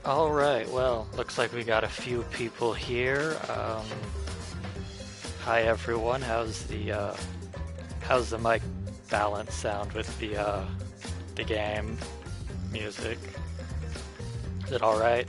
Alright, well, looks like we got a few people here. Hi everyone, how's the mic balance sound with the game music? Is it alright?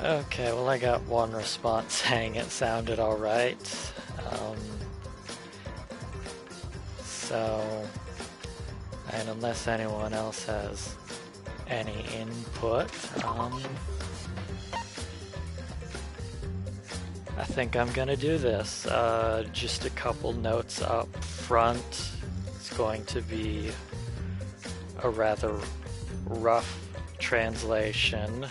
Okay, well I got one response saying it sounded alright. So, and unless anyone else has any input, I think I'm gonna do this. Just a couple notes up front. It's going to be a rather rough translation.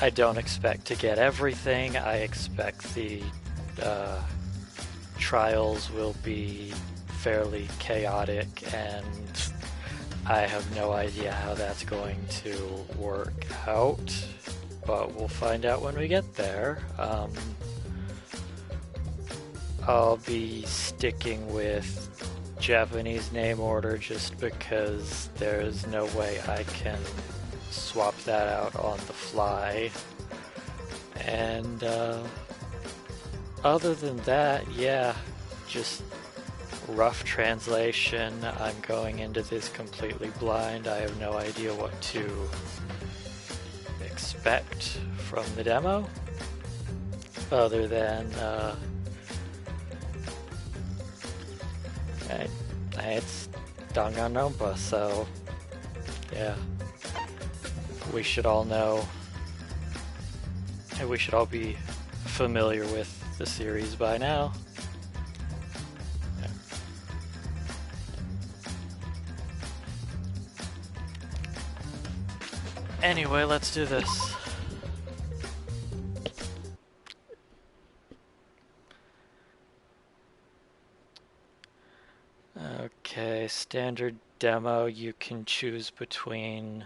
I don't expect to get everything. I expect the trials will be fairly chaotic, and I have no idea how that's going to work out, but we'll find out when we get there. I'll be sticking with Japanese name order just because there's no way I can swap that out on the fly. And other than that, yeah, just rough translation. I'm going into this completely blind. I have no idea what to expect from the demo, other than it's Danganronpa, so yeah. We should all know, and we should all be familiar with the series by now. Yeah. Anyway, let's do this. Okay, standard demo, you can choose between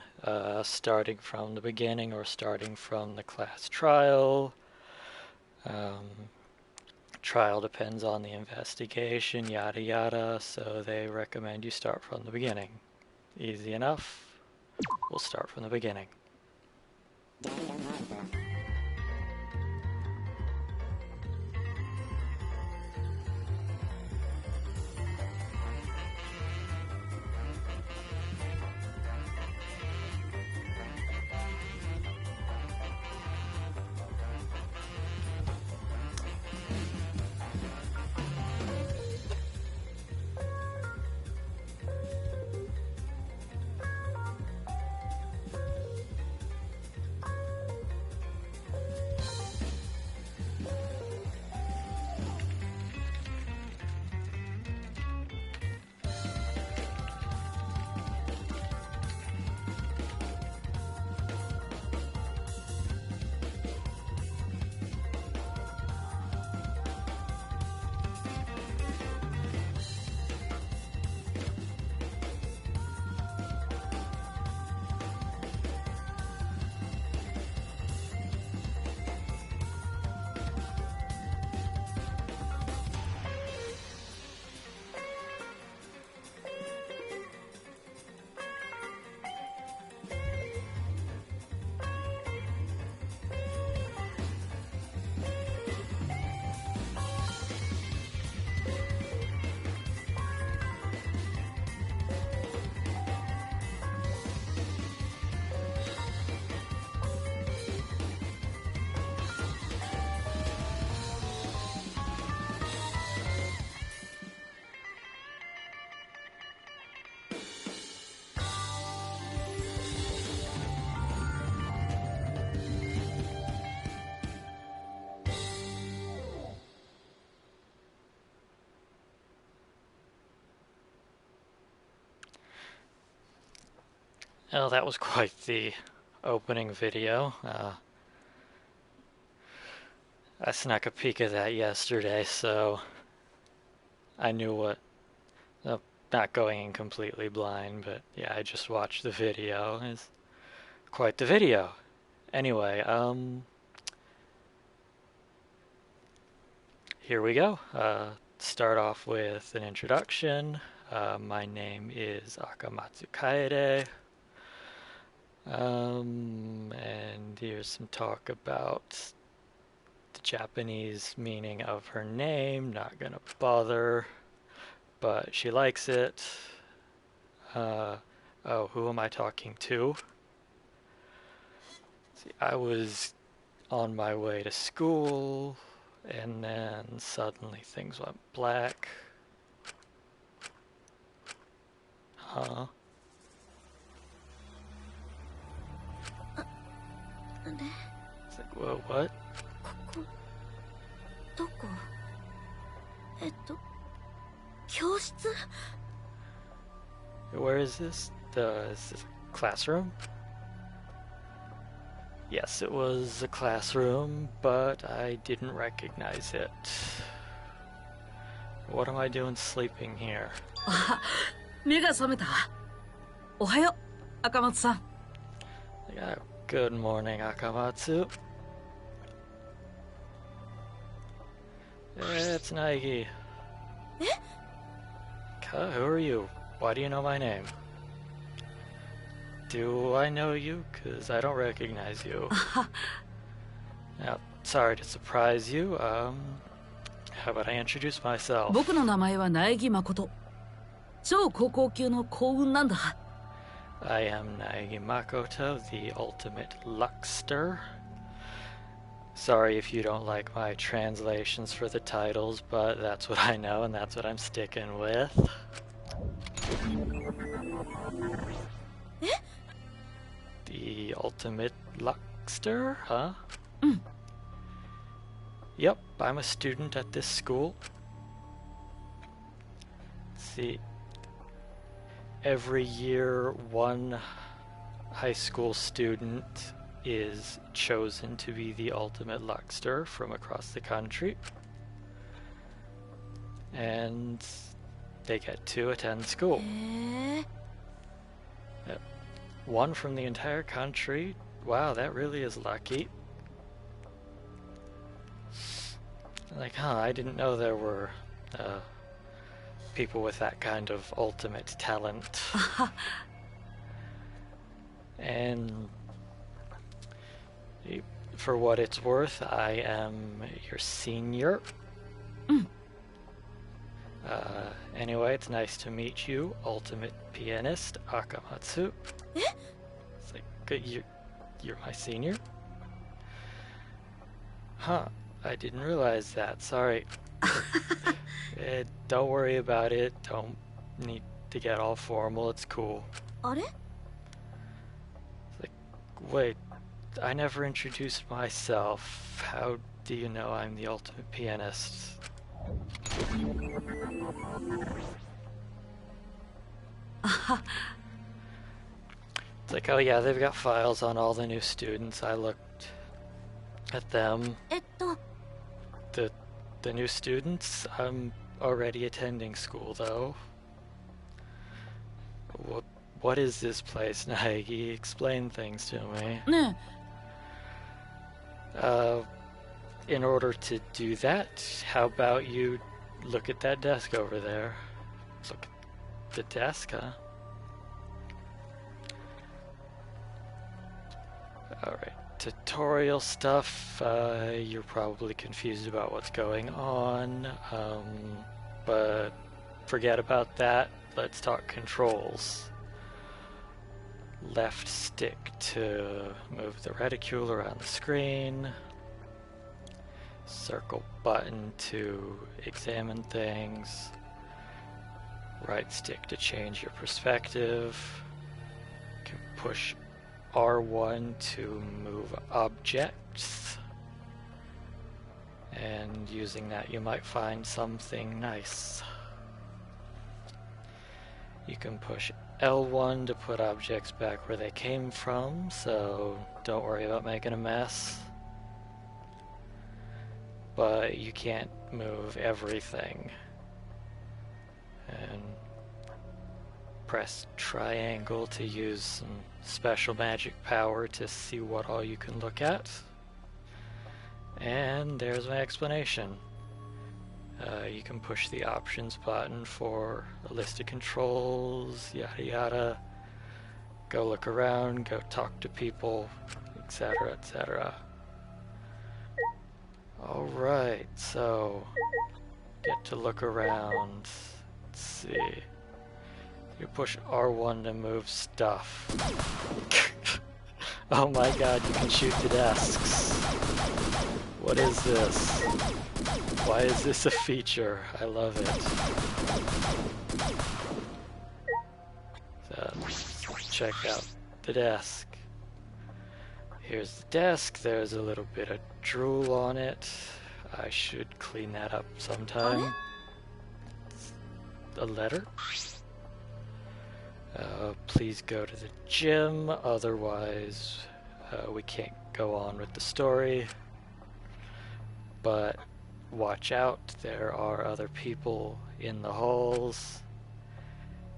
starting from the beginning or starting from the class trial. Trial depends on the investigation, yada yada, so they recommend you start from the beginning. Easy enough. We'll start from the beginning. Well, that was quite the opening video. I snuck a peek of that yesterday, so I knew what. Not going in completely blind, but yeah, I just watched the video. It's quite the video. Anyway, here we go. Start off with an introduction. My name is Akamatsu Kaede. And here's some talk about the Japanese meaning of her name. Not gonna bother, but she likes it. Oh, who am I talking to? See, I was on my way to school, and then suddenly things went black. Huh? It's like, whoa, what? どこ教室 Where is this? Is this a classroom? Yes, it was a classroom, but I didn't recognize it. What am I doing sleeping here? 目が覚めた。おはよう、赤松さん。Yeah, good morning, Akamatsu. It's Naegi. Who are you? Why do you know my name? Do I know you? 'Cause I don't recognize you. Now, sorry to surprise you. How about I introduce myself? 僕の名前は苗木誠。超高校級の幸運なんだ。I am Naegi Makoto, the ultimate luckster. Sorry if you don't like my translations for the titles, but that's what I know and that's what I'm sticking with. The ultimate luckster, huh? Yep, I'm a student at this school. Let's see. Every year, one high school student is chosen to be the ultimate luckster from across the country. And they get to attend school. One from the entire country. Wow, that really is lucky. Like, I didn't know there were people with that kind of ultimate talent. And for what it's worth, I am your senior. Anyway, it's nice to meet you, ultimate pianist Akamatsu. It's like, good, you're my senior? Huh, I didn't realize that, sorry. Don't worry about it, don't need to get all formal, it's cool. あれ It's like, wait, I never introduced myself. How do you know I'm the ultimate pianist? It's like, oh yeah, they've got files on all the new students. I looked at them. The new students? I'm already attending school though. What is this place, Naegi? Explain things to me. ね In order to do that, how about you look at that desk over there? Look at the desk, huh? Alright, tutorial stuff. You're probably confused about what's going on, but forget about that. Let's talk controls. Left stick to move the reticule around the screen. Circle button to examine things. Right stick to change your perspective. You can push R1 to move objects. And using that you might find something nice. You can push L1 to put objects back where they came from, so don't worry about making a mess. But you can't move everything. And press triangle to use some special magic power to see what all you can look at. And there's my explanation. You can push the options button for a list of controls, yada yada. Go look around, go talk to people, etc, etc. Alright, so get to look around. Let's see. You push R1 to move stuff. Oh my god, you can shoot the desks. What is this? Why is this a feature? I love it. So, check out the desk. Here's the desk. There's a little bit of drool on it. I should clean that up sometime. A letter? Please go to the gym, otherwise we can't go on with the story. But watch out, there are other people in the halls.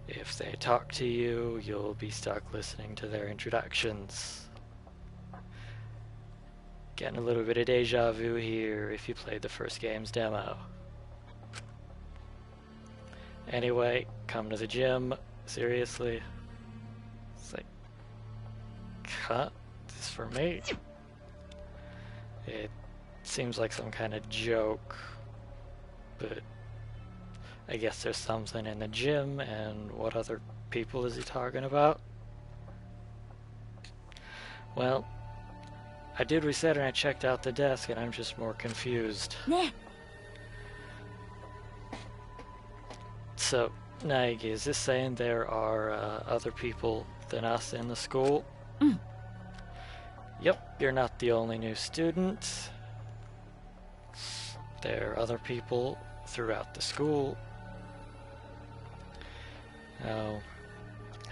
If they talk to you, you'll be stuck listening to their introductions. Getting a little bit of deja vu here if you played the first game's demo. Anyway, come to the gym. Seriously? It's like, huh? This is for me? It seems like some kind of joke, but I guess there's something in the gym, and what other people is he talking about? Well, I did reset and I checked out the desk, and I'm just more confused. So, Naegi, is this saying there are other people than us in the school? Yep, you're not the only new student. There are other people throughout the school. Now,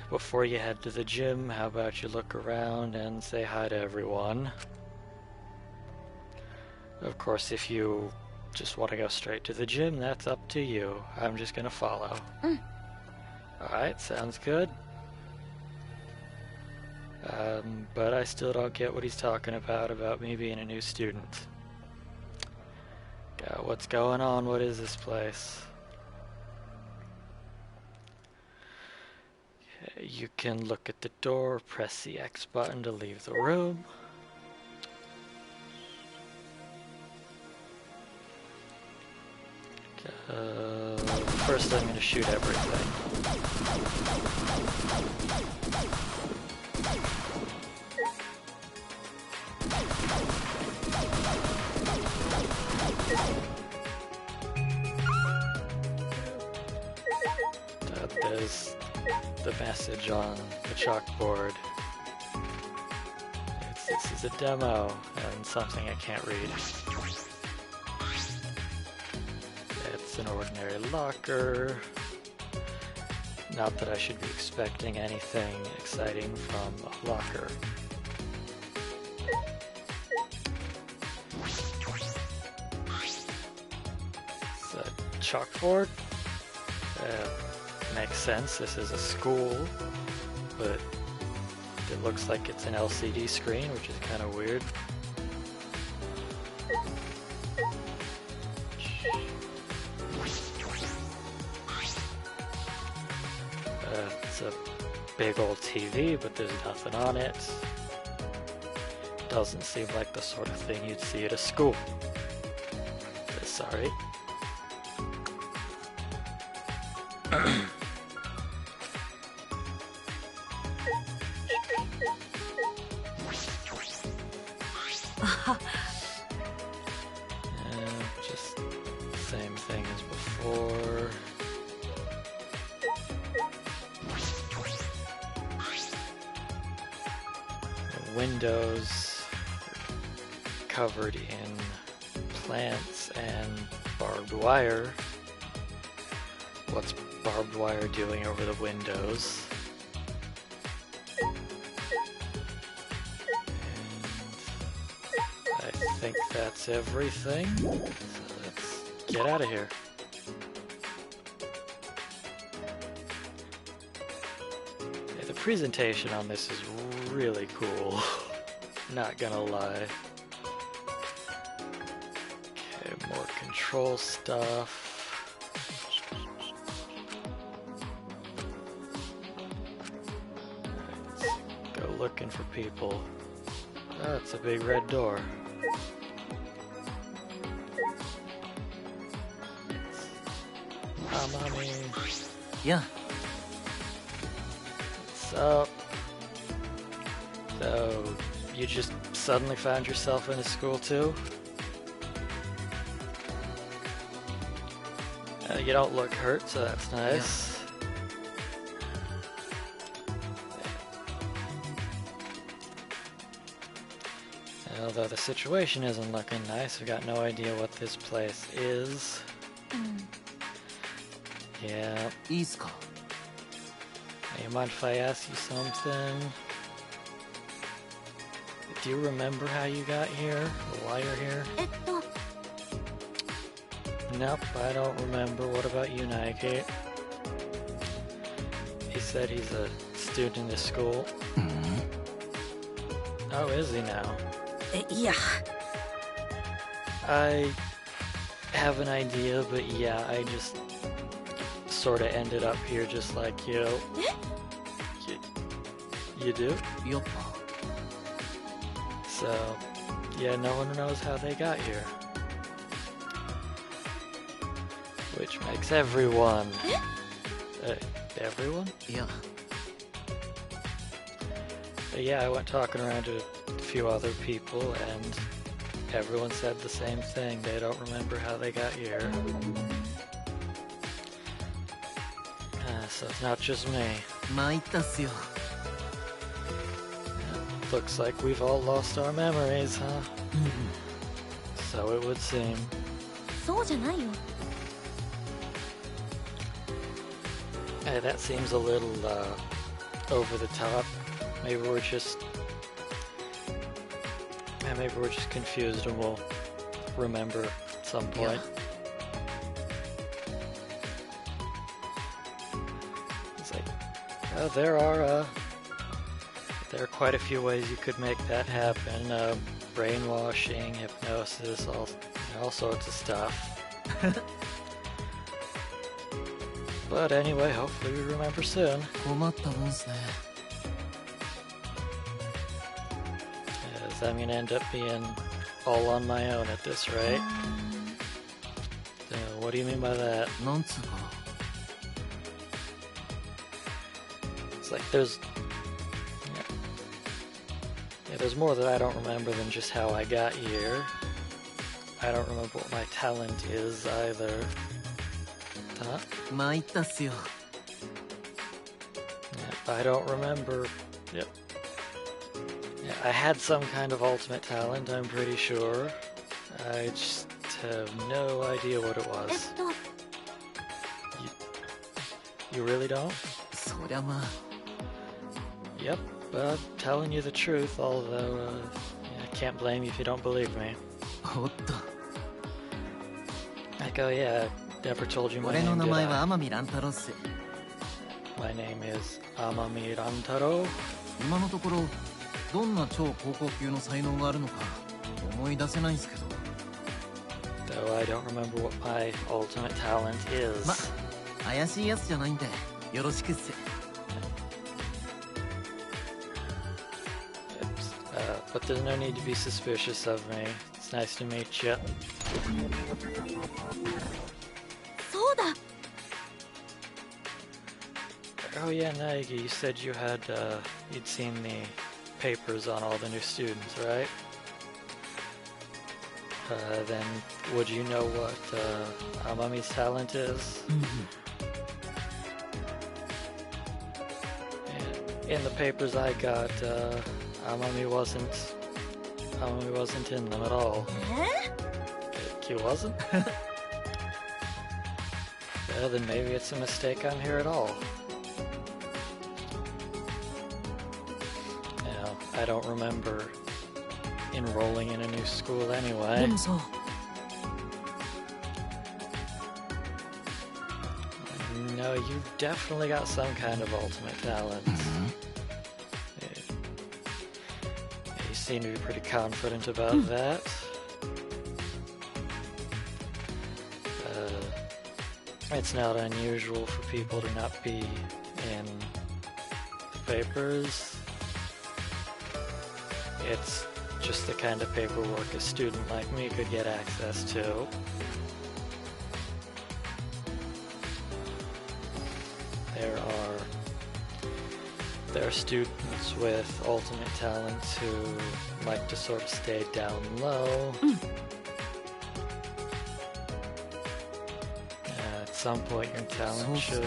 before you head to the gym, how about you look around and say hi to everyone? Of course, if you just want to go straight to the gym, that's up to you. I'm just gonna follow. Alright, sounds good. But I still don't get what he's talking about me being a new student. What's going on? What is this place? Okay, you can look at the door, press the X button to leave the room. First I'm going to shoot everything. There's the message on the chalkboard. This is a demo and something I can't read. It's an ordinary locker. Not that I should be expecting anything exciting from a locker. It's a chalkboard. Makes sense, this is a school, but it looks like it's an LCD screen, which is kind of weird. It's a big old TV, but there's nothing on it. Doesn't seem like the sort of thing you'd see at a school. Sorry. Just same thing as before. The windows covered in plants and barbed wire. What's barbed wire doing over the windows? think that's everything. So let's get out of here. Yeah, the presentation on this is really cool. Not gonna lie. Okay, more control stuff. Go looking for people. Oh, it's a big red door. Mommy. Yeah. What's up? So, you just suddenly found yourself in a school too? You don't look hurt, so that's nice. Yeah. Although the situation isn't looking nice, I've got no idea what this place is. Yeah. いいっすか? You mind if I ask you something? Do you remember how you got here? Or why you're here? Nope, I don't remember. What about you, Nike? He said he's a student in this school. Oh, is he now? Yeah. I have an idea, but yeah, I just sort of ended up here just like you. You do? やっぱ So, yeah, no one knows how they got here. Which makes everyone... everyone? いや But yeah, I went talking around to a few other people and everyone said the same thing. They don't remember how they got here. So it's not just me. 参ったっすよ Looks like we've all lost our memories, huh? So it would seem. そうじゃないよ Hey, that seems a little over the top. Maybe we're just confused and we'll remember at some point. It's like, oh, there are quite a few ways you could make that happen. Brainwashing, hypnosis, all sorts of stuff. But anyway, hopefully we remember soon. 困ったもんっすね As I'm gonna end up being all on my own at this rate. What do you mean by that? なんつうか It's like there's there's more that I don't remember than just how I got here. I don't remember what my talent is either. Huh? 参ったっすよ Yeah, I don't remember. Yep. Yeah, I had some kind of ultimate talent, I'm pretty sure. I just have no idea what it was. You really don't? そりゃまあ Yep, but I'm telling you the truth, although I can't blame you if you don't believe me. おっと Like, oh yeah, I never told you my 俺の name, 名 did 前は I? 天海乱太郎っす My name is Amami Rantaro. 今のところどんな超高校級の才能があるのか思い出せないんすけど Though I don't remember what my ultimate talent is. ま怪しいやつじゃないんでよろしくっす But there's no need to be suspicious of me. It's nice to meet you. そうだ Oh yeah, Naegi, you said you had, you'd seen the papers on all the new students, right? Then would you know what, Amami's talent is? In the papers I got, Amami wasn't in them at all. He wasn't? Yeah, then maybe it's a mistake I'm here at all. I don't remember enrolling in a new school anyway. でもさ、 No, you definitely got some kind of ultimate talent. You seem to be pretty confident about that. It's not unusual for people to not be in papers. It's just the kind of paperwork a student like me could get access to. There are students with ultimate talents who like to sort of stay down low. At some point your talent should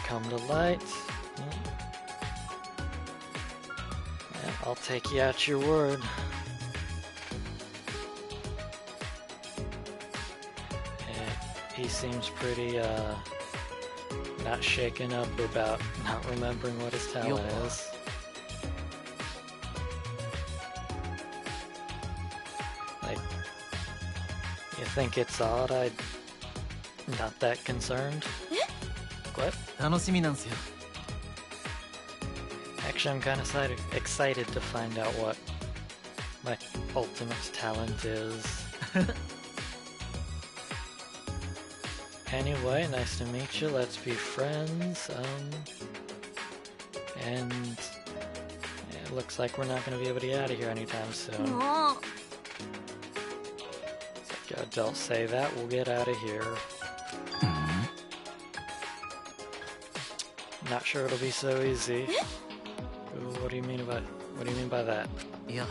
come to light. Yeah, I'll take you at your word. He seems pretty not shaken up about not remembering what his talent is. Like, you think it's odd I'm not that concerned? What? 楽しみなんすよ。 Actually, I'm kind of excited to find out what my ultimate talent is. Anyway, nice to meet you. Let's be friends. And it looks like we're not going to be able to get out of here anytime soon. Like adults say that, we'll get out of here. Not sure it'll be so easy. What do you mean by that? Yeah.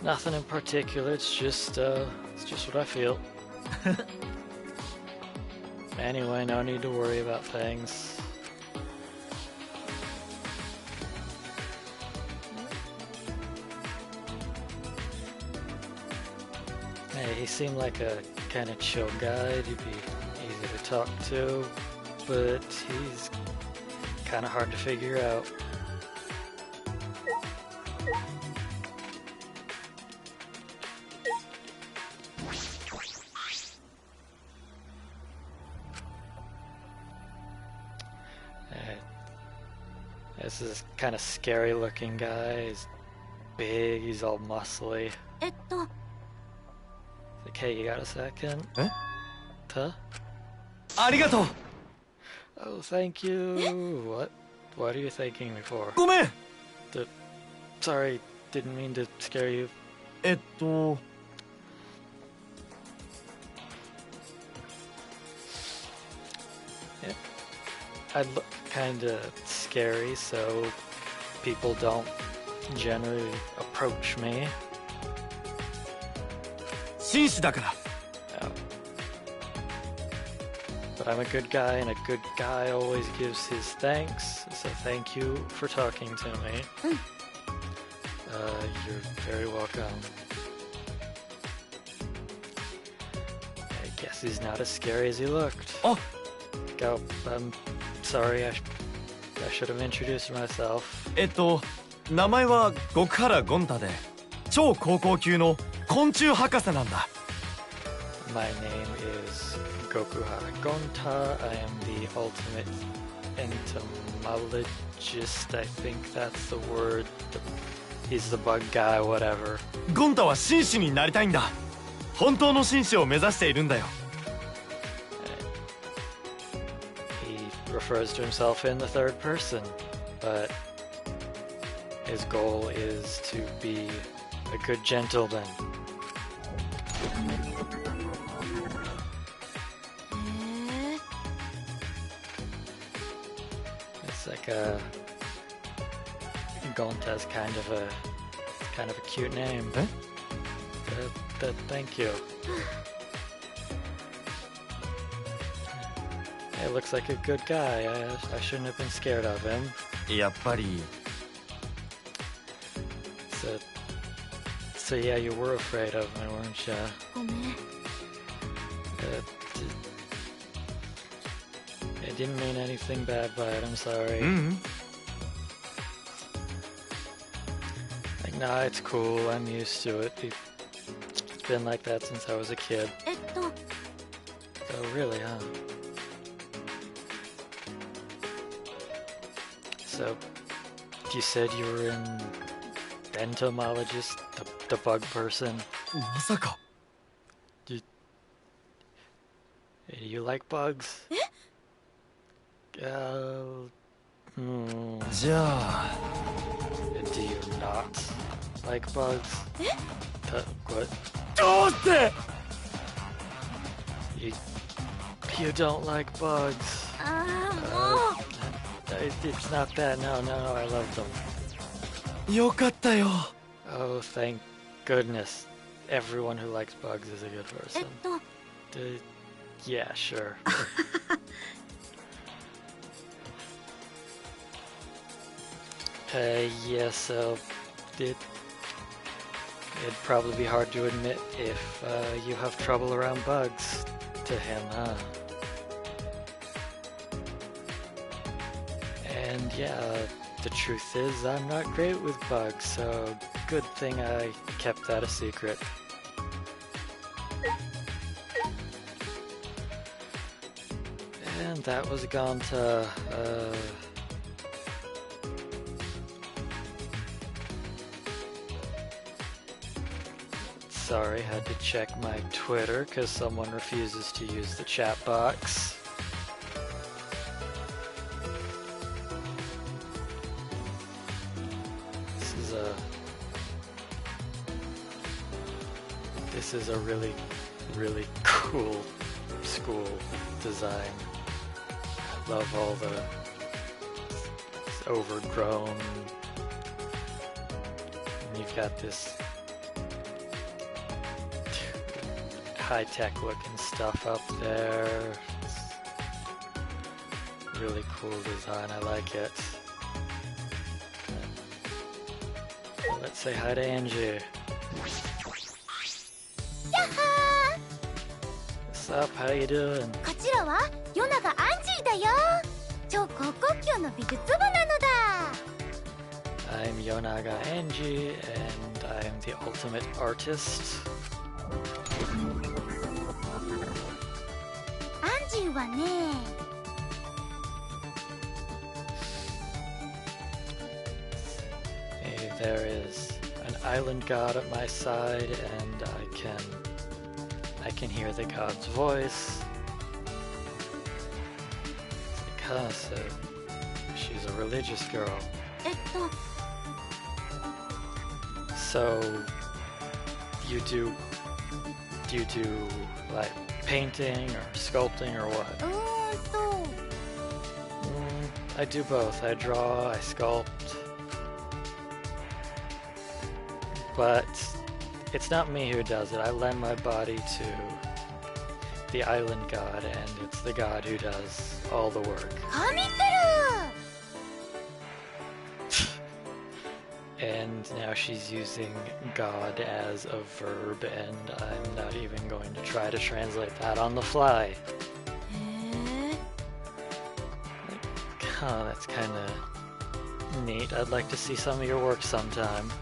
Nothing in particular. It's just what I feel. Anyway, no need to worry about things. Hey, he seemed like a kind of chill guy. He'd be easy to talk to, but he's kind of hard to figure out. This is kind of scary looking guy. He's big, he's all muscly. Like, hey, you got a second? Huh? Arigato! Oh, thank you. What are you thanking me for? ごめん! Sorry, didn't mean to scare you. Yeah. I look kinda scary, so people don't generally approach me. 紳士だから。 But I'm a good guy, and a good guy always gives his thanks, so thank you for talking to me. You're very welcome. I guess he's not as scary as he looked. Oh! Go, I'm sorry, I should have introduced myself. 名前は極原ゴンタで、超高校級の昆虫博士なんだ。 My name is Gokuhara Gonta. I am the ultimate entomologist. I think that's the word. He's the bug guy, whatever. ゴンタは紳士になりたいんだ。本当の紳士を目指しているんだよ。 He refers to himself in the third person, but his goal is to be a good gentleman. It's like Gonta's kind of a cute name. Thank you. It looks like a good guy. I shouldn't have been scared of him. やっぱり。 So yeah, you were afraid of me, weren't you? I didn't mean anything bad by it, I'm sorry. Nah, it's cool. I'm used to it. It's been like that since I was a kid. Oh, really, huh? So, you said you were in entomologist, the bug person? まさか You like bugs? じゃあ Do you not like bugs? What? どうして You don't like bugs. It's not that. No, I love them. よかったよ Oh, thank goodness. Everyone who likes bugs is a good person. Yeah, sure. Yeah, so it'd probably be hard to admit if you have trouble around bugs to him, huh? And yeah, the truth is I'm not great with bugs, so good thing I kept that a secret. And that was Ganta. Sorry, had to check my Twitter because someone refuses to use the chat box. This is a really, really cool school design. Love all the overgrown. And you've got this high-tech looking stuff up there. It's really cool design. I like it. Let's say hi to Angie. What's up? How you doing? こちらはヨナがアンジーだよ。超高校級の美術部なのだ。I'm Yonaga Angie, and I am the ultimate artist. アンジーはね。Hey, there is an island god at my side, and I can hear the god's voice. Because she's a religious girl. So do you do like painting or sculpting or what? I do both. I draw, I sculpt. But it's not me who does it. I lend my body to the island god, and it's the god who does all the work. And now she's using god as a verb, and I'm not even going to try to translate that on the fly. Oh, that's kind of neat. I'd like to see some of your work sometime.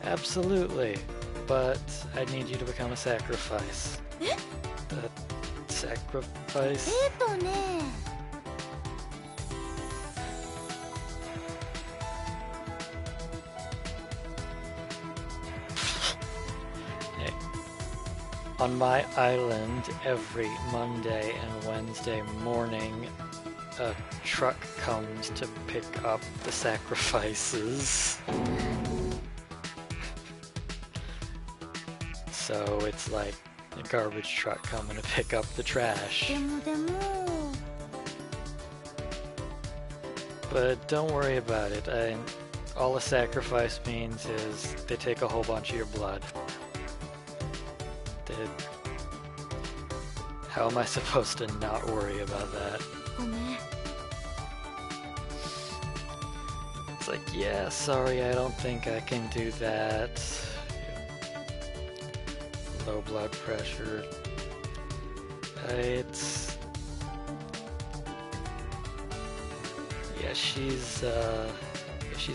Absolutely, but I need you to become a sacrifice. The sacrifice? Hey. On my island, every Monday and Wednesday morning, a truck comes to pick up the sacrifices. So it's like a garbage truck coming to pick up the trash. But don't worry about it. All a sacrifice means is they take a whole bunch of your blood. How am I supposed to not worry about that? It's like, yeah, sorry, I don't think I can do that. Low blood pressure. Yeah, she's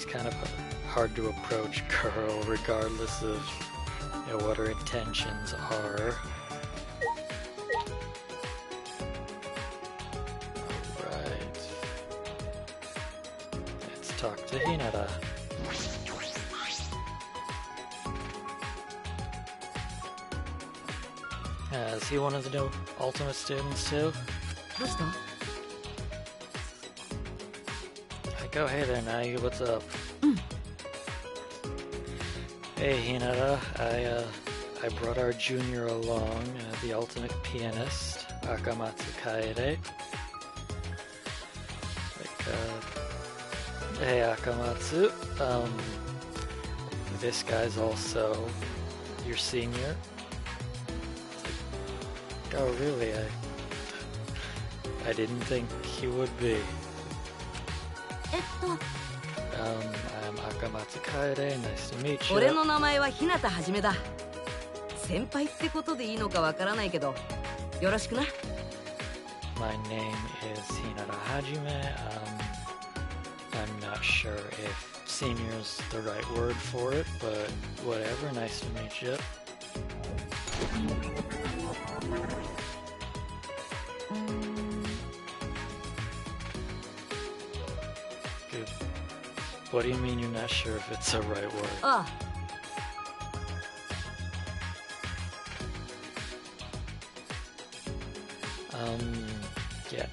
kind of a hard to approach girl, regardless of what her intentions are. Alright. Let's talk to Hinata. Is he one of the new Ultimate students too? どうした？ Like, oh hey there, Nagi, what's up? Hey Hinata, I brought our junior along, the ultimate pianist, Akamatsu Kaede. Like, hey Akamatsu, this guy's also your senior. Oh really? I didn't think he would be. I'm Akamatsu Kaede, nice to meet you. 俺の名前は日向はじめだ。先輩ってことでいいのかわからないけど、よろしくな。My name is Hinata Hajime. I'm not sure if senior's the right word for it, but whatever, nice to meet you. Good. What do you mean you're not sure if it's the right word? ああ。Yeah.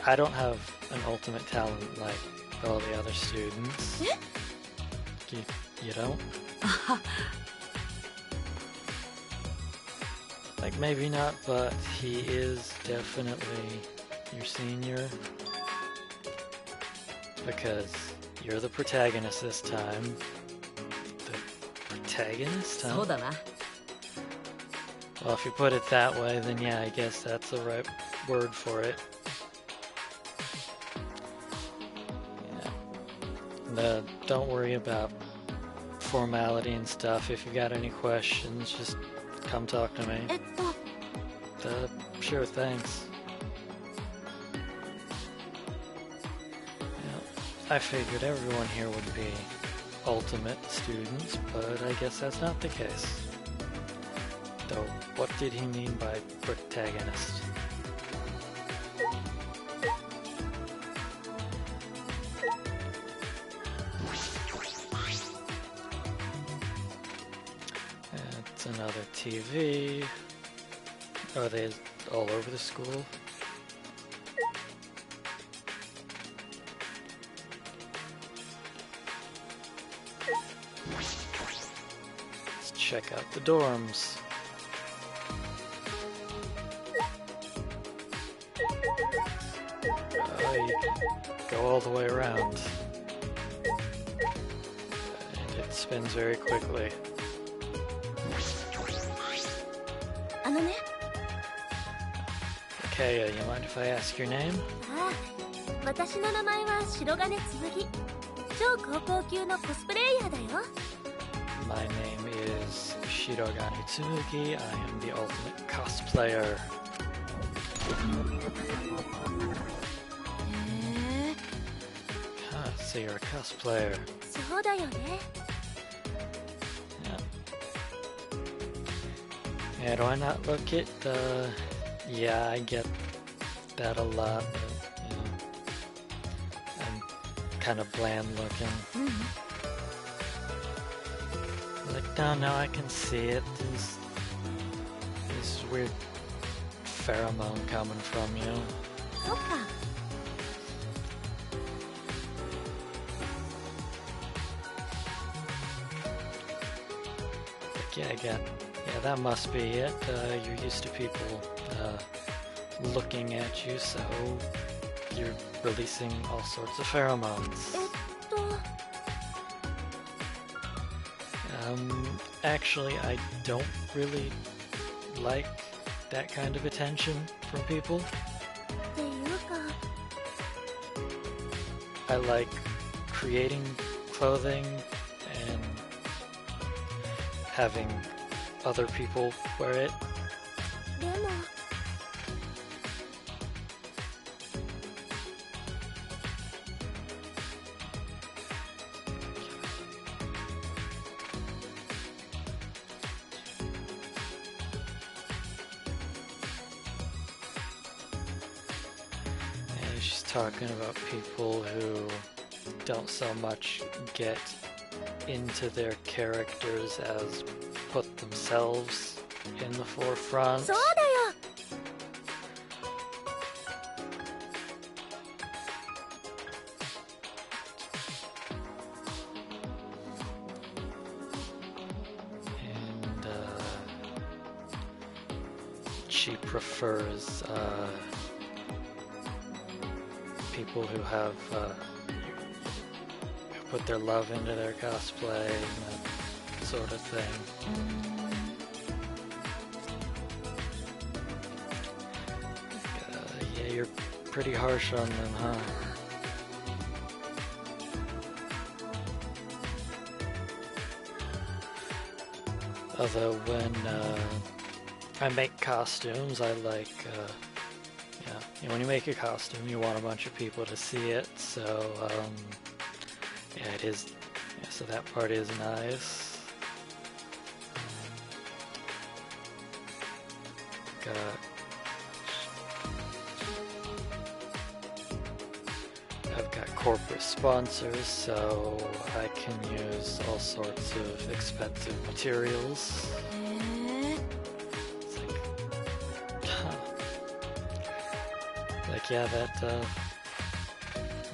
I don't have an ultimate talent like all the other students. You don't? Like, maybe not, but he is definitely your senior. Because you're the protagonist this time. The protagonist, huh? そうだな。 Well, if you put it that way, then yeah, I guess that's the right word for it. Yeah. Don't worry about formality and stuff. If you got any questions, just come talk to me. Sure, thanks. Yeah, I figured everyone here would be ultimate students, but I guess that's not the case. Though, what did he mean by protagonist? It's another TV. Are they all over the school? Let's check out the dorms. You can go all the way around. And it spins very quickly. あのね。 Okay, you mind if I ask your name? ああ、私の名前は白金紬。超高校級のコスプレイヤーだよ。My name is Shirogane Tsugi. I am the ultimate cosplayer. へえ。 So you're a cosplayer. そうだよね。 Yeah, do I not look it? Yeah, I get that a lot. But, I'm kind of bland looking. Like, no, I can see it. There's this weird pheromone coming from you. そっか。 Like, yeah, that must be it. You're used to people looking at you, so you're releasing all sorts of pheromones. Actually, I don't really like that kind of attention from people. っていうか。 I like creating clothing and having other people wear it. でも。 Yeah, she's talking about people who don't so much get into their characters as put themselves in the forefront. そうだよ。 And she prefers people who have who put their love into their cosplay and that sort of thing. Yeah, you're pretty harsh on them, huh? Although when I make costumes, I like, when you make a costume, you want a bunch of people to see it, so, yeah, it is, yeah, so that part is nice. I've got corporate sponsors, so I can use all sorts of expensive materials. It's like, yeah, that,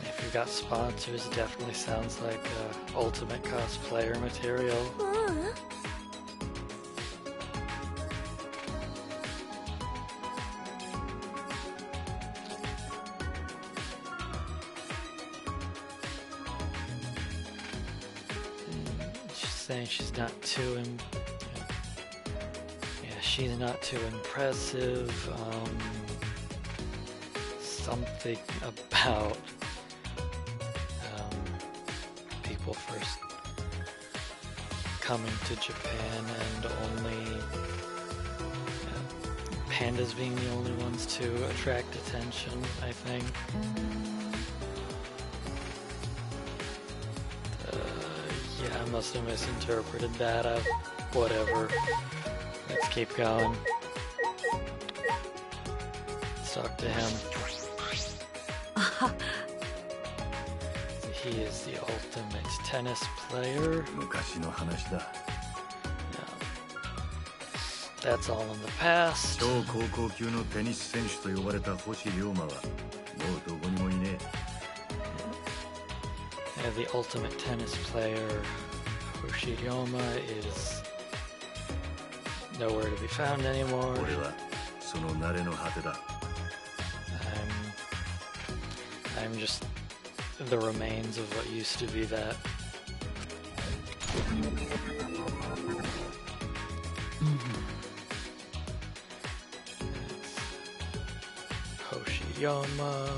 if you've got sponsors, it definitely sounds like ultimate cosplayer material. ううん。 She's saying she's not too, yeah, she's not too impressive. Something about people first coming to Japan and only pandas being the only ones to attract attention, I think. Yeah, I must have misinterpreted that. Whatever. Let's keep going. Let's talk to him. He is the ultimate tennis player. 昔の話だ。 That's all in the past. 超高校級のテニス選手と呼ばれた星龍馬はもうどこにもいねえ。 And the ultimate tennis player, Hoshiyama, is nowhere to be found anymore. 俺はその慣れの果てだ。 I'm just the remains of what used to be that. Hoshiyama,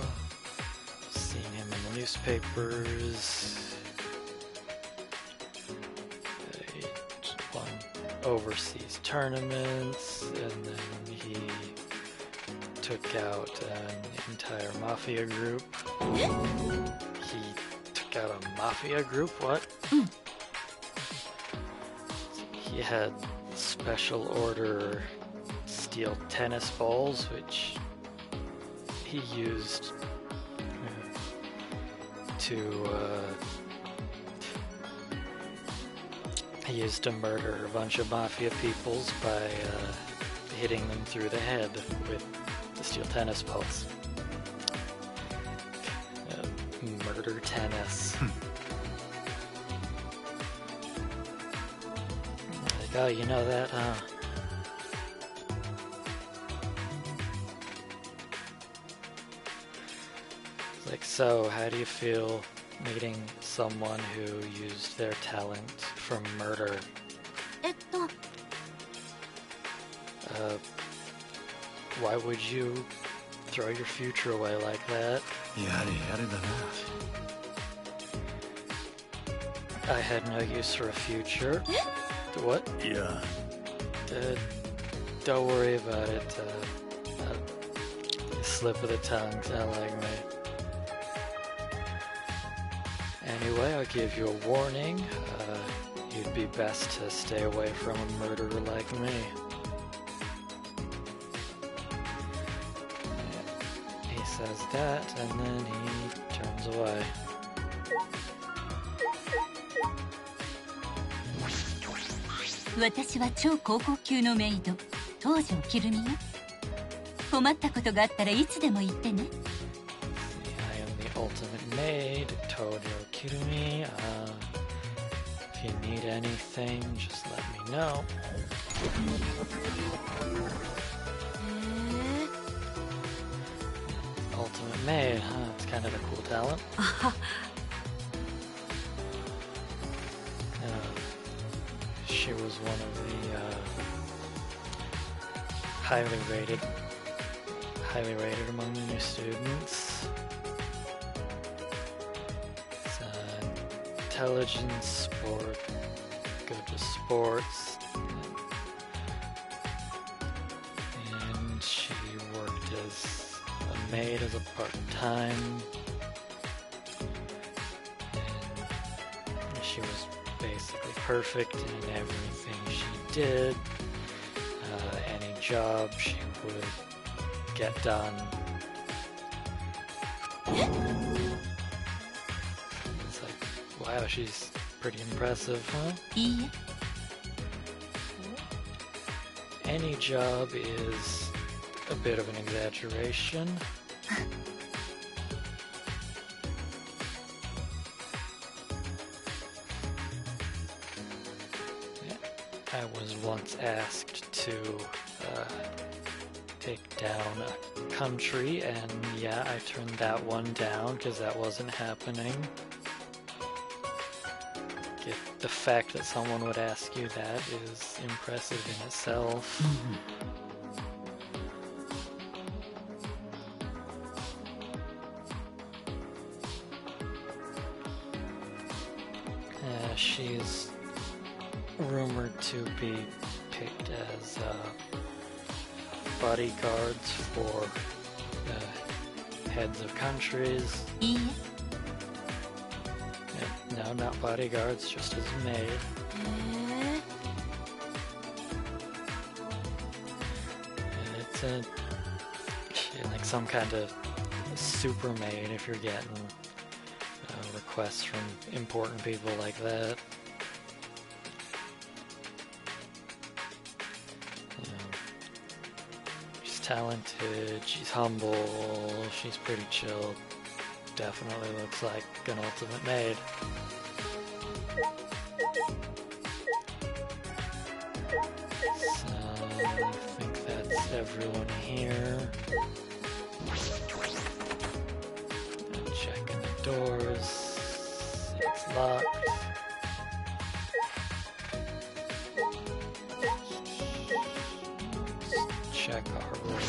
seen him in the newspapers. He won overseas tournaments, and then he took out an entire mafia group. He took out a mafia group? What? He had special order steel tennis balls, which he used to murder a bunch of mafia peoples by hitting them through the head with the steel tennis balls. Murder tennis. Like, oh, you know that, huh? Like, so, how do you feel meeting someone who used their talent for murder? と Why would you throw your future away like that? やれやれだな。 I had no use for a future. What? いや、 Don't worry about it. Slip of the tongue, sound like me. Anyway, I'll give you a warning. You'd be best to stay away from a murderer like me. He says that, and then he turns away. "私は超高校級のメイド、東條きるみよ。困ったことがあったらいつでも言ってね。I am the ultimate maid, Tojo Kirumi. If you need anything, just let me know. Ultimate maid, huh? It's kind of a cool talent. She was one of the highly rated among the new students. Intelligence, sport, good with sports, and she worked as a maid as a part-time, and she was basically perfect in everything she did. Any job she would get done. It's like, wow, she's pretty impressive, huh? いいえ。 Any job is a bit of an exaggeration. I was once asked to take down a country, and yeah, I turned that one down because that wasn't happening. The fact that someone would ask you that is impressive in itself. She's rumored to be picked as bodyguards for heads of countries. いいえ。 No, not bodyguards, just as a maid. It's like some kind of super maid if you're getting requests from important people like that. She's talented, she's humble, she's pretty chill. Definitely looks like an ultimate maid. So I think that's everyone here. Checking the doors. It's locked. Check our room.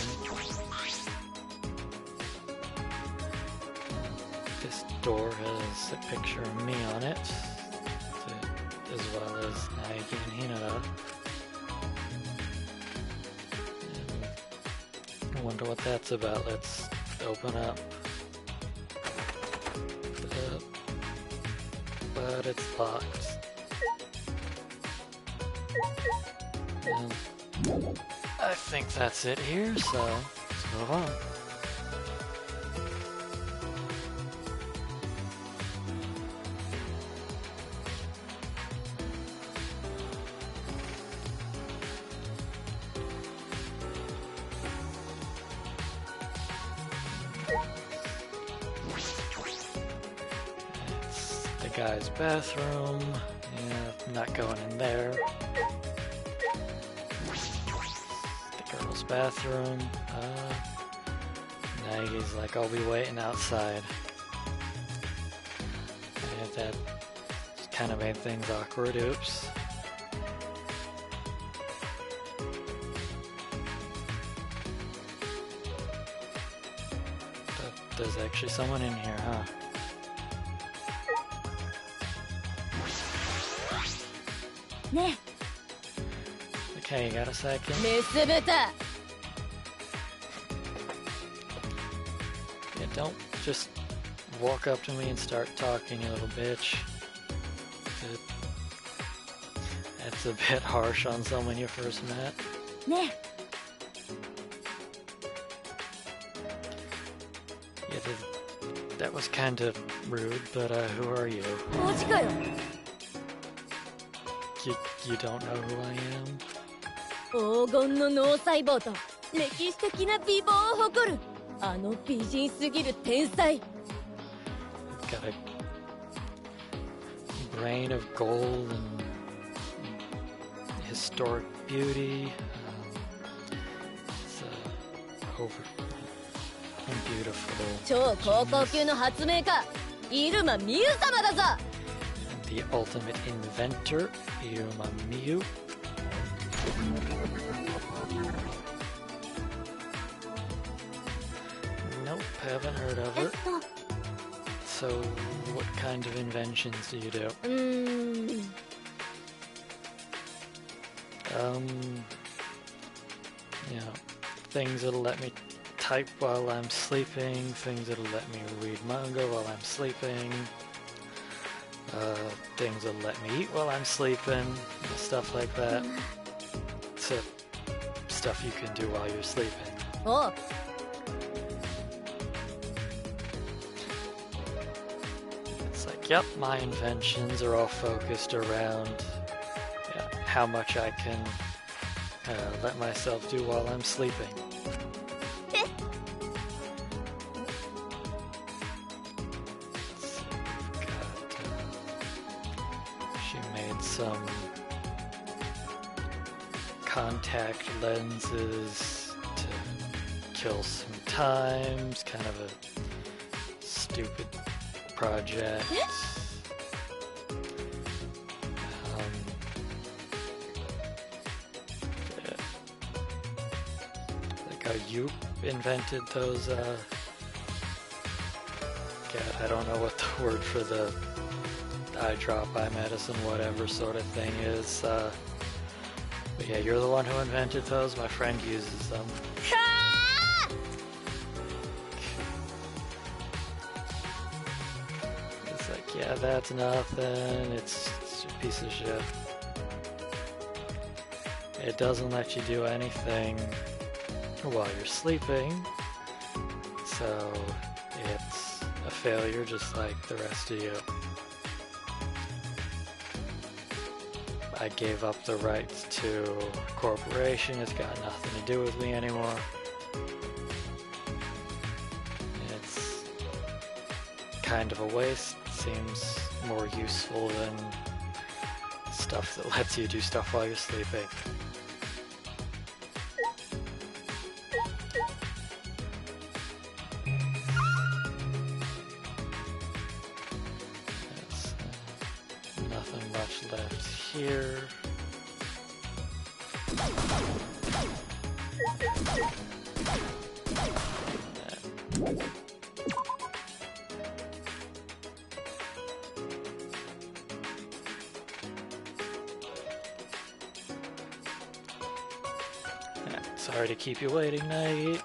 This door has a picture of me on it, as well as Naegi and Hinata. I wonder what that's about. Let's open up. But it's locked. I think that's it here, so let's move on. It's the guy's bathroom. Yeah, I'm not going in there. Bathroom. Nagi's like, I'll be waiting outside. And that kind of made things awkward. Oops. But there's actually someone in here, huh? Ne. Okay, you got a second? Yeah, don't just walk up to me and start talking, you little bitch. That's a bit harsh on someone you first met. Ne. You that was kind of rude, but who are you? 王子かよ。 You don't know who I am? 黄金の脳細胞と歴史的な美貌を誇るあの美人すぎる天才。 Got a brain of gold and historic beauty. It's over and beautiful. 超高校級の発明家入間美優様だぞ。 And the ultimate inventor, Iruma Miyu. Nope, haven't heard of her. So, what kind of inventions do you do? You know, things that'll let me type while I'm sleeping, things that'll let me read manga while I'm sleeping, things that'll let me eat while I'm sleeping, stuff like that. So, stuff you can do while you're sleeping. おう。 It's like, yep, my inventions are all focused around how much I can let myself do while I'm sleeping. She made some contact lenses to kill some times, kind of a stupid project. Like how you invented those, God, I don't know what the word for the eye drop, eye medicine, whatever sort of thing is. But yeah, you're the one who invented those. My friend uses them. It's like, yeah, that's nothing. It's a piece of shit. It doesn't let you do anything while you're sleeping. So it's a failure just like the rest of you. I gave up the rights to a corporation. It's got nothing to do with me anymore. It's kind of a waste. Seems more useful than stuff that lets you do stuff while you're sleeping. There's nothing much left here. Sorry to keep you waiting, Nagi.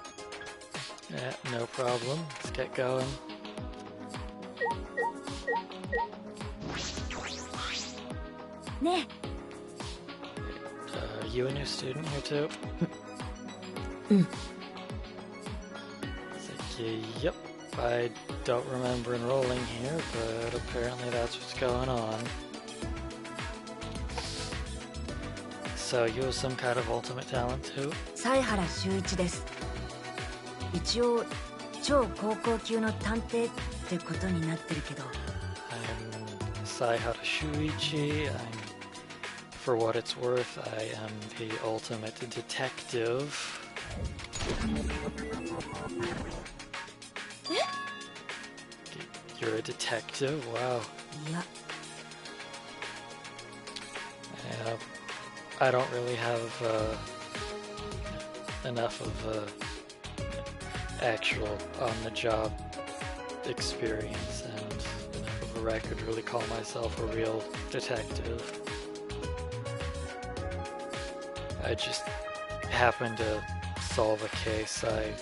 Yeah, no problem. Let's get going. Ne. Are you a new student here too? It's like, yep. I don't remember enrolling here, but apparently that's what's going on. So you have some kind of ultimate talent too? 犀原修一です。一応超高校級の探偵ってことになってるけど。I'm Saihara Shuichi. For what it's worth, I am the ultimate detective. You're a detective? Wow. いや、 I don't really have enough of actual on-the-job experience and enough of a record to really call myself a real detective. I just happened to solve a case I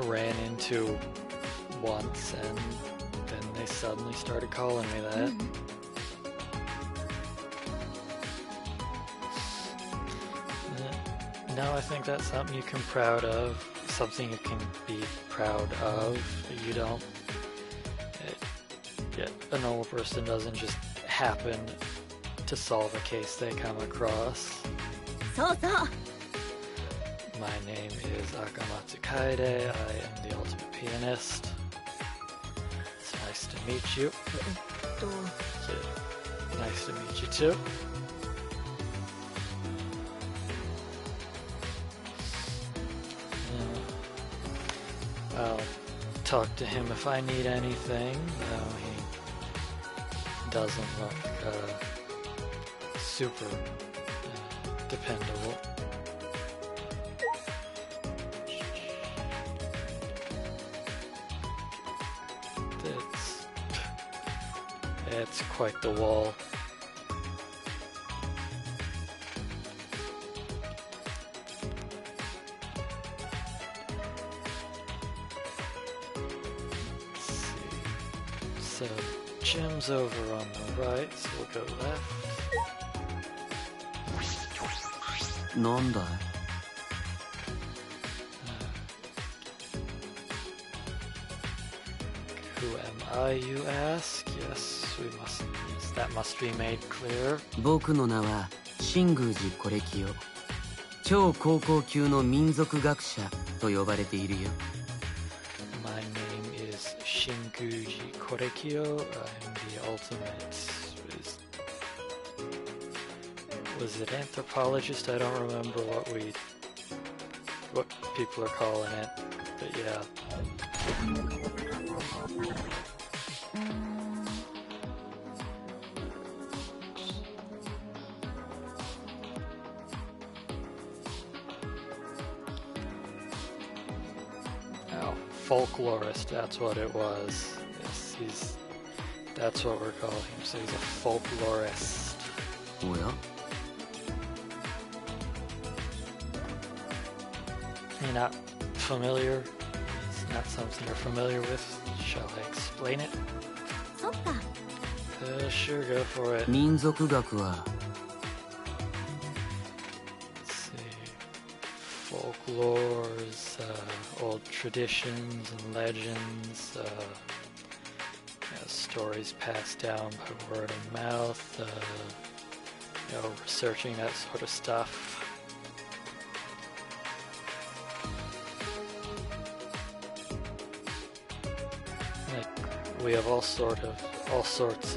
ran into once, and then they suddenly started calling me that. No, I think that's something you can be proud of. something you can be proud of. You don't. A normal person doesn't just happen to solve a case they come across. そうそう My name is Akamatsu Kaede. I am the ultimate pianist. It's nice to meet you. Nice to meet you too. I'll talk to him if I need anything. No, he doesn't look super dependable. It's quite the wall. So, gym's over on the right, so we'll go left. なんだい Who am I, you ask? Yes, that must be made clear. 僕の名は新宮寺コレキオ超高校級の民族学者と呼ばれているよ My name is Shinguji Korekyo. I'm the ultimate... Was it anthropologist? I don't remember what people are calling it. But yeah. Oh, folklorist, that's what it was. Yes, that's what we're calling him, so he's a folklorist. おや You're not familiar? It's not something you're familiar with? Shall I explain it? そっか Sure, go for it. 民族学は Let's see. Folklores, old traditions and legends, stories passed down by word of mouth, researching that sort of stuff. We have all sorts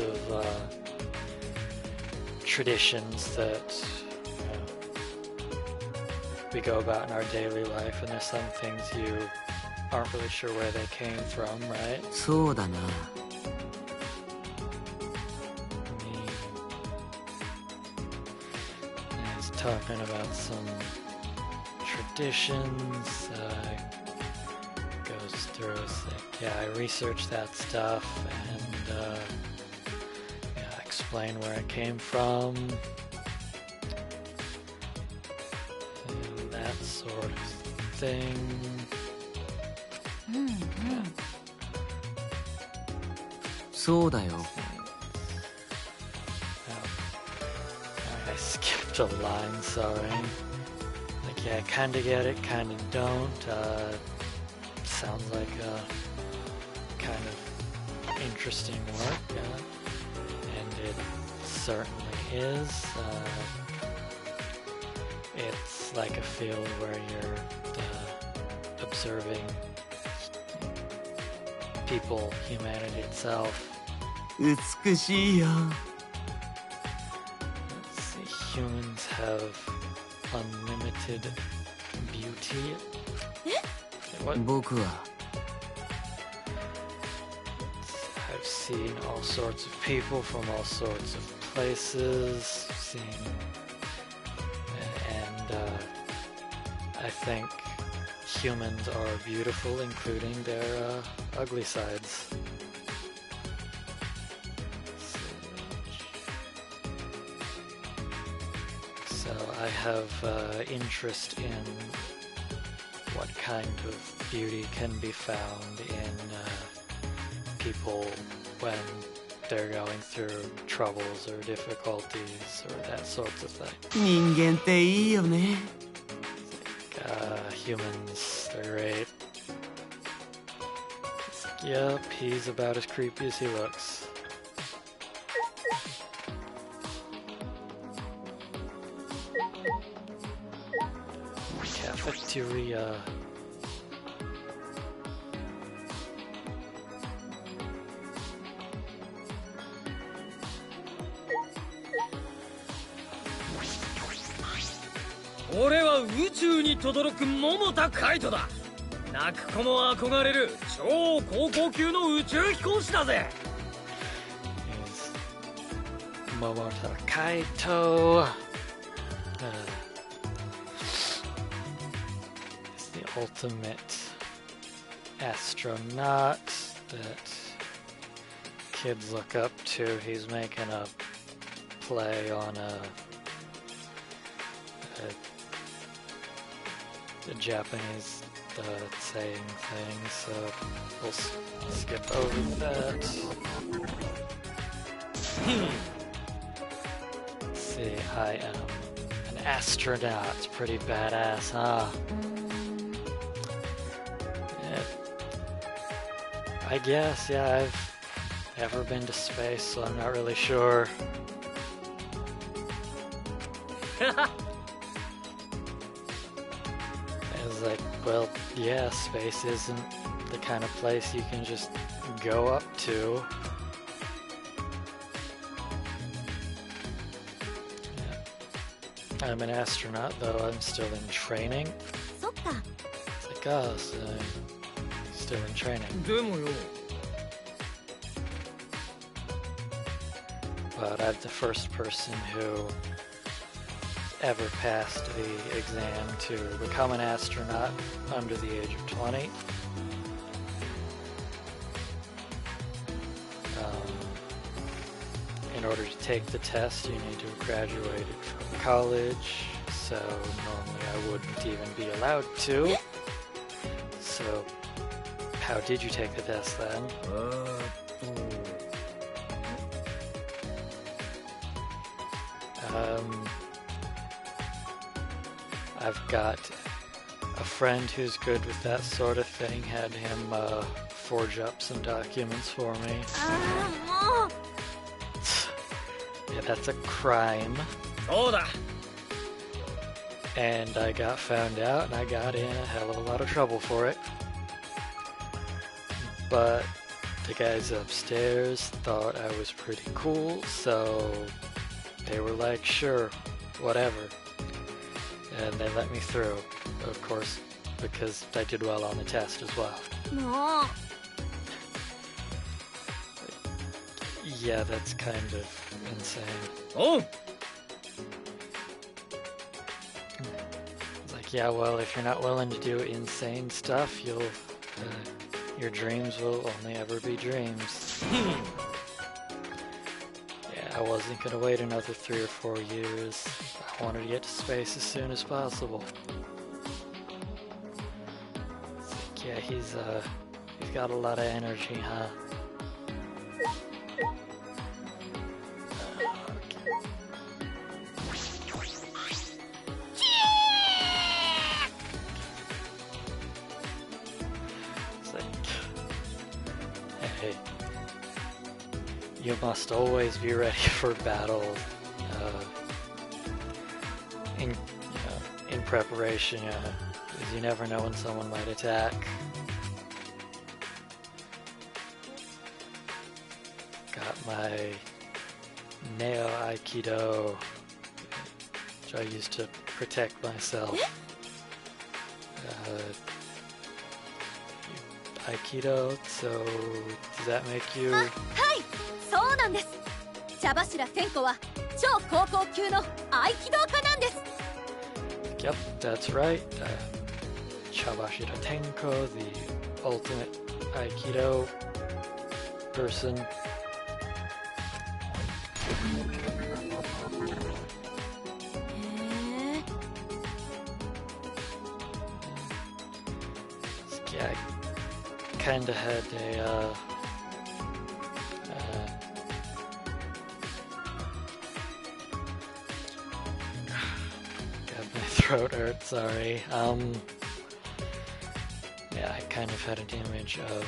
of traditions that we go about in our daily life, and there's some things you aren't really sure where they came from, right? そうだな He's talking about some traditions. Goes through. Yeah, I researched that stuff and explain where it came from and that sort of thing. Mm-hmm. そうだよ I skipped a line, sorry. Like, yeah, I kinda get it, kinda don't. Sounds like a kind of interesting work, and it certainly is. It's like a field where you're observing people, humanity itself. 美しいよ Let's see, humans have unlimited beauty. What? 僕は I've seen all sorts of people from all sorts of places, and I think humans are beautiful, including their ugly sides. So I have interest in what kind of beauty can be found in people when they're going through troubles or difficulties or that sort of thing. 人間っていいよね Humans, they're great. Yep, he's about as creepy as he looks. Cafeteria.俺は宇宙に轟く桃田海斗だ。泣く子も憧れる超高校級の宇宙飛行士だぜ。Momota Kaito. He's the ultimate astronaut that kids look up to. He's making a play on a Japanese saying thing, so we'll skip over that. See, I am an astronaut. Pretty badass, huh? Yeah. I guess, yeah, I've never been to space, so I'm not really sure. Like, well, yeah, space isn't the kind of place you can just go up to. Yeah. I'm an astronaut, though I'm still in training. It's like us, still in training. But I'm the first person who ever passed the exam to become an astronaut under the age of 20. In order to take the test, you need to have graduated from college, so normally I wouldn't even be allowed to. So, how did you take the test then? I've got a friend who's good with that sort of thing. Had him forge up some documents for me. Yeah, that's a crime. And I got found out, and I got in a hell of a lot of trouble for it. But the guys upstairs thought I was pretty cool, so they were like, sure, whatever. And they let me through, of course, because I did well on the test as well. No. Yeah, that's kind of insane. Oh! It's like, yeah, well, if you're not willing to do insane stuff, you'll, your dreams will only ever be dreams. Yeah, I wasn't gonna wait another 3 or 4 years. I wanted to get to space as soon as possible. It's like, yeah, he's got a lot of energy, huh? It's like, hey, you must always be ready for battle. In preparation, because you never know when someone might attack. Got my Neo Aikido, which I use to protect myself. Aikido, so does that make you? はい、そうなんです。茶柱千子は超高校級の合気道家なんです。Yep, that's right. Chabashira Tenko, the ultimate Aikido person. Yeah, I kinda had a throat hurt, sorry. Yeah, I kind of had an image of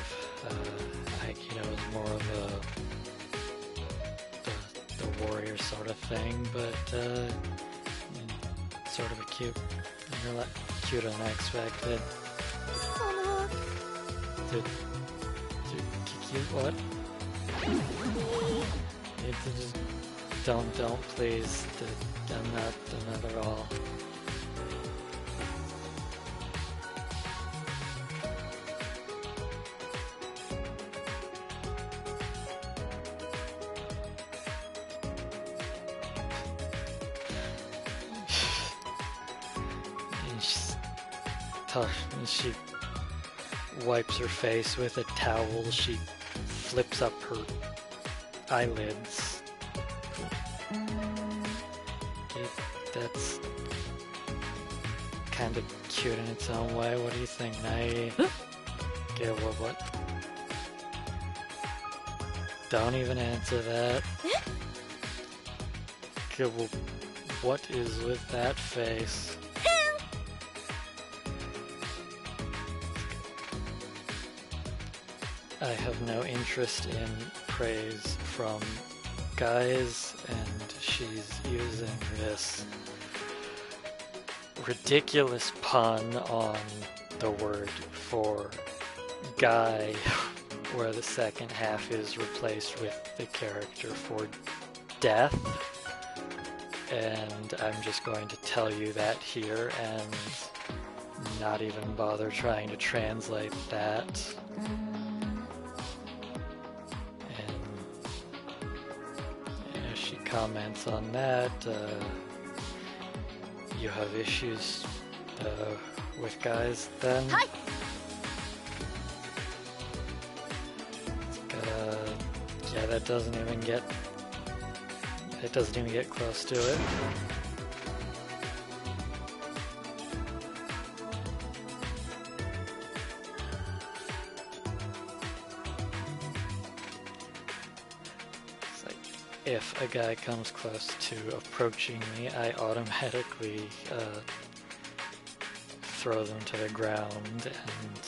Aikido as more of the warrior sort of thing, but sort of a cute, a lot cuter than I expected. Cute what? Just don't please. I'm not at all. She wipes her face with a towel. She flips up her eyelids. That's kind of cute in its own way. What do you think, Nai? Okay, what? Don't even answer that. Okay, well, what is with that face? I have no interest in praise from guys, and she's using this ridiculous pun on the word for guy, where the second half is replaced with the character for death. And I'm just going to tell you that here and not even bother trying to translate that. Comments on that. You have issues with guys then? Hi. Yeah, that doesn't even get close to it. If a guy comes close to approaching me, I automatically throw them to the ground, and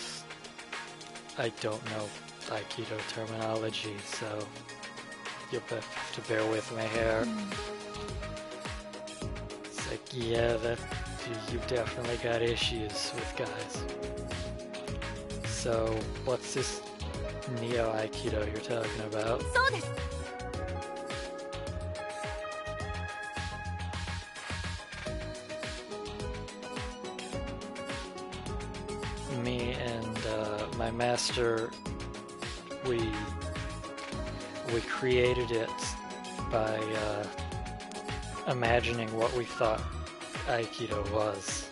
I don't know Aikido terminology, so you'll have to bear with me here. It's like, yeah, you've definitely got issues with guys. So, what's this Neo Aikido you're talking about? Me and my master, we created it by imagining what we thought Aikido was.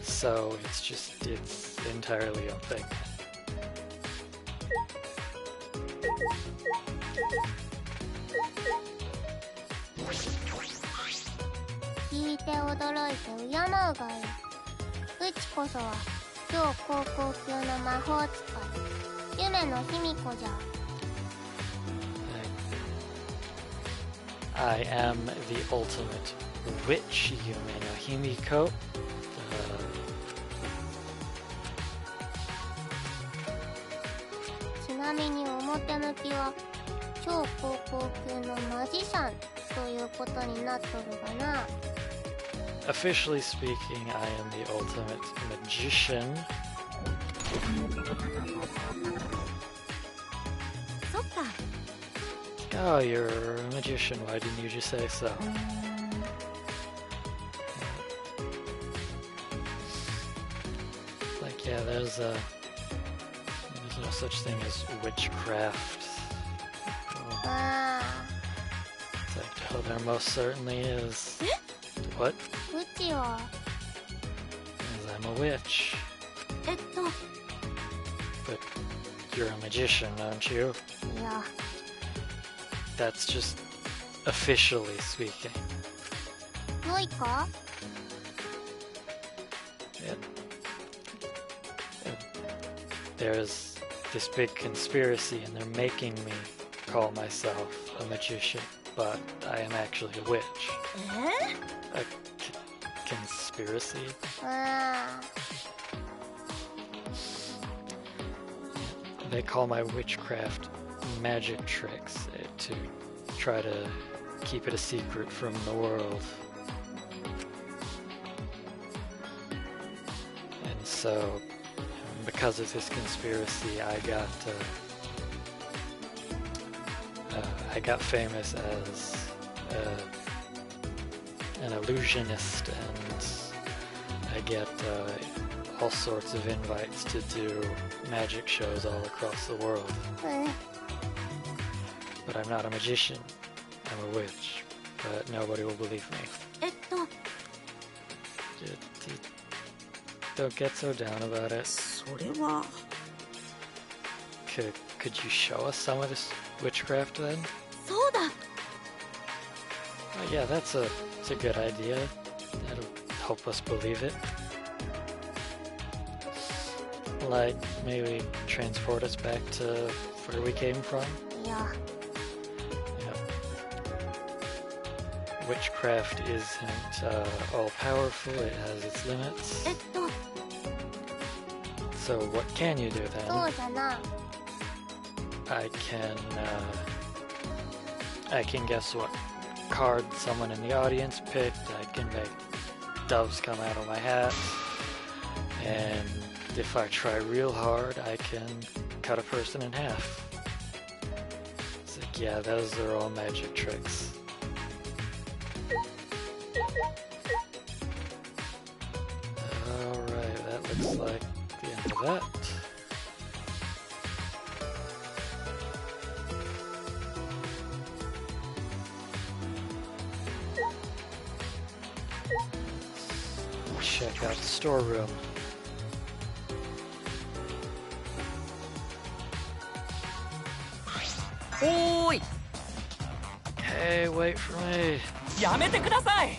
So it's entirely a thing. 聞いて驚いて敬うがいい。うちこそは超高校級の魔法使い、夢の卑弥呼じゃ。I am the ultimate witch, Yume no Himiko. ちなみに表向きは超高校級のマジシャンということになっとるがな。Officially speaking, I am the ultimate magician. そっか。 Oh, you're a magician. Why didn't you just say so? Like, yeah, there's no such thing as witchcraft. It's like, oh, there most certainly is. What? うちは Because I'm a witch. But you're a magician, aren't you? いや That's just officially speaking. よいか There's this big conspiracy and they're making me call myself a magician. but I am actually a witch. A conspiracy? They call my witchcraft magic tricks to try to keep it a secret from the world. And so, because of this conspiracy, I got famous as an illusionist, and I get all sorts of invites to do magic shows all across the world. But I'm not a magician. I'm a witch. But nobody will believe me. Don't get so down about it. Could you show us some of this witchcraft then? Yeah, it's a good idea. That'll help us believe it. Like, maybe transport us back to where we came from? Yeah. Witchcraft isn't all-powerful, it has its limits. So what can you do then? I can guess what card someone in the audience picked. I can make doves come out of my hat. And if I try real hard, I can cut a person in half. It's like, yeah, those are all magic tricks. Alright, that looks like the end of that. Check out the storeroom. Oi! Hey, wait for me. やめてください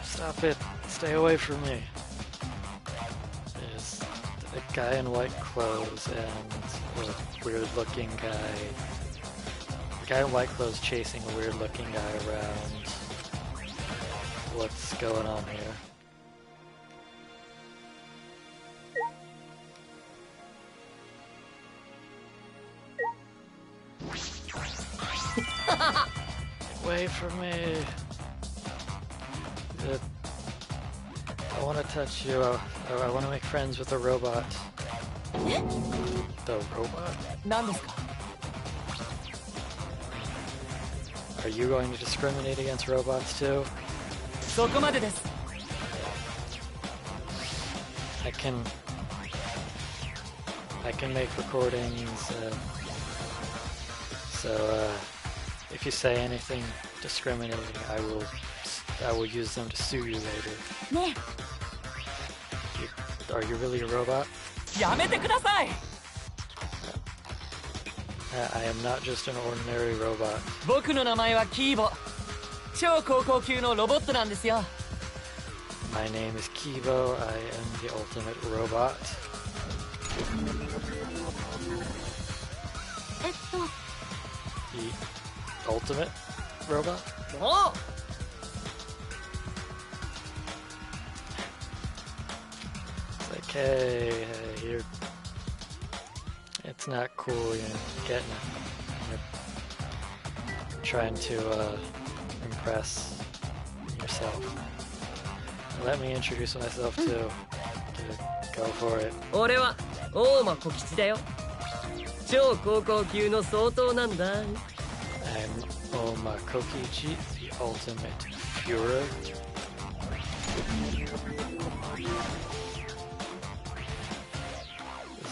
Stop it. Stay away from me. There's a guy in white clothes and a weird-looking guy. The guy in white clothes chasing a weird-looking guy around. What's going on here? Wait for me. I want to touch you. I want to make friends with the robot. The robot? 何ですか Are you going to discriminate against robots too? そこまでです I can make recordings. So if you say anything discriminating, I will use them to sue you later. Are you really a robot? やめてください I am not just an ordinary robot. 僕の名前はキーボ超高校級のロボットなんですよ My name is Kibo. I am the ultimate robot. The ultimate robot? おう It's like, hey, you're... It's not cool, you're getting it. You're trying to impress yourself. Let me introduce myself too. Go for it. 俺は大間小吉だよ超高校級の相当なんだ I'm Oma Kokichi, the ultimate Führer.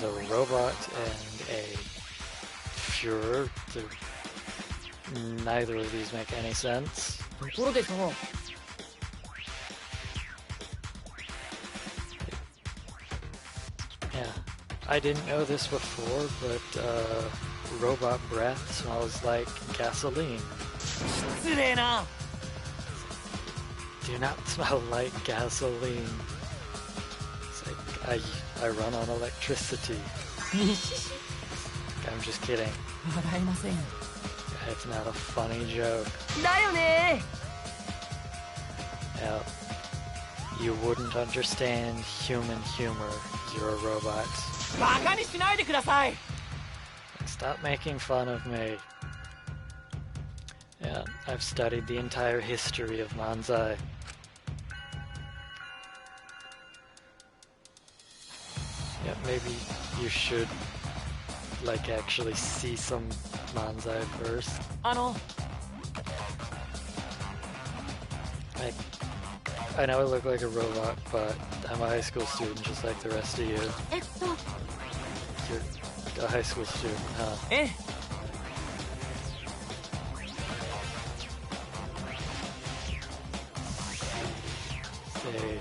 The robot and a Führer. Neither of these make any sense. ところでさ Yeah, I didn't know this before, but robot breath smells like gasoline. 失礼な Do not smell like gasoline. It's like I run on electricity. 西 I'm just kidding. 笑いませんよ It's not a funny joke. だよね Yeah. You wouldn't understand human humor. You're a robot. バカにしないでください Stop making fun of me. Yeah, I've studied the entire history of Manzai. Yeah, maybe you should, like, actually see some Manzai first. あの Like, I know I look like a robot, but I'm a high school student just like the rest of you. えっと You're a high school student, huh? ええ Say,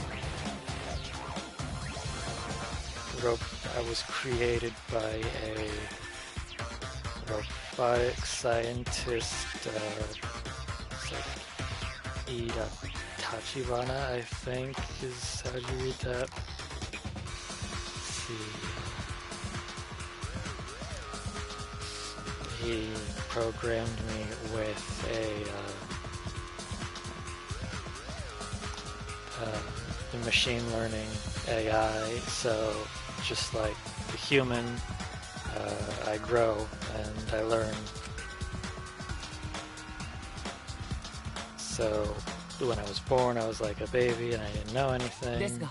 I was created by a robotic scientist, it's like Ida Tachibana, I think, is how you read that. Let's see. He programmed me with a machine learning AI, so just like the human, I grow and I learn. So when I was born, I was like a baby and I didn't know anything. ですが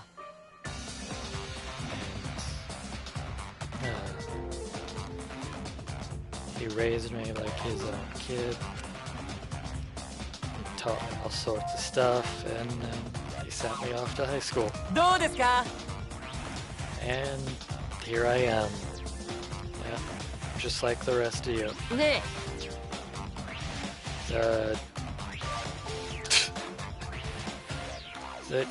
He raised me like his own kid. He taught me all sorts of stuff, and then he sent me off to high school. どうですか And here I am. Yeah, just like the rest of you. ね That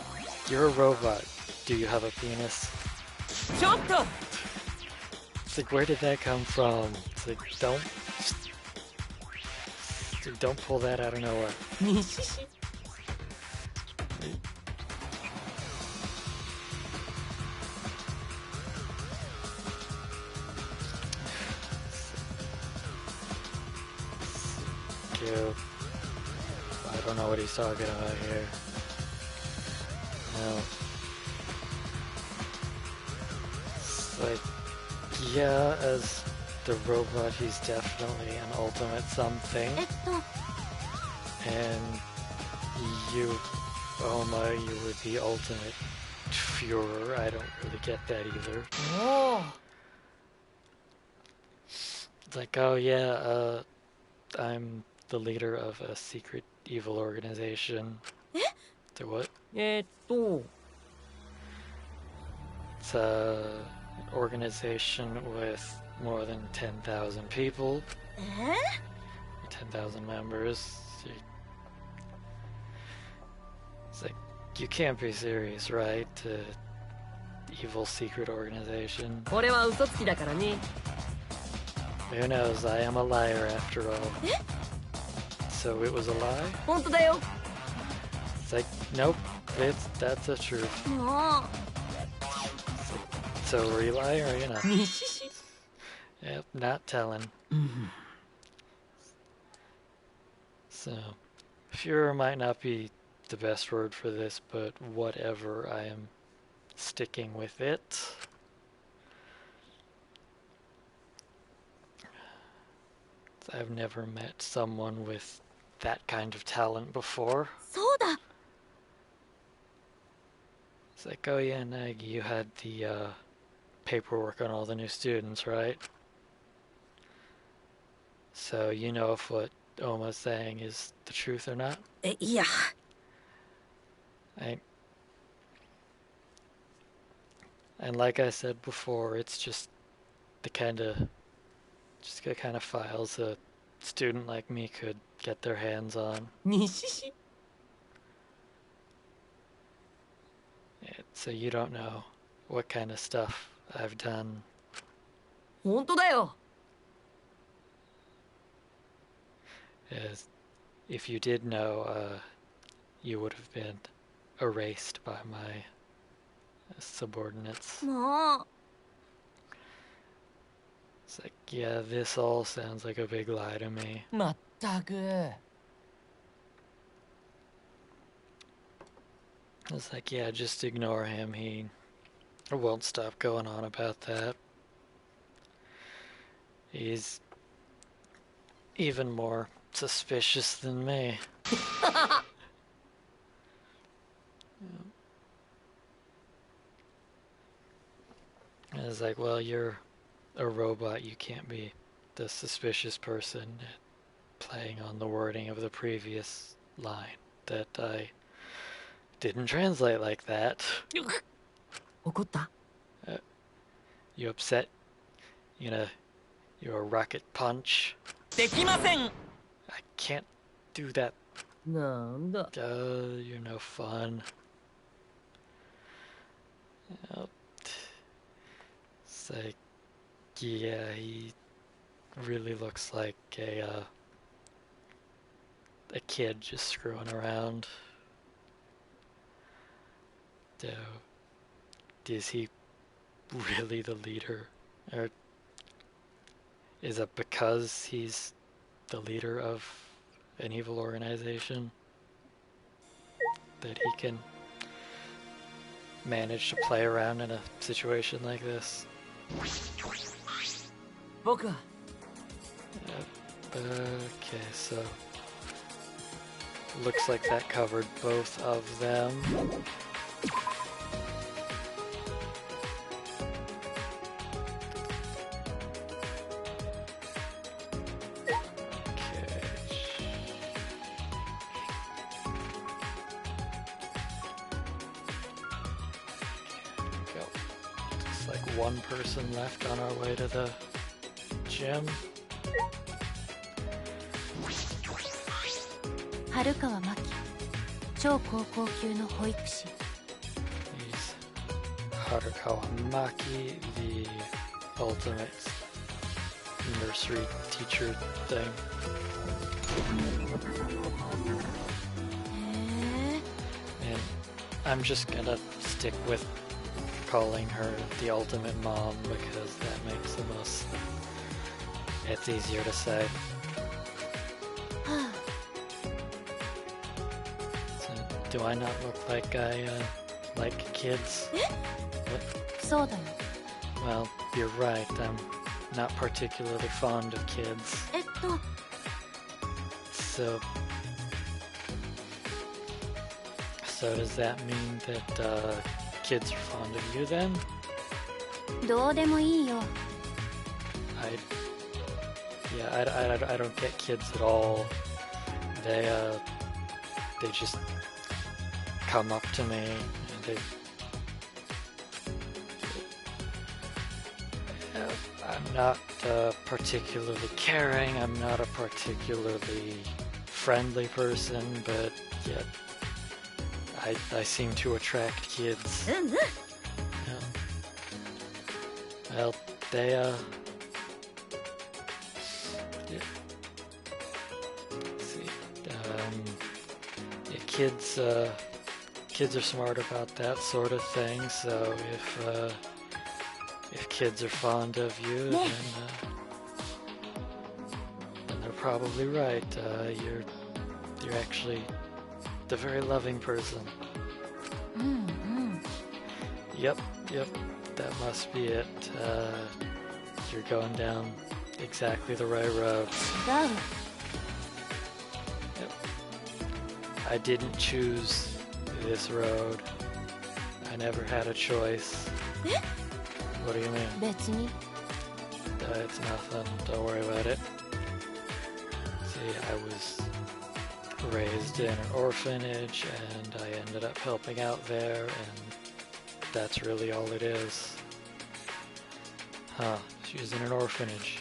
you're a robot. Do you have a penis? ちょっと It's like, where did that come from? It's like, don't pull that out of nowhere. にしし Cute. I don't know what he's talking about here. No. It's like, yeah, as the robot, he's definitely an ultimate something. えっと And you, Oma, you were the ultimate Führer. I don't really get that either. おお It's like, oh yeah, I'm the leader of a secret evil organization. To what? と It's an organization with more than 10,000 people. え 10,000 members. It's like, you can't be serious, right? Evil secret organization. これは嘘つきだからね Who knows? I am a liar after all. So it was a lie? 本当だよ It's like, nope, that's the truth. もう So were you lying or you not? にしし Yep, not telling. So, Führer might not be the best word for this, but whatever, I am sticking with it. I've never met someone with that kind of talent before. そうだ It's like, oh yeah, Nagi, you had the paperwork on all the new students, right? So you know if what Oma's saying is the truth or not? えいや And like I said before, it's just the kind of files a student like me could get their hands on. にしし So you don't know what kind of stuff I've done. 本当だよ As if you did know, you would have been erased by my subordinates. もう It's like, yeah, this all sounds like a big lie to me. まっったく。 It's like, yeah, just ignore him. He won't stop going on about that. He's even more suspicious than me. And it's like, well, you're a robot. You can't be the suspicious person. Playing on the wording of the previous line that I didn't translate like that. 怒った？ You upset? You know, you're a rocket punch. できません。 I can't do that. なんだ。 You're no fun. Yep. It's like, yeah, he really looks like a kid just screwing around. So, is he really the leader? Or is it because he's the leader of an evil organization that he can manage to play around in a situation like this? 僕は Okay, so looks like that covered both of them. One person left on our way to the gym. 春川真希超高校級の保育士 He's Harukawa Maki, the ultimate nursery teacher thing. And I'm just gonna stick with calling her the ultimate mom because that makes the most. It's easier to say. So, do I not look like I like kids? What? そうだよ Well, you're right. I'm not particularly fond of kids. So does that mean that kids are fond of you then? どうでもいいよ I don't get kids at all. They just come up to me and I'm not particularly caring. I'm not a particularly friendly person, but yet I seem to attract kids. Yeah. Well, they yeah. Let's see. Yeah, kids are smart about that sort of thing. So if kids are fond of you, then they're probably right. You're actually a very loving person. Yep, that must be it. You're going down exactly the right road. Go. Yep. I didn't choose this road. I never had a choice. What do you mean? 別に It's nothing. Don't worry about it. See, I was raised in an orphanage and I ended up helping out there, and that's really all it is. Huh, she was in an orphanage.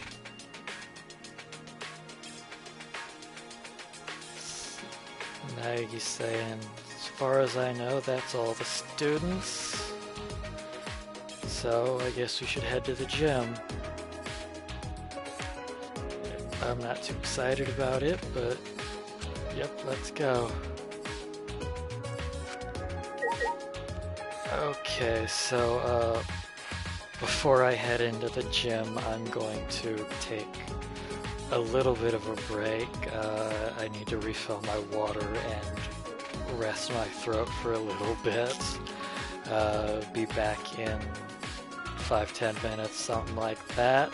Nagi's saying, as far as I know, that's all the students. So I guess we should head to the gym. I'm not too excited about it, but yep, let's go. Okay, so before I head into the gym, I'm going to take a little bit of a break. I need to refill my water and rest my throat for a little bit. Be back in 5-10 minutes, something like that.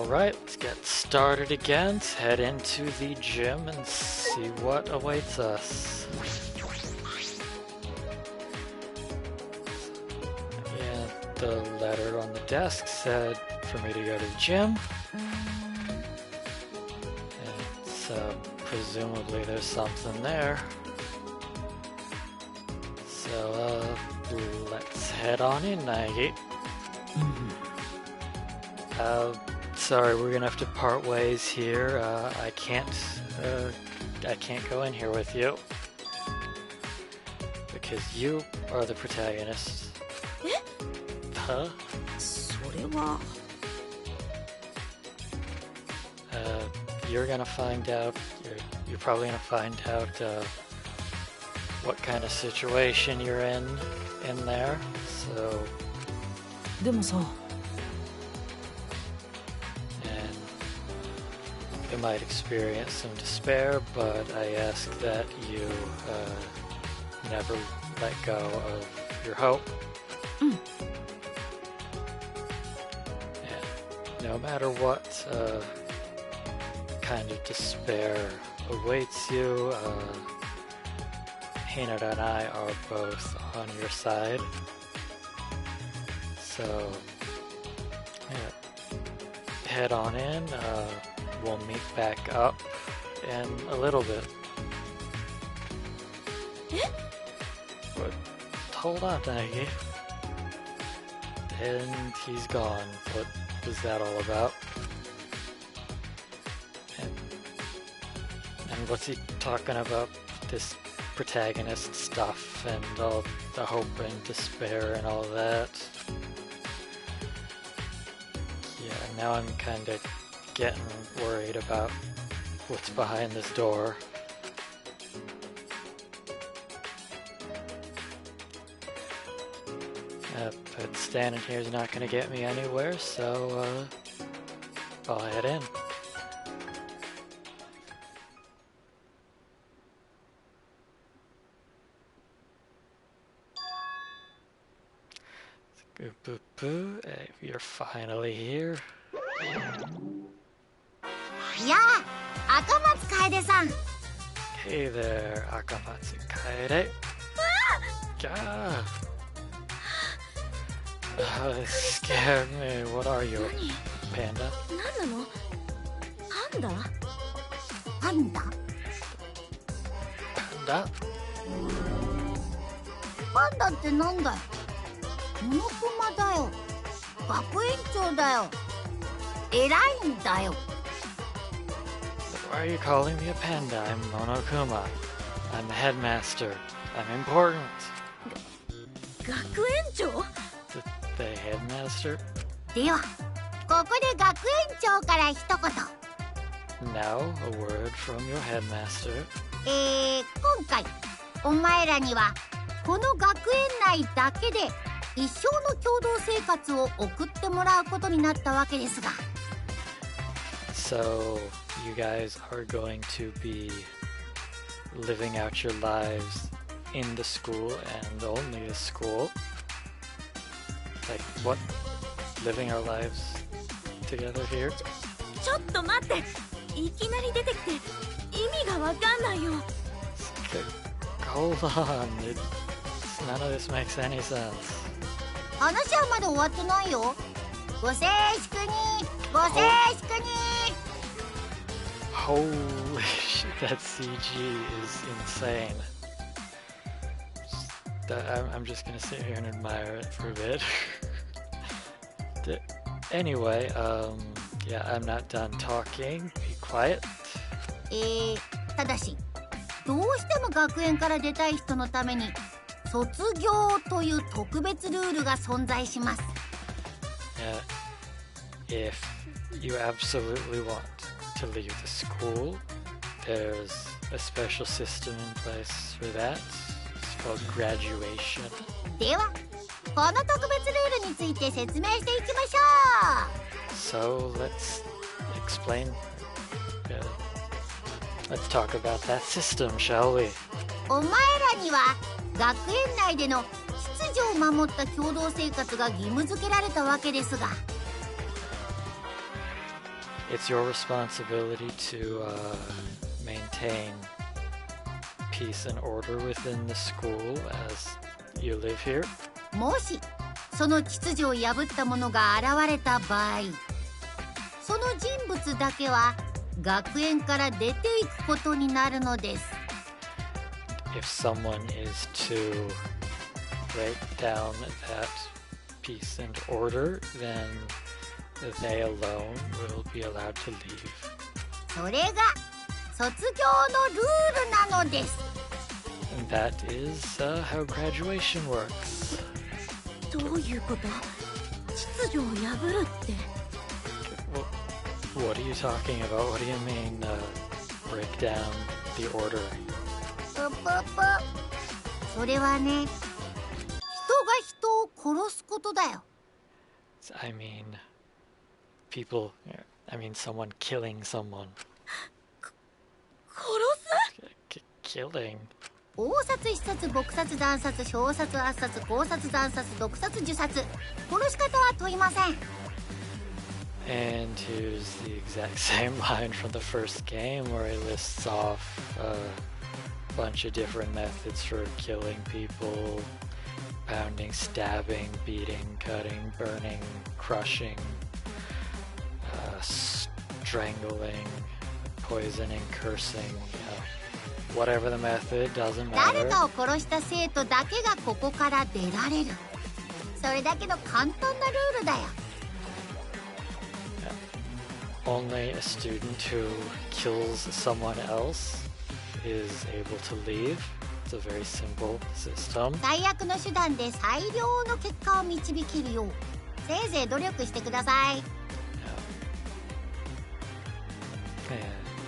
Alright, let's get started again. Let's head into the gym and see what awaits us. Yeah, the letter on the desk said for me to go to the gym. And so presumably there's something there. So let's head on in, Nike. Sorry, we're gonna have to part ways here. I can't go in here with you because you are the protagonist. Huh? それは You're gonna find out. You're probably gonna find out what kind of situation you're in there. So. でもさ You might experience some despair, but I ask that you never let go of your hope. And no matter what kind of despair awaits you, Hinata and I are both on your side. So, yeah, head on in. We'll meet back up in a little bit. But hold on, Nagi. And he's gone. What was that all about? And what's he talking about? This protagonist stuff and all the hope and despair and all that. Yeah, now I'm kind of getting worried about what's behind this door. But standing here is not going to get me anywhere, so I'll head in. Boo boo boo, you're finally here. やあ、赤松楓さん。 Hey there, Akamatsu Kaede. God. It scared me. What are you, panda? 何なの？パンダ？パンダ？ Panda? パンダってなんだよ。モノクマだよ。学園長だよ。偉いんだよ。 Why are you calling me a panda? I'm Monokuma. I'm the headmaster. I'm important. 学園長？ The headmaster? では、ここで学園長から一言。 Now, a word from your headmaster. 今回お前らにはこの学園内だけで一生の共同生活を送ってもらうことになったわけですが。 So, you guys are going to be living out your lives in the school and only the school. Like, what? Living our lives together here? ちょっと待って。いきなり出てきて意味がわかんないよ。Hold on. None of this makes any sense. 話はまだ終わってないよ。ご静粛に、ご静粛に。 Holy shit, that CG is insane. I'm just gonna sit here and admire it for a bit. Anyway, yeah, I'm not done talking. Be quiet. ただし、どうしても学園から出たい人のために卒業という特別ルールが存在します。If you absolutely want to leave the school, there's a special system in place for that. It's called graduation. では、この特別ルールについて説明していきましょう。 So let's explain. Let's talk about that system, shall we? お前らには学園内での秩序を守った共同生活が義務付けられたわけですが。it's your responsibility to maintain peace and order within the school as you live here. もしその秩序を破った者が現れた場合、その人物だけは学園から出ていくことになるのです。 If someone is to break down that peace and order, then they alone will be allowed to leave. それが卒業のルールなのです。 And that is how graduation works. どういうこと？秩序を破るって。What are you talking about? What do you mean, break down the order? それはね、人が人を殺すことだよ。I mean, someone killing someone. 殺す？Killing? 殴殺、刺殺、撲殺、惨殺、表殺、圧殺、絞殺、惨殺、毒殺、呪殺。殺し方は問いません。 And here's the exact same line from the first game where he lists off a bunch of different methods for killing people: pounding, stabbing, beating, cutting, burning, crushing, strangling, poisoning, cursing, whatever the method, doesn't matter. 誰かを殺した生徒だけがここから出られる。それだけの簡単なルールだよ。 Only a student who kills someone else is able to leave. It's a very simple system. 最悪の手段で最良の結果を導けるよう、せいぜい努力してください。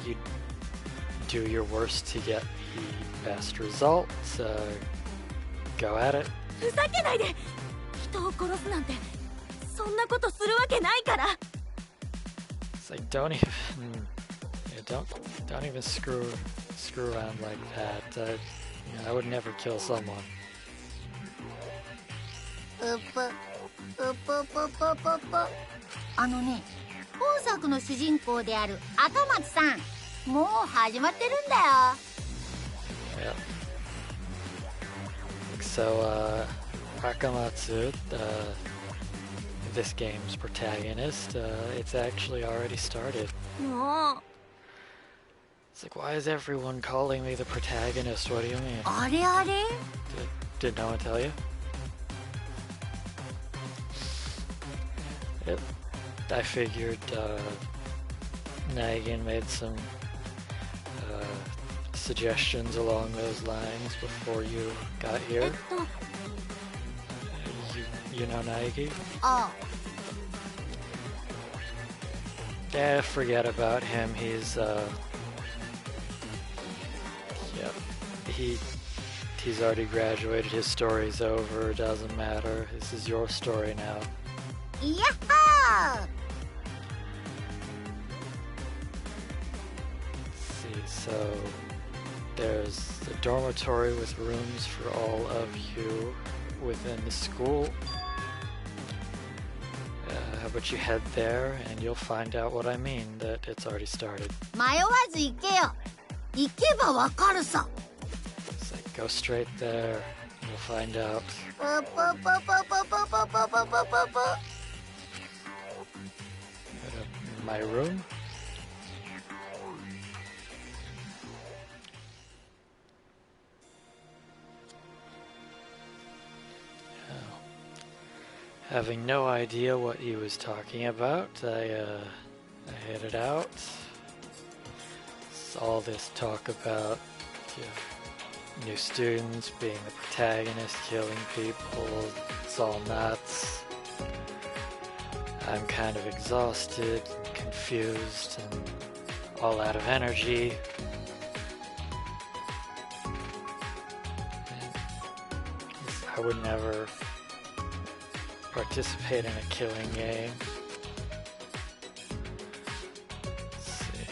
You do your worst to get the best results. Go at it. ふざけないで。人を殺すなんてそんなことするわけないから。 It's like don't even screw around like that. I would never kill someone. あのね、本作の主人公である赤松さん、もう始まってるんだよ。 Yeah. So Akamatsu, this game's protagonist, it's actually already started. もう。 It's like, why is everyone calling me the protagonist? What do you mean? あれあれ Did no one tell you? Yep. I figured Nagin made some suggestions along those lines before you got here. You know Nagi? あ Yeah, forget about him. He's he's already graduated. His story's over. Doesn't matter. This is your story now. いやっはー Let's see. So there's a dormitory with rooms for all of you within the school. How about you head there and you'll find out what I mean, that it's already started. 迷わず行けよ。行けばわかるさ。 It's like, go straight there. You'll find out. ぷぷぷぷぷぷぷぷぷぷぷ My room? Having no idea what he was talking about, I headed out. It's all this talk about new students being the protagonist, killing people. It's all nuts. I'm kind of exhausted, and confused, and all out of energy. I would never participate in a killing game. Let's see.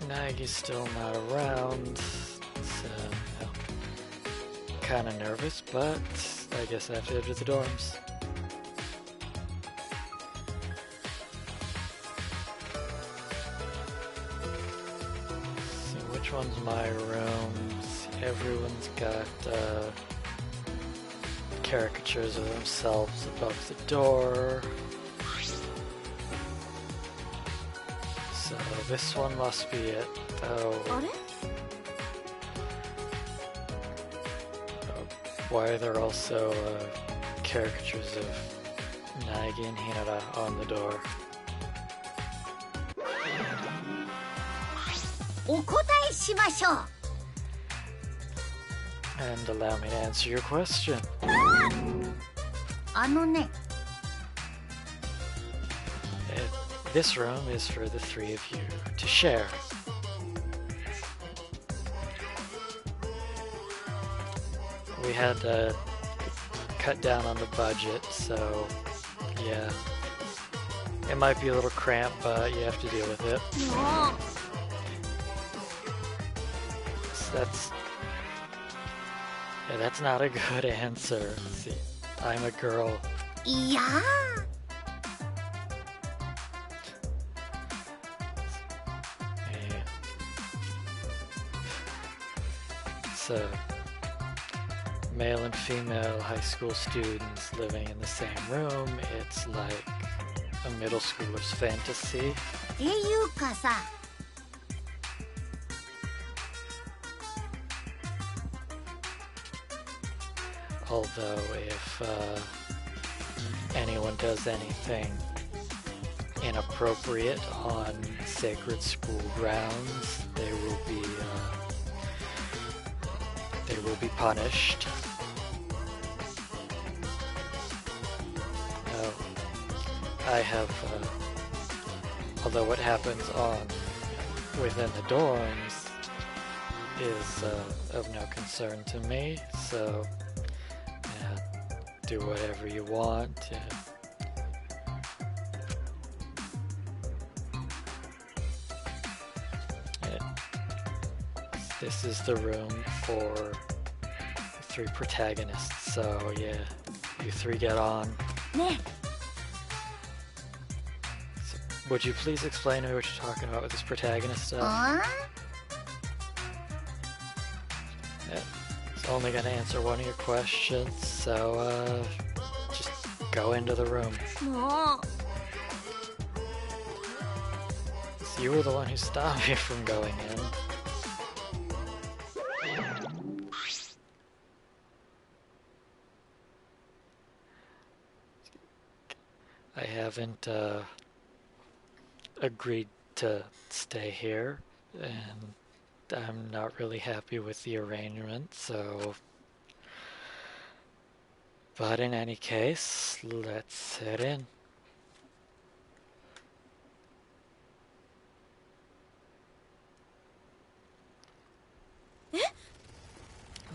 Nagi's still not around, so kind of nervous, but I guess I have to head to the dorms. which one's my room? See, everyone's got caricatures of themselves above the door. So this one must be it, though. Why are there also caricatures of Naegi and Hinata on the door? お答えしましょう。 And allow me to answer your question. あのね、 This room is for the three of you to share. We had to cut down on the budget, so yeah. It might be a little cramped, but you have to deal with it. So that's not a good answer. See, I'm a girl. いや So, male and female high school students living in the same room. It's like a middle schooler's fantasy. っていうかさ、 Although if anyone does anything inappropriate on sacred school grounds, they will be punished. I have, although what happens within the dorms is of no concern to me, so do whatever you want. This is the room for the three protagonists, so yeah, you three get on. ね、 So, would you please explain to me what you're talking about with this protagonist stuff? あ Yeah, it's only gonna answer one of your questions, so just go into the room. もう So you were the one who stopped me from going in. I haven't agreed to stay here, and I'm not really happy with the arrangement, so... But in any case, let's head in.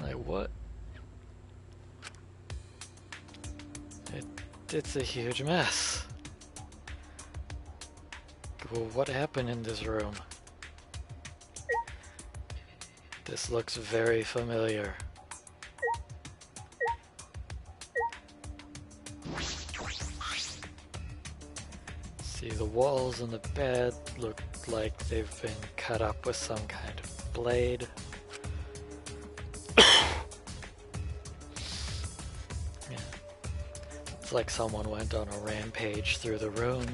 Like, what? It's a huge mess. Well, what happened in this room? This looks very familiar. See, the walls and the bed look like they've been cut up with some kind of blade. Yeah. It's like someone went on a rampage through the room.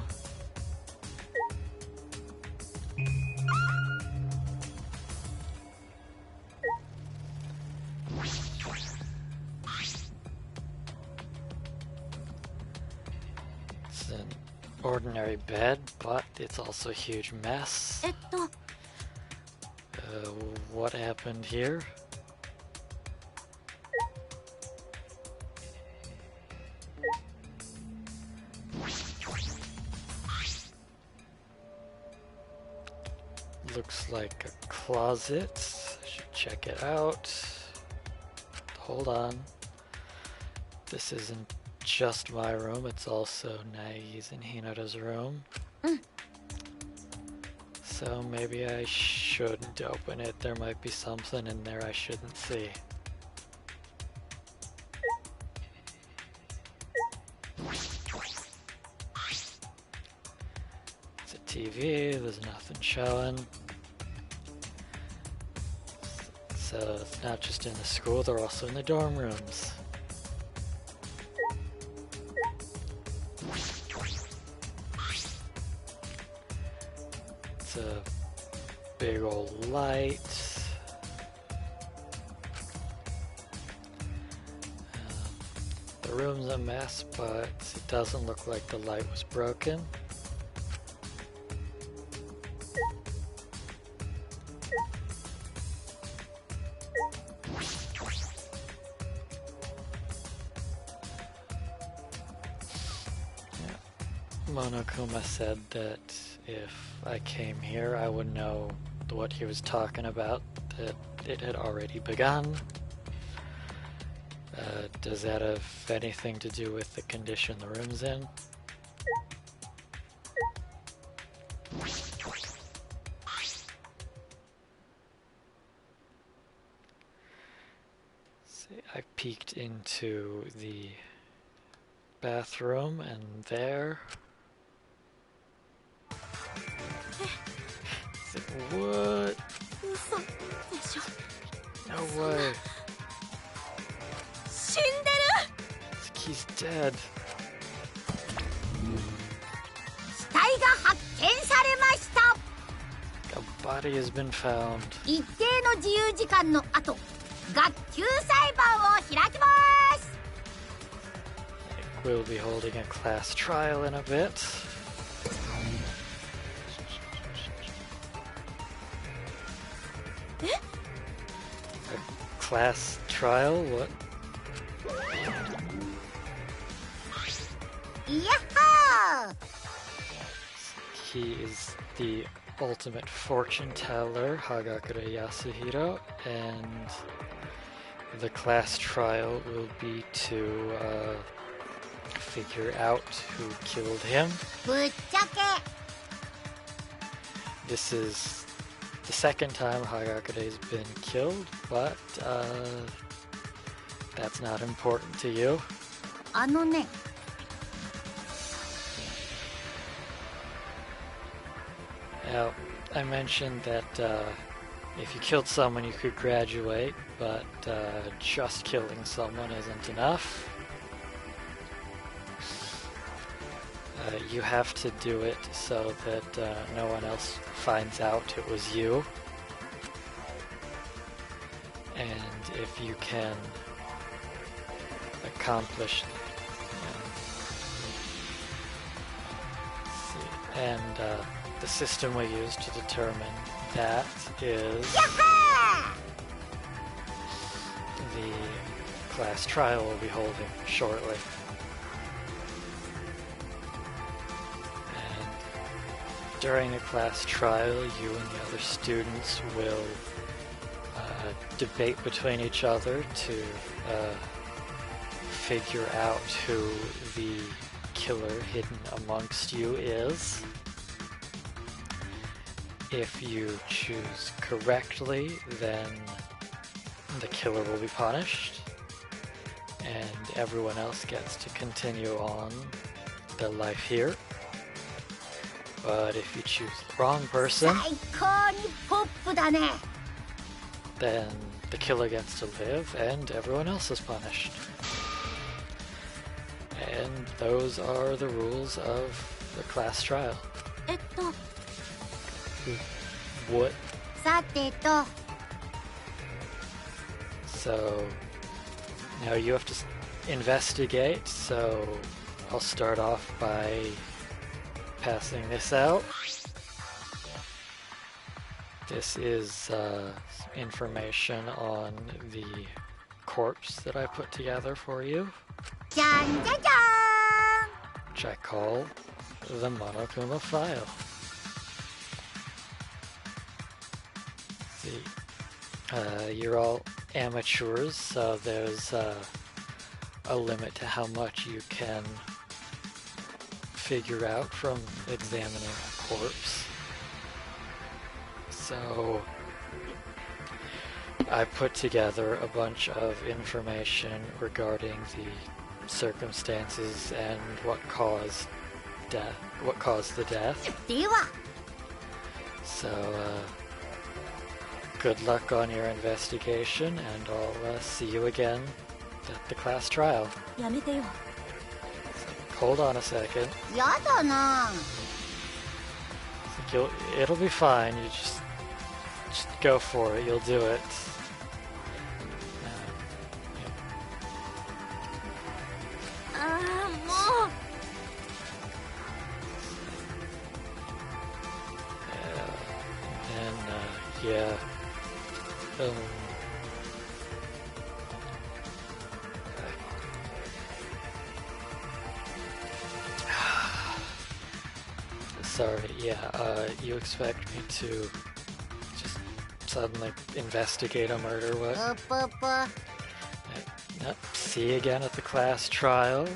It's an ordinary bed, but it's also a huge mess. えっと What happened here? Looks like a closet. Should check it out. Hold on. This isn't just my room, it's also Naegi's and Hinata's room. So maybe I shouldn't open it. There might be something in there I shouldn't see. It's a TV, there's nothing showing. So it's not just in the school, they're also in the dorm rooms. It's a big old light. The room's a mess, but it doesn't look like the light was broken. Monokuma said that if I came here, I would know what he was talking about, that it had already begun. Does that have anything to do with the condition the room's in? See, I peeked into the bathroom, and there... What? No way. He's dead. 死体が発見されました。 A body has been found. 一定の自由時間の後、学級裁判を開きます。 We'll be holding a class trial in a bit. A class trial? What? Yahoo! He is the ultimate fortune teller, Hagakure Yasuhiro, and the class trial will be to figure out who killed him. ぶっちゃけ This is the second time Hagakure's been killed, but that's not important to you. あのね Now, I mentioned that if you killed someone you could graduate, but just killing someone isn't enough. You have to do it so that no one else finds out it was you. And if you can accomplish... And the system we use to determine that is the class trial we'll be holding shortly. And during the class trial, you and the other students will debate between each other to figure out who the killer hidden amongst you is. If you choose correctly, then the killer will be punished, and everyone else gets to continue on their life here. But if you choose the wrong person, 最高にポップだね then the killer gets to live and everyone else is punished. And those are the rules of the class trial. と What? さてと So now you have to investigate, so I'll start off by passing this out. This is information on the corpse that I put together for you, じゃんじゃじゃ which I call the Monokuma file. See, you're all amateurs, so there's a limit to how much you can figure out from examining a corpse. So I put together a bunch of information regarding the circumstances and what caused the death. では So good luck on your investigation, and I'll see you again at the class trial. やめてよ。 Hold on a second. やだな。 It'll be fine. You just go for it. You'll do it. Yeah. Sorry, yeah, you expect me to just suddenly investigate a murder, what? Yep, see you again at the class trial.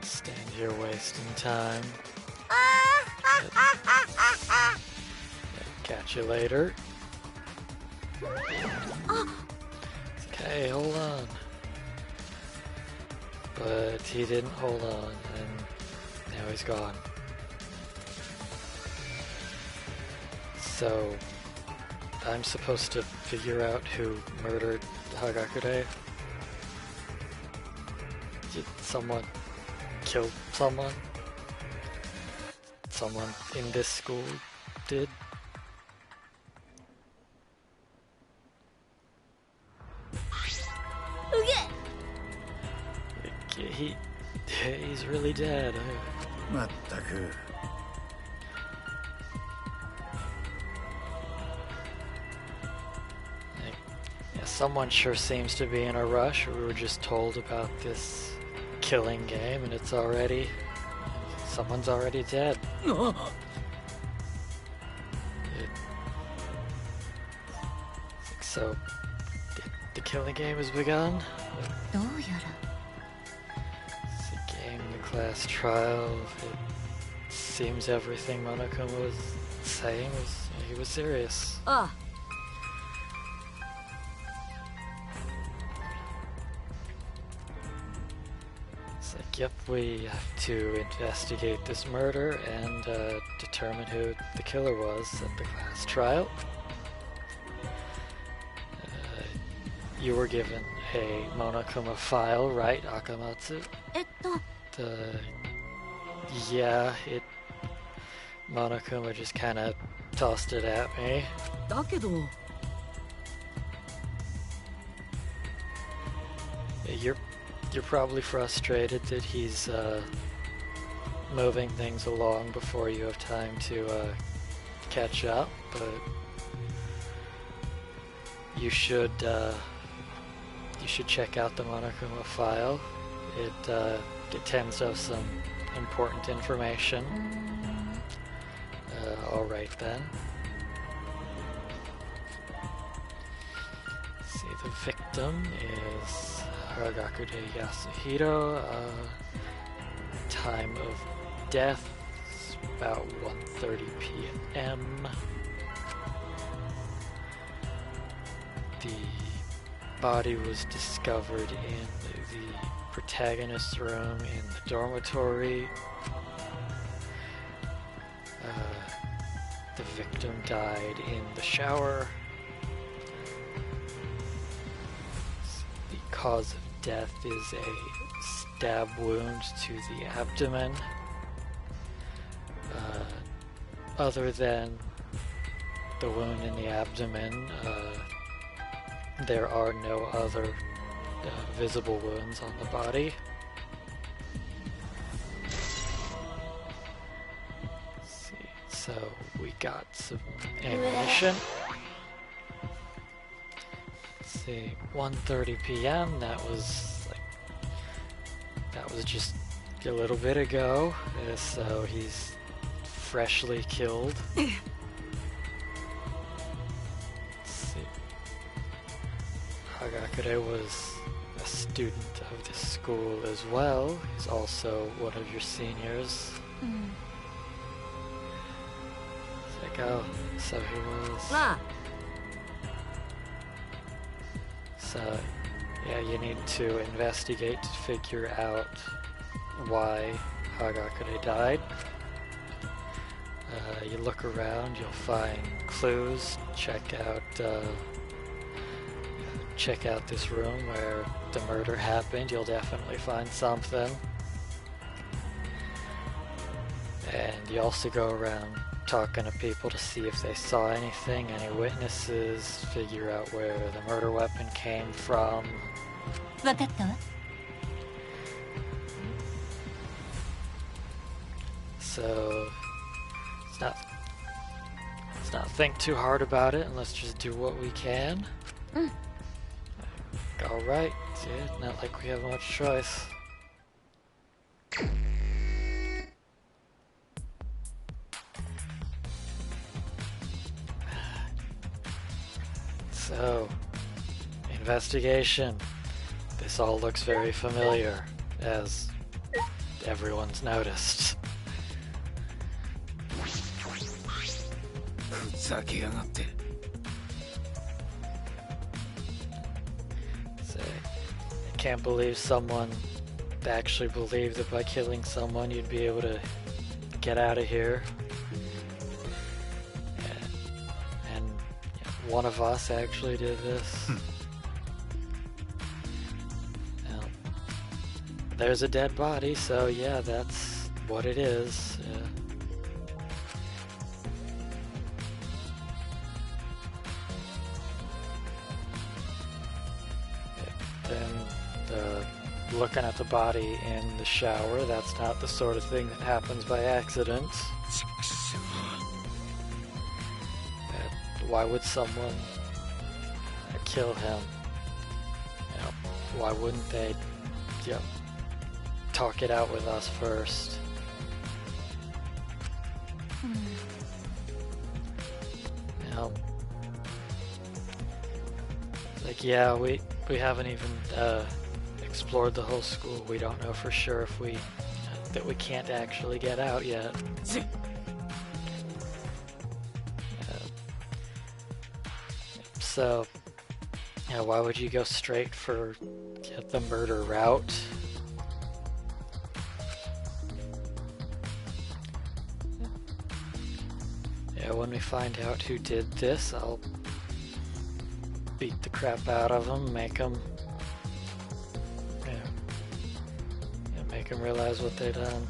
Stand here wasting time. Catch you later. Okay, hold on. But he didn't hold on, and now he's gone. So, I'm supposed to figure out who murdered Hagakure? Did someone kill someone? Someone in this school did? He's really dead. まったく。 Yeah, someone sure seems to be in a rush. We were just told about this killing game, and someone's already dead. So, the killing game has begun. どうやら It's a game, the class trial. It seems everything Monokuma was saying he was serious. ああ。 It's like, yep, we have to investigate this murder and determine who the killer was at the class trial. You were given a Monokuma file, right, Akamatsu? Yeah, Monokuma just kind of tossed it at me. だけど。 You're probably frustrated that he's moving things along before you have time to catch up, but you should check out the Monokuma file. It tends to have some important information. All right then. Let's see, the victim is Hagakure Yasuhiro. Time of death is about 1:30 p.m. The body was discovered in the protagonist's room in the dormitory. The victim died in the shower. The cause of death is a stab wound to the abdomen. Other than the wound in the abdomen, there are no other visible wounds on the body. Let's see, so we got some ammunition. Let's see, 1:30 p.m. That was just a little bit ago. So he's freshly killed. Hagakure was a student of this school as well. He's also one of your seniors. It's like, oh, so he was. So, yeah, you need to investigate to figure out why Hagakure died. you look around, you'll find clues. Check out this room where the murder happened. You'll definitely find something. And you also go around talking to people to see if they saw anything, any witnesses, figure out where the murder weapon came from. わかったわ。 So let's not think too hard about it, and let's just do what we can. All right, yeah, not like we have much choice. So, investigation. This all looks very familiar, as everyone's noticed. ふざけやがって。 So, I can't believe someone actually believed that by killing someone you'd be able to get out of here. And one of us actually did this. Now, there's a dead body, so yeah, that's what it is. Looking at the body in the shower, that's not the sort of thing that happens by accident. Why would someone kill him? Why wouldn't they talk it out with us first? Like, yeah, we haven't even explored the whole school. We don't know for sure if that we can't actually get out yet. So, why would you go straight for the murder route? When we find out who did this, I'll beat the crap out of them, make them realize what they done.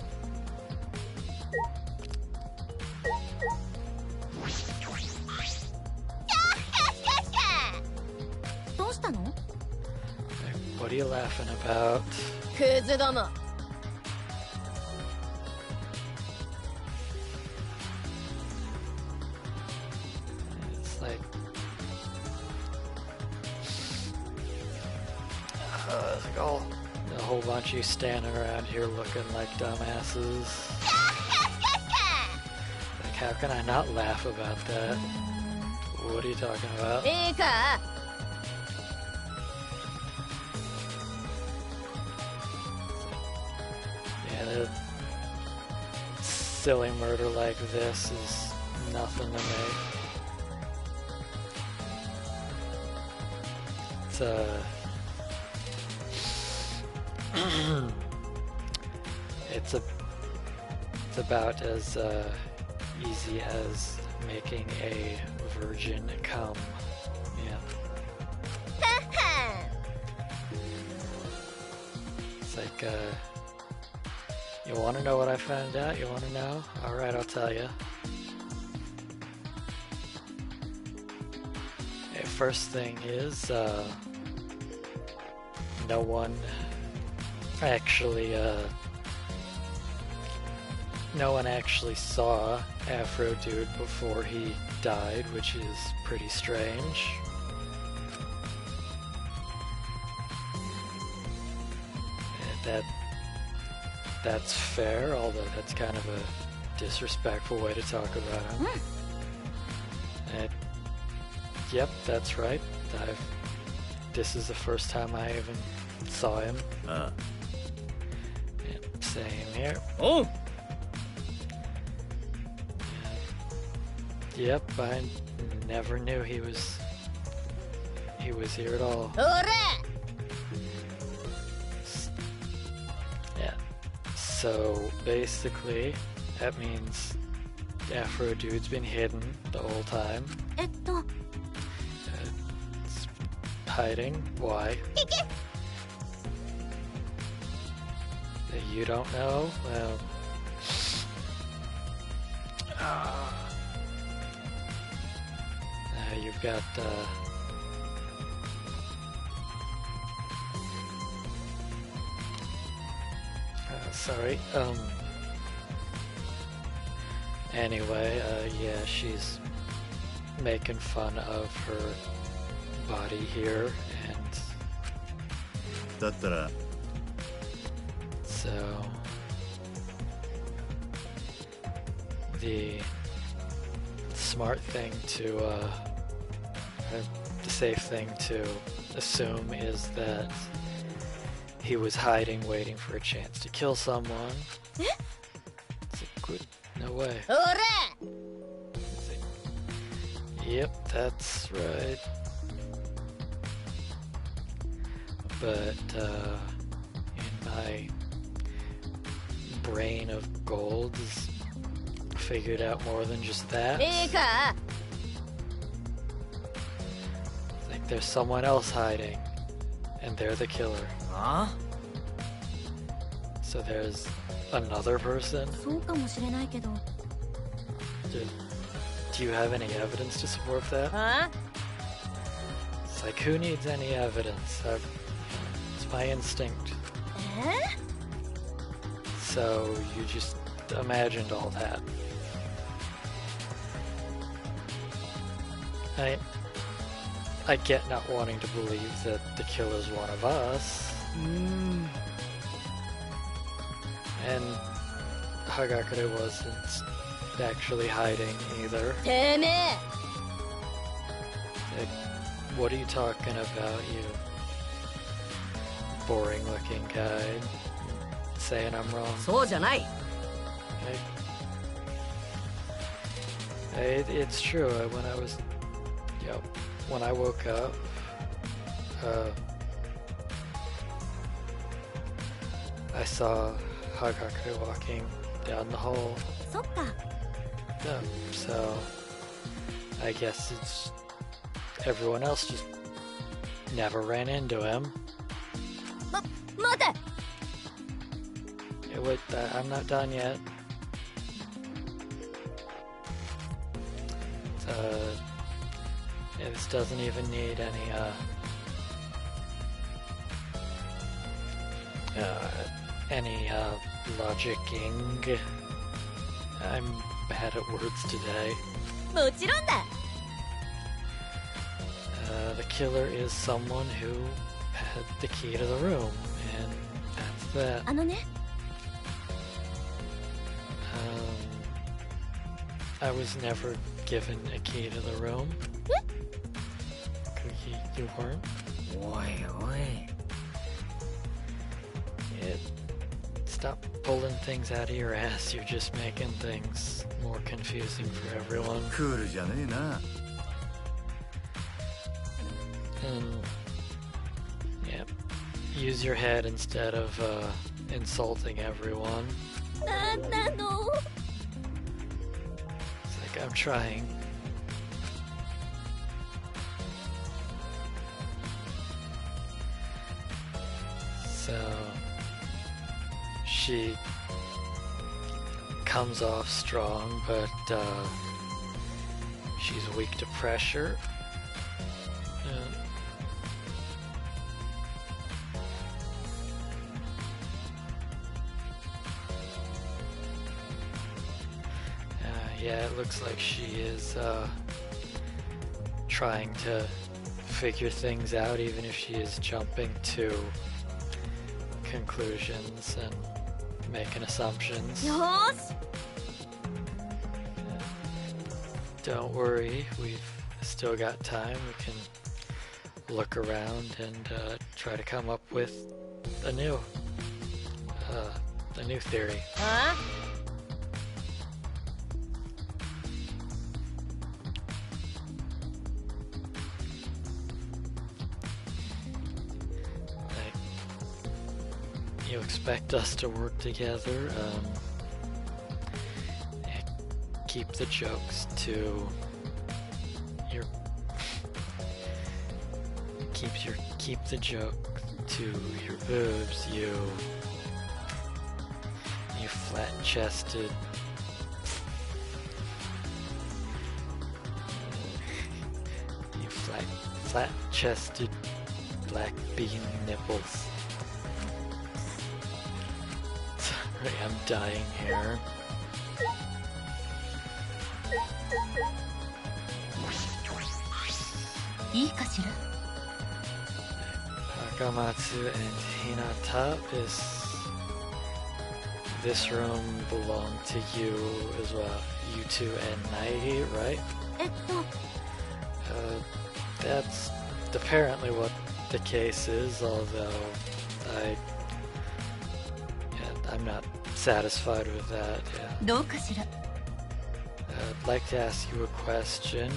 What are you laughing about? クズども。 It's like a whole bunch of you standing around here looking like dumbasses. Like, how can I not laugh about that? What are you talking about? いいか。 Yeah, a silly murder like this is nothing to me. It's about as easy as making a virgin come. Yeah. It's like, you want to know what I found out? You want to know? Alright, I'll tell you. Okay, first thing is, no one actually saw Afro Dude before he died, which is pretty strange. That's fair, although that's kind of a disrespectful way to talk about him. Yep, that's right. This is the first time I even saw him. Yep, same here. Oh! Yep, I never knew he was here at all. Yeah. So basically, that means Afro dude's been hidden the whole time. It's hiding. Why? You don't know? Well... you've got, sorry, anyway, yeah, she's making fun of her body here, and... So... The smart thing to, the safe thing to assume is that he was hiding, waiting for a chance to kill someone. It's a good... No way. Yep, that's right. But, in my brain of gold, figured out more than just that. Like there's someone else hiding, and they're the killer. Huh? So there's another person? Do you have any evidence to support that? Huh? It's like, who needs any evidence? It's my instinct. So you just imagined all that. I get not wanting to believe that the killer's one of us. And Hagakure wasn't actually hiding either. Like, what are you talking about, you boring looking guy? Saying I'm wrong. It's true. When I woke up, I saw Hagakure walking down the hall. Yeah, so I guess it's everyone else just never ran into him. Yeah, wait, I'm not done yet. Yeah, this doesn't even need any logicking. I'm bad at words today. The killer is someone who had the key to the room, and that's that. I was never given a key to the room. You weren't? Stop pulling things out of your ass. You're just making things more confusing for everyone. Yeah, use your head instead of insulting everyone. It's like, I'm trying. So she comes off strong, but she's weak to pressure. Yeah, it looks like she is trying to figure things out, even if she is jumping to conclusions and making assumptions. Don't worry, we've still got time. We can look around and try to come up with a new theory. Huh? You expect us to work together? keep the jokes to your keep the joke to your boobs, you flat-chested flat-chested black bean nipples. Sorry, I'm dying here. Hakamatsu and Hinata, this room belong to you as well. You two and Naigi, right? That's apparently what the case is, although I'm not satisfied with that. Yeah. I'd like to ask you a question.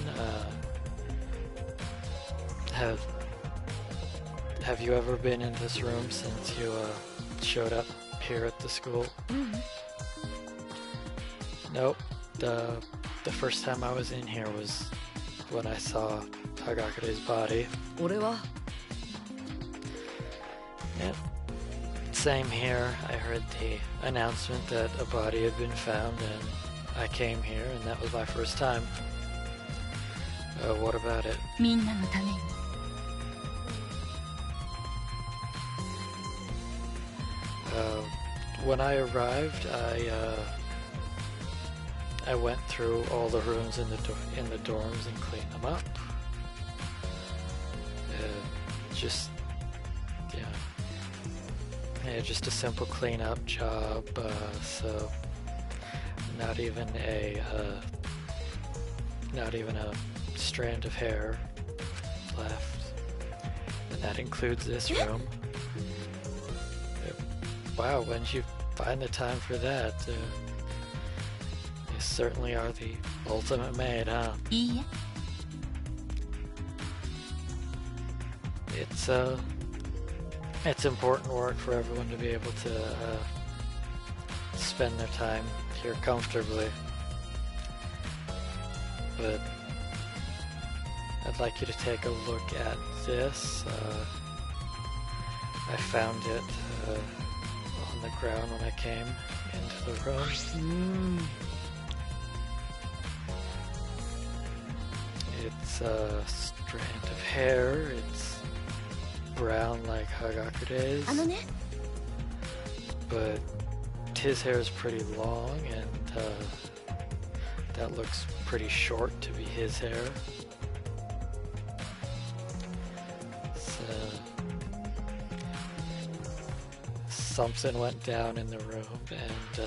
Have you ever been in this room since you showed up here at the school? Nope. The first time I was in here was when I saw Hagakure's body. Yeah. Same here. I heard the announcement that a body had been found, and I came here, and that was my first time. What about it? When I arrived, I went through all the rooms in the dorms and cleaned them up. Just a simple cleanup job. So not even a strand of hair left, and that includes this room. Wow, when did you find the time for that? You certainly are the ultimate maid, huh? It's important work for everyone to be able to spend their time here comfortably. But I'd like you to take a look at this. I found it on the ground when I came into the room. It's a strand of hair. It's brown like Hagakure's. But his hair is pretty long, and that looks pretty short to be his hair. Something went down in the room, and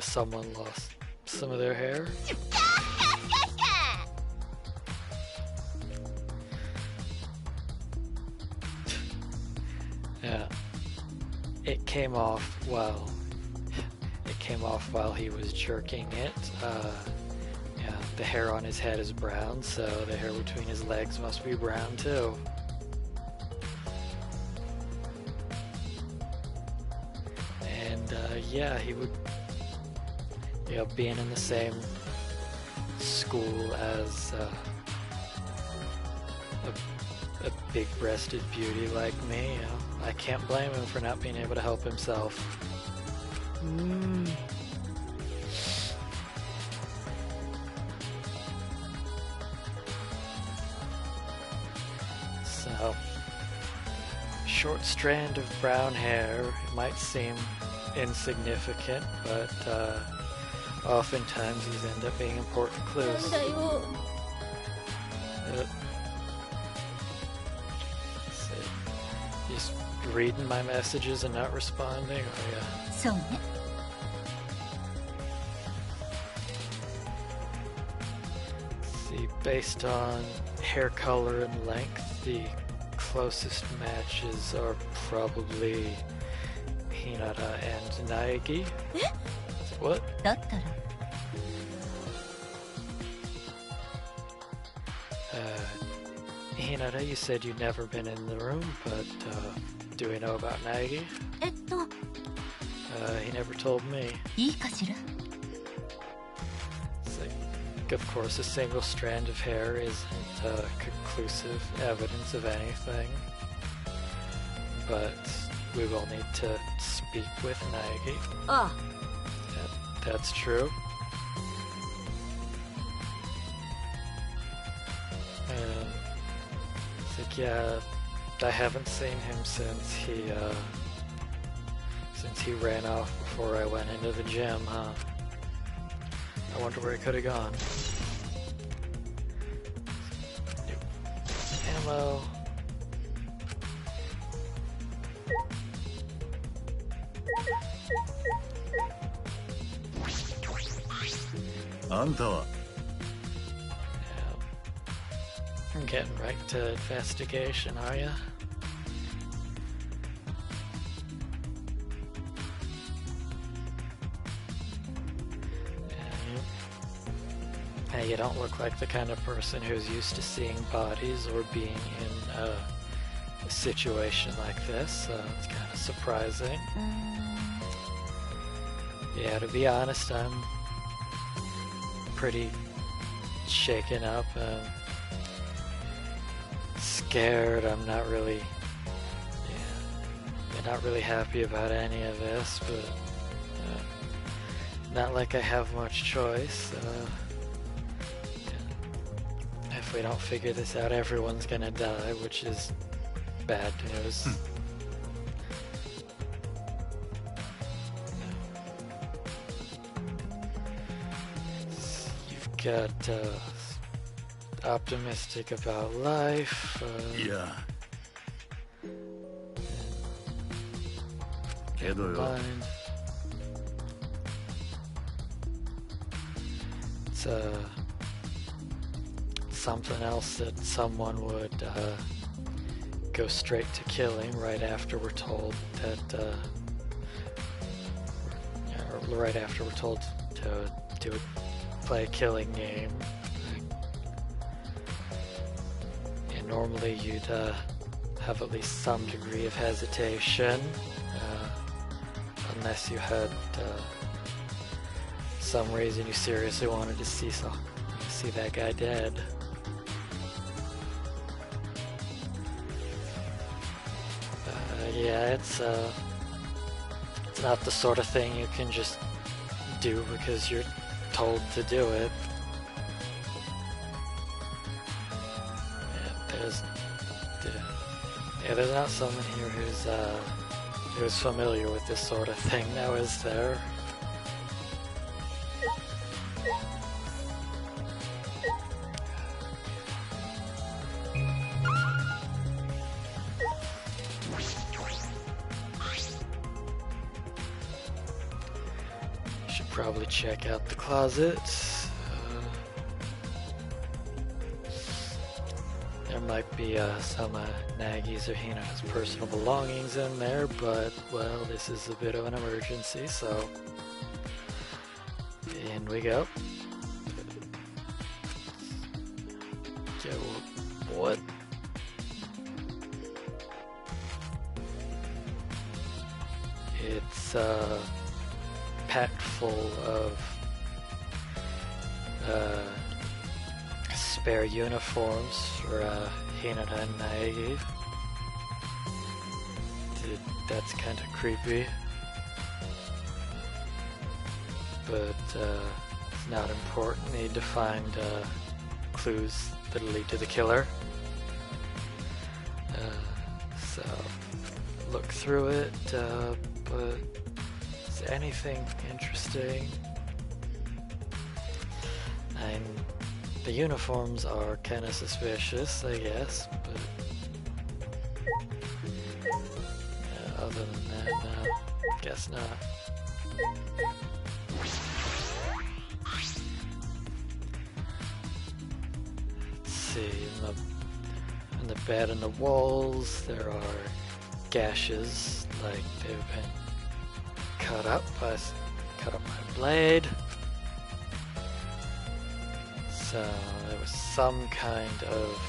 someone lost some of their hair. Yeah, it came off while he was jerking it. The hair on his head is brown, so the hair between his legs must be brown too. He would, being in the same school as a big-breasted beauty like me, I can't blame him for not being able to help himself. So, short strand of brown hair, it might seem insignificant, but oftentimes these end up being important clues. Just reading my messages and not responding, See, based on hair color and length, the closest matches are probably Hinata and Naegi. What? Hinata, you said you'd never been in the room, but do we know about Naegi? He never told me. of course, a single strand of hair isn't conclusive evidence of anything, but we will need to speak with Nagi. Ah, That's true. And it's like, yeah, I haven't seen him since he ran off before I went into the gym, huh? I wonder where he could have gone. Ammo. あんたは I'm getting right to investigation, are ya? Hey, you don't look like the kind of person who's used to seeing bodies or being in a situation like this, so it's kind of surprising. Yeah, to be honest, I'm pretty shaken up and scared. I'm not really, not really happy about any of this, but not like I have much choice. If we don't figure this out, everyone's gonna die, which is bad news. You've got optimistic about life. Yeah. けどよ mind. It's something else that someone would go straight to killing right after we're told that or right after we're told to play a killing game. And normally you'd have at least some degree of hesitation, unless you had some reason you seriously wanted to see that guy dead. Yeah, it's not the sort of thing you can just do because you're told to do it. There's not someone here who's familiar with this sort of thing now, is there? Should probably check out the closet. There might be some Nagi's or Hina's personal belongings in there, but, well, this is a bit of an emergency, so in we go. Okay, what? It's packed full of spare uniforms for Hina and Naegi. That's kind of creepy, but it's not important. Need to find clues that'll lead to the killer. So look through it, but is anything interesting? The uniforms are kind of suspicious, I guess, but other than that, no, guess not. Let's see, in the bed and the walls, there are gashes, like they've been cut up by a blade. So there was some kind of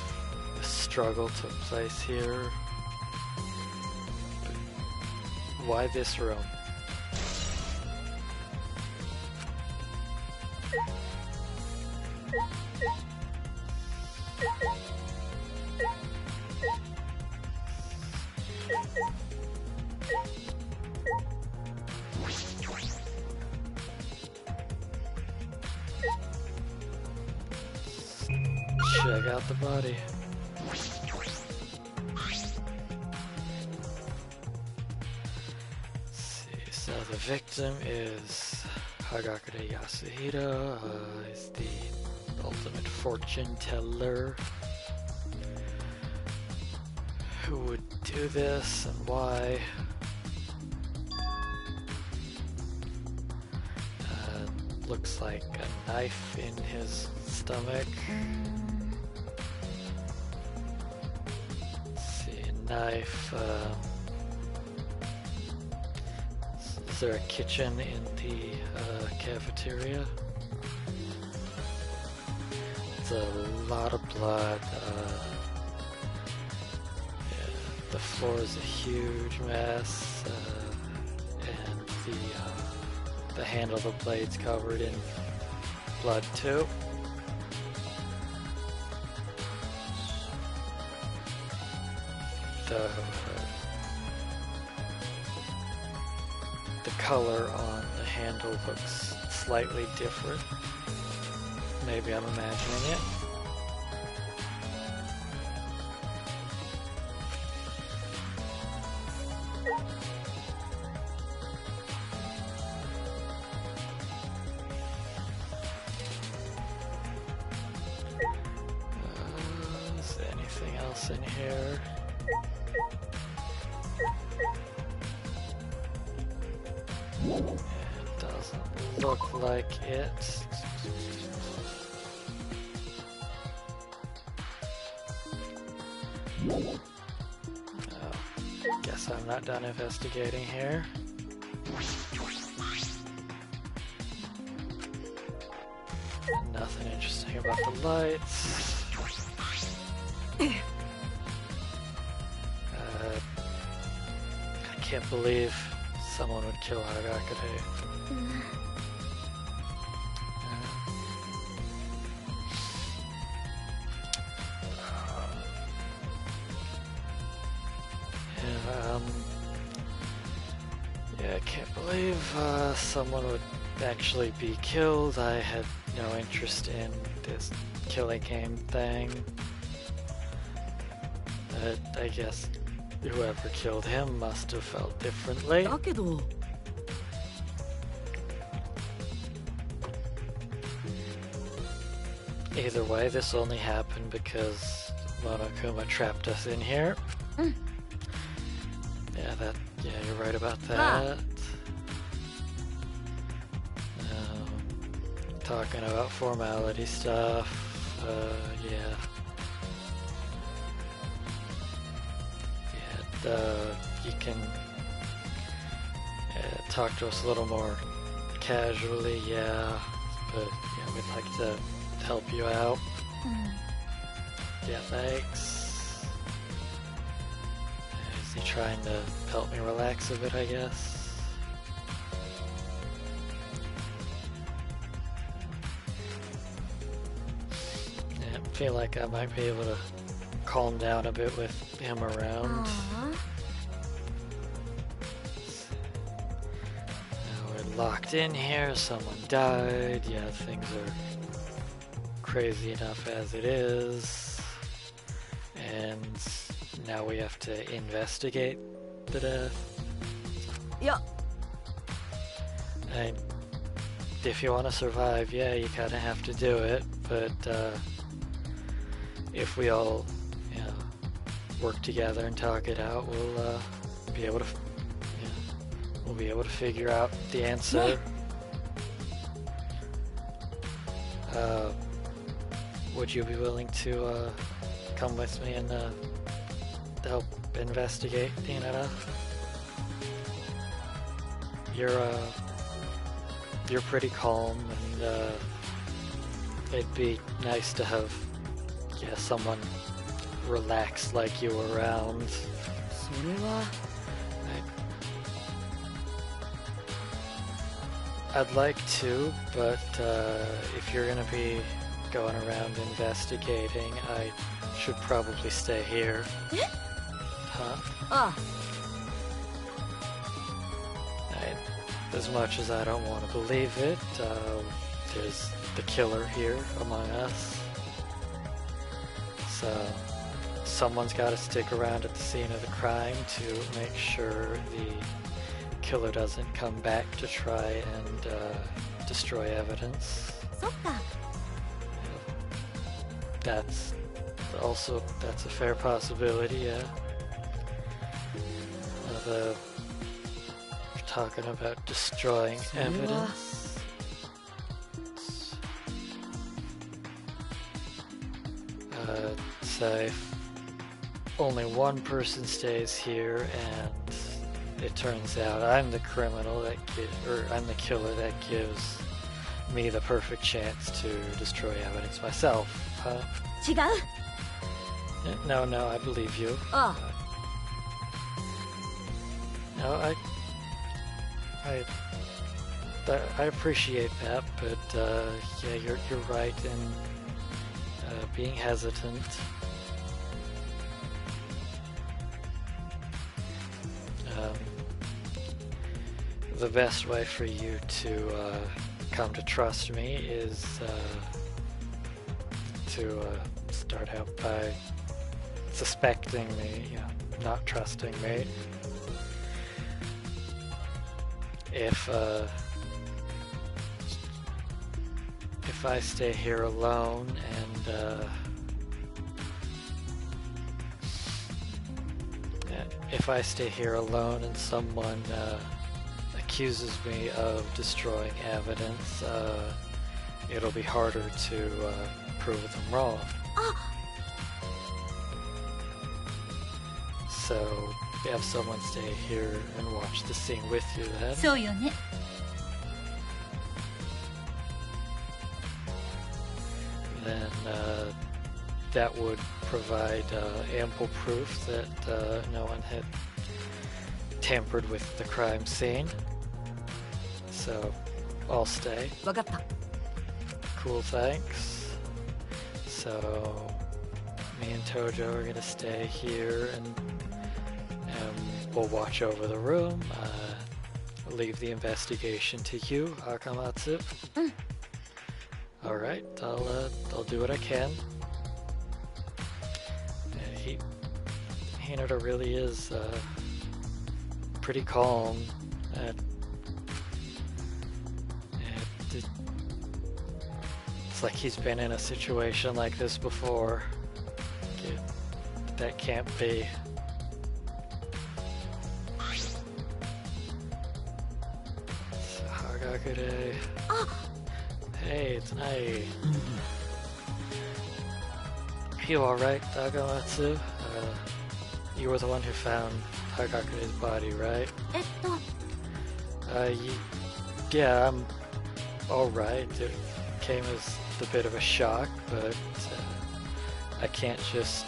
struggle took place here. But why this room? Check out the body. So the victim is Hagakure Yasuhira, is the ultimate fortune teller. Who would do this and why? Looks like a knife in his stomach. Let's see, a knife. Is there a kitchen in the cafeteria? It's a lot of blood. Yeah, the floor is a huge mess, and the handle of the blade's covered in blood too. The color on the handle looks slightly different. Maybe I'm imagining it. Is there anything else in here? It doesn't look like it. Oh, guess I'm not done investigating here. Nothing interesting about the lights. I can't believe someone would kill Hagakure. Yeah, I can't believe someone would actually be killed. I had no interest in this killing game thing. But I guess whoever killed him must have felt differently. Either way, this only happened because Monokuma trapped us in here. Yeah, you're right about that. Talking about formality stuff, yeah. You can talk to us a little more casually, yeah, but yeah, we'd like to help you out. Yeah, thanks. Is he trying to help me relax a bit, I guess? Yeah, I feel like I might be able to calm down a bit with him around. Locked in here, someone died, yeah, things are crazy enough as it is, and now we have to investigate the death. Yeah. And if you want to survive, yeah, you kind of have to do it, but if we all, you know, work together and talk it out, we'll be able to we'll be able to figure out the answer. Would you be willing to come with me and help investigate, Hinata? You're pretty calm, and it'd be nice to have someone relaxed like you around. I'd like to, but if you're gonna be going around investigating. I should probably stay here. Huh? Ah, As much as I don't want to believe it, there's the killer here among us. So someone's got to stick around at the scene of the crime to make sure the killer doesn't come back to try and destroy evidence. そっか。 That's a fair possibility, yeah. We're talking about destroying evidence. So if only one person stays here and it turns out I'm the criminal I'm the killer that gives me the perfect chance to destroy evidence myself. 違う。 No, I believe you. あ No, I appreciate that, but yeah, you're right in being hesitant. The best way for you to come to trust me is to start out by suspecting me, not trusting me. If I stay here alone and someone accuses me of destroying evidence, it'll be harder to prove them wrong. So have someone stay here and watch the scene with you then. そうよね。 Then that would provide ample proof that no one had tampered with the crime scene. So I'll stay. わかった。 Cool, thanks. So me and Tojo are gonna stay here and we'll watch over the room. Leave the investigation to you, Akamatsu. All right, I'll do what I can. Hinata really is pretty calm. It's like he's been in a situation like this before. That can't be. Hagakure. Hey, it's Nai. You alright, Dagamatsu? You were the one who found Hagakure's body, right? えっと、 Yeah, I'm alright. It came as a bit of a shock, but I can't just,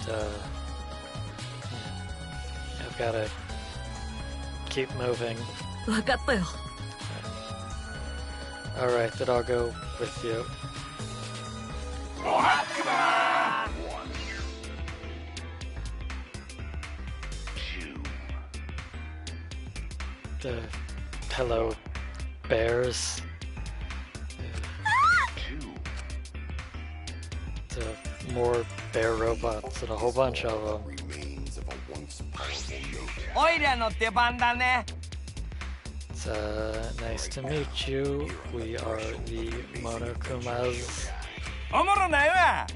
I've gotta keep moving. わかったよ。 Alright, then I'll go with you. Hello, bears. More bear robots and a whole bunch of them. オイラの出番だね。 It's nice to meet you. We are the Monokumas. おもろないわ。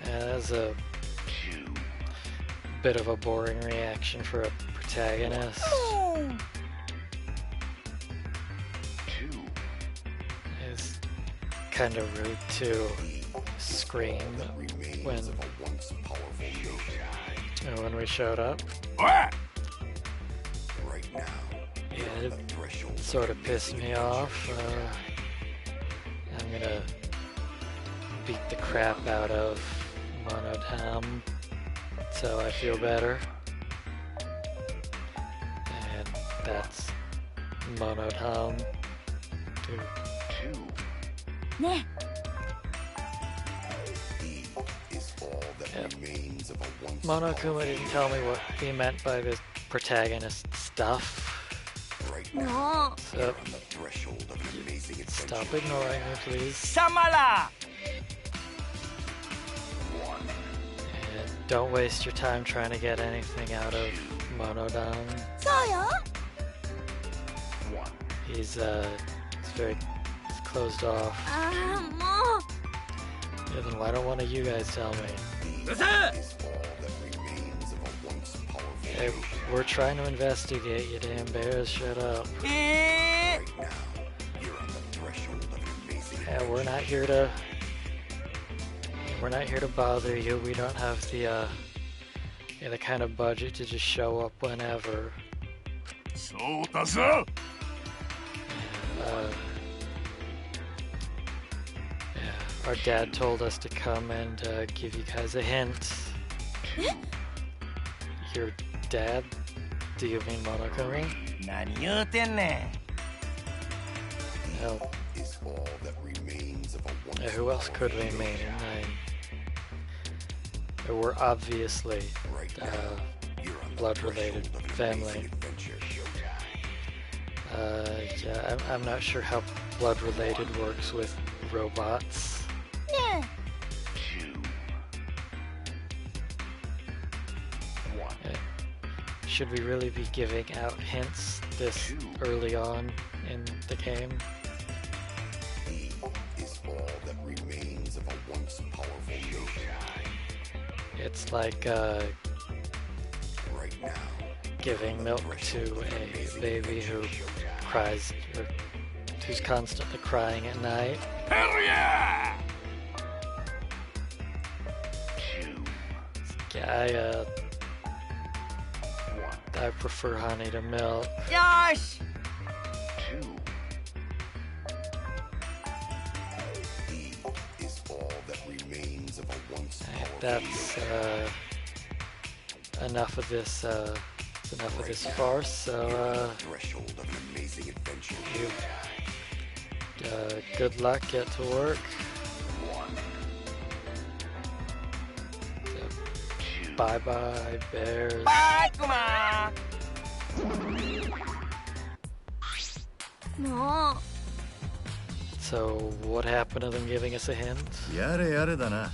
That's a bit of a boring reaction for a protagonist. It's kind of rude to scream when we showed up. Yeah, it sort of pissed me off. I'm gonna beat the crap out of Monodam so I feel better. And that's Monodam. do. ね Monokuma didn't tell me what he meant by this protagonist stuff. No. So, stop ignoring me, please. Samala! And don't waste your time trying to get anything out of Monodan. そうよ He's very closed off. ああも Yeah, then why don't one of you guys tell me? うるせえ Hey, we're trying to investigate, you damn bears. Shut up. Yeah, we're not here to bother you. We don't have the kind of budget to just show up whenever. Yeah, our dad told us to come and give you guys a hint. Your dad? Do you mean Monokuma? 何言うてんね Well, who else could we mean? We're obviously blood-related family. Yeah, I'm not sure how blood-related works with robots. ね Should we really be giving out hints this early on in the game? It's like giving milk to a baby who cries, or who's constantly crying at night. Hell yeah! Yeah, I prefer honey to milk. よし That's enough of this. Enough of this farce. So, you good luck. Get to work. So, bye bye, bears. バイクマもう So, what happened to them giving us a hint? やれやれだな。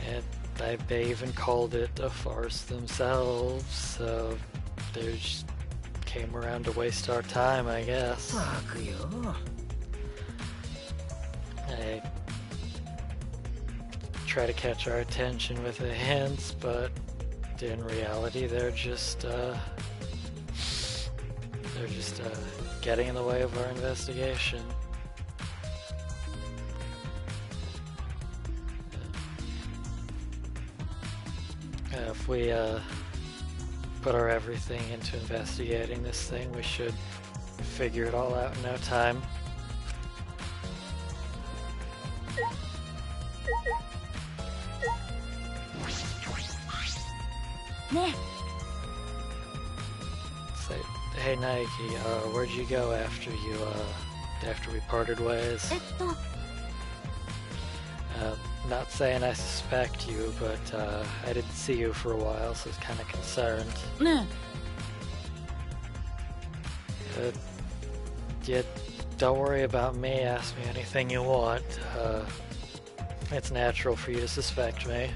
And they even called it a farce themselves, so they just came around to waste our time, I guess. They try to catch our attention with the hints, but in reality, they're just getting in the way of our investigation. If we put our everything into investigating this thing, we should figure it all out in no time. Say, hey Nike, where'd you go after we parted ways? えっと Not saying I suspect you, but I didn't see you for a while, so I was kind of concerned. ね Yeah, don't worry about me. Ask me anything you want. It's natural for you to suspect me.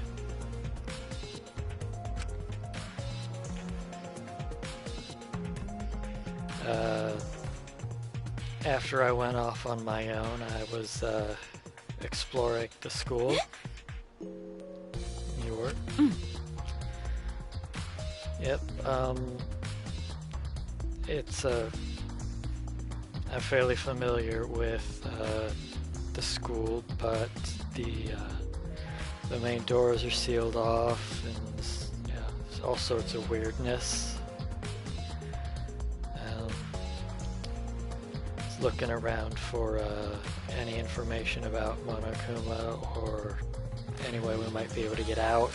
After I went off on my own, I was exploring the school. You were? Yep. It's I'm fairly familiar with the school, but the main doors are sealed off, and there's all sorts of weirdness. Looking around for any information about Monokuma or any way we might be able to get out.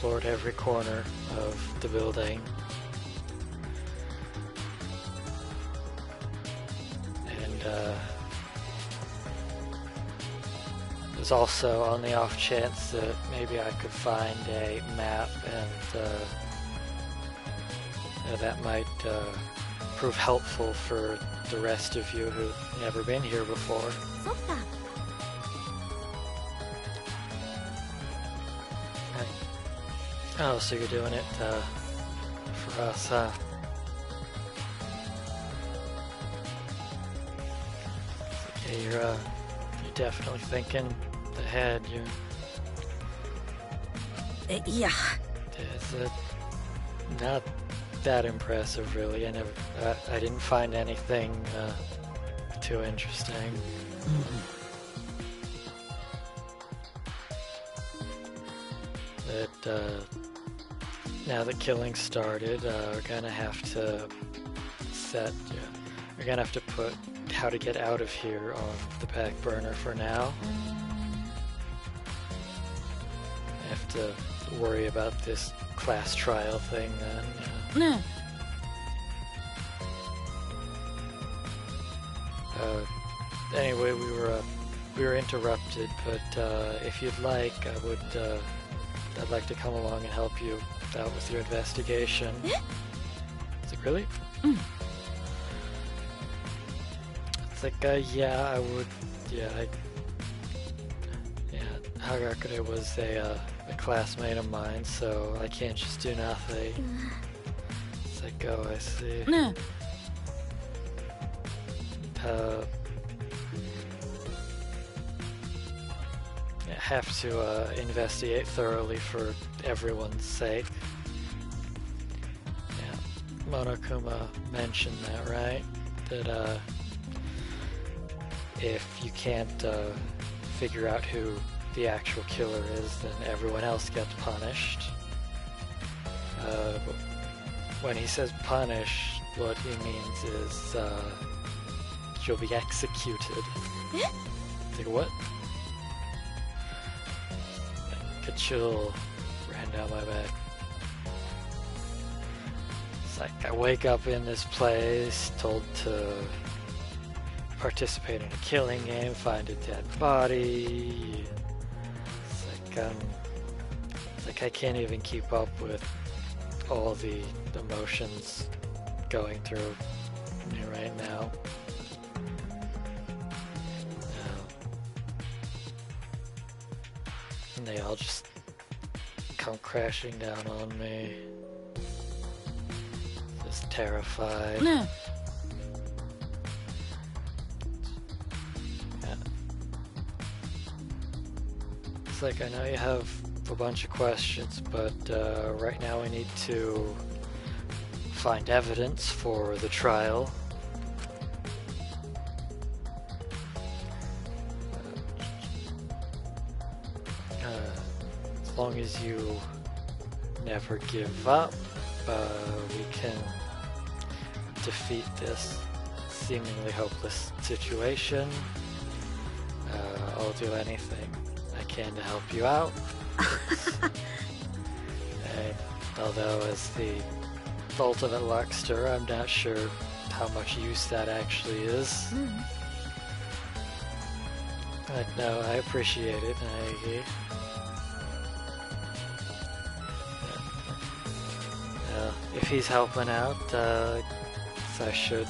explored every corner of the building. And there's also on the off chance that maybe I could find a map and that might prove helpful for the rest of you who've never been here before. そっか。 Oh, so you're doing it for us, huh? Okay, you're definitely thinking ahead. Yeah. It's not that impressive, really. I didn't find anything too interesting. But now that killing started, we're gonna have to we're gonna have to put how to get out of here on the back burner for now. I have to worry about this class trial thing then. Anyway, we were interrupted, but if you'd like, I'd like to come along and help you out with your investigation. Is it really? It's like, yeah, I would, yeah, Hagakure was a classmate of mine, so I can't just do nothing. It's like, oh, I see. I have to investigate thoroughly for everyone's sake. Yeah, Monokuma mentioned that, right? That if you can't figure out who the actual killer is, then everyone else gets punished. But when he says punish, what he means is you'll be executed. Like, what? A chill ran down my back. It's like I wake up in this place, told to participate in a killing game, find a dead body. It's like I can't even keep up with all the emotions going through me right now. And they all just come crashing down on me. Just terrified. Yeah. It's like, I know you have a bunch of questions, but right now we need to find evidence for the trial. As long as you never give up, we can defeat this seemingly hopeless situation. I'll do anything I can to help you out. Although as the ultimate Luckster, I'm not sure how much use that actually is. But no, I appreciate it. If he's helping out, I should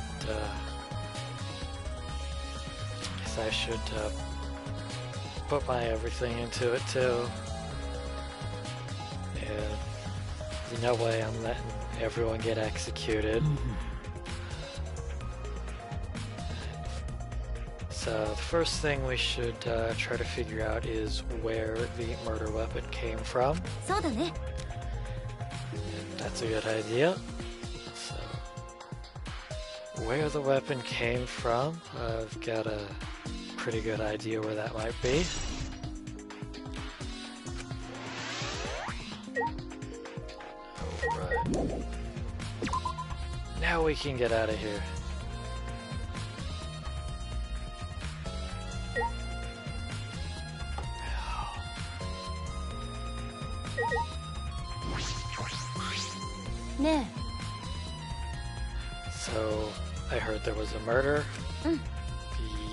put my everything into it too. Yeah, there's no way I'm letting everyone get executed. So the first thing we should try to figure out is where the murder weapon came from. そうだね。 That's a good idea. So, where the weapon came from, I've got a pretty good idea where that might be. Alright. Now we can get out of here. So, I heard there was a murder.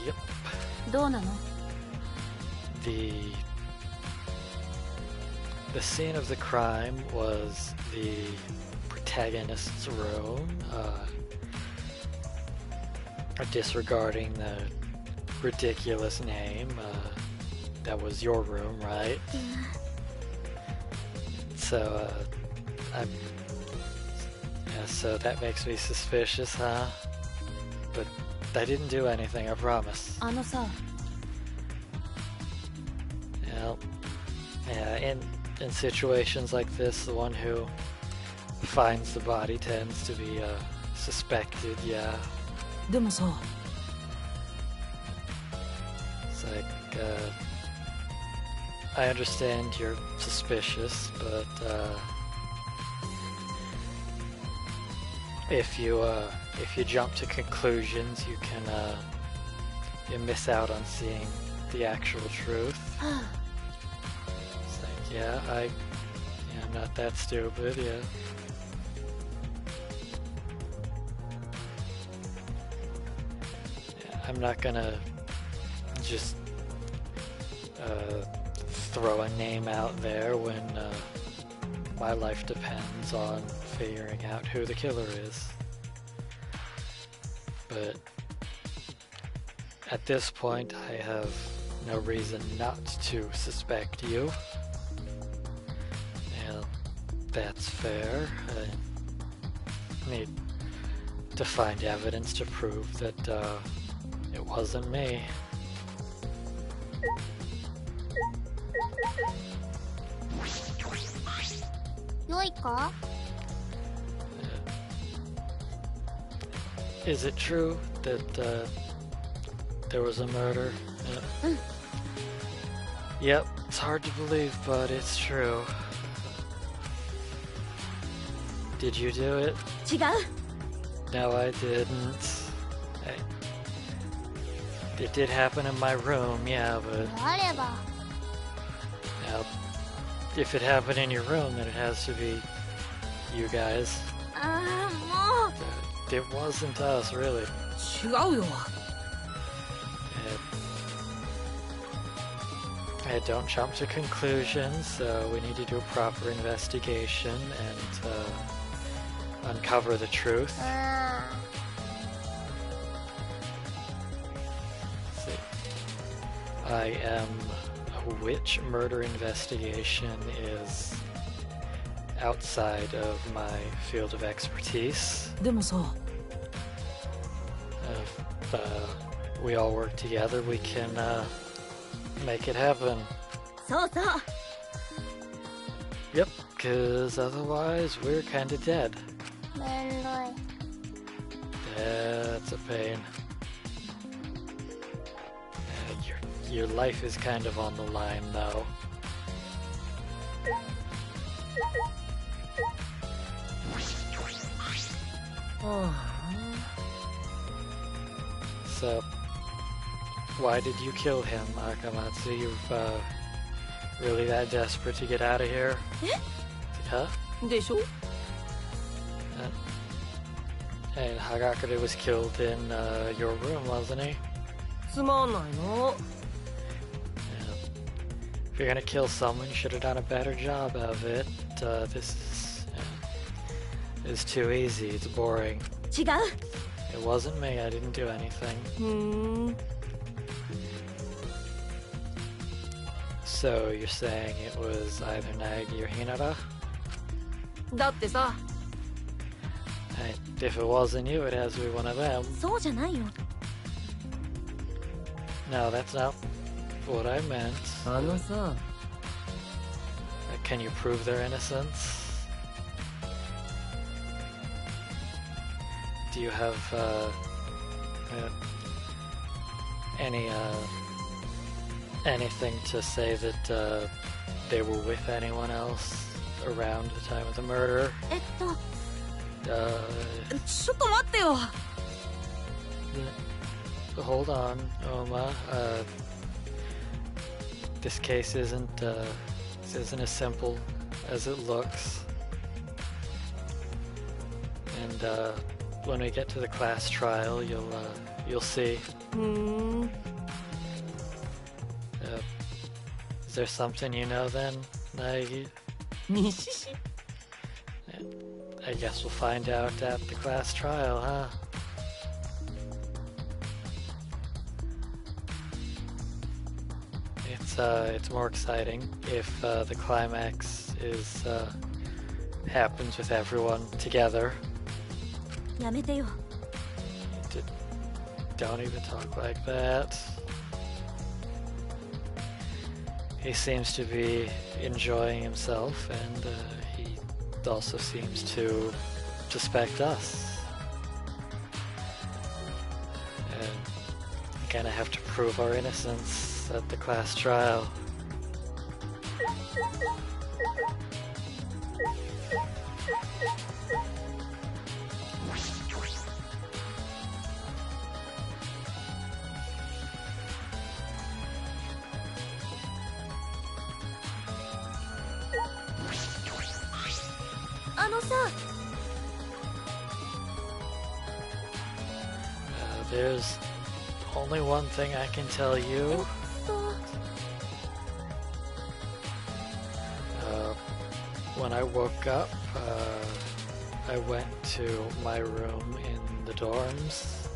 Yep. どうなの？ The scene of the crime was the protagonist's room. Disregarding the ridiculous name, that was your room, right? So, so that makes me suspicious, huh? But I didn't do anything, I promise. あのさ、 Well, yeah, in situations like this, the one who finds the body tends to be suspected, yeah. でもさ、 It's like, I understand you're suspicious, but if you jump to conclusions, you can you miss out on seeing the actual truth. It's like, yeah, I'm not that stupid, yeah. I'm not gonna just throw a name out there when my life depends on figuring out who the killer is. But at this point, I have no reason not to suspect you. And that's fair. I need to find evidence to prove that it wasn't me. 良いか？ Is it true that there was a murder? Yep, it's hard to believe, but it's true. Did you do it? 違う。 No, I didn't. It did happen in my room, yeah, but あれば now, if it happened in your room, then it has to be you guys. ああ、もう。 It wasn't us, really. 違うよ。 Don't jump to conclusions, so we need to do a proper investigation and uncover the truth. あ See. I am... Which murder investigation is outside of my field of expertise? でもさ、 If we all work together, we can make it happen. そうそう。 Yep, because otherwise we're kind of dead. ーめんどい That's a pain. Your life is kind of on the line, though. So, why did you kill him, Akamatsu? You've really that desperate to get out of here? Huh? でしょ？ And Hagakure was killed in your room, wasn't he? つまんないの。 If you're gonna kill someone, you should have done a better job of it. This is too easy. It's boring. 違う。 It wasn't me. I didn't do anything. ふーん。 So you're saying it was either Nagi or Hinata? だってさ、 If it wasn't you, it has to be one of them. そうじゃないよ。 No, that's not what I meant. あのさ、 Can you prove their innocence? Do you have anything to say that they were with anyone else around the time of the murder? ちょっと待ってよ。 Hold on, Oma. This case isn't as simple as it looks. And when we get to the class trial, you'll see. Is there something you know then, Naegi? I guess we'll find out at the class trial, huh? It's more exciting if the climax happens with everyone together. Don't even talk like that. He seems to be enjoying himself, and he also seems to suspect us. And we're gonna have to prove our innocence at the class trial. あのさ、There's only one thing I can tell you. When I woke up, I went to my room in the dorms.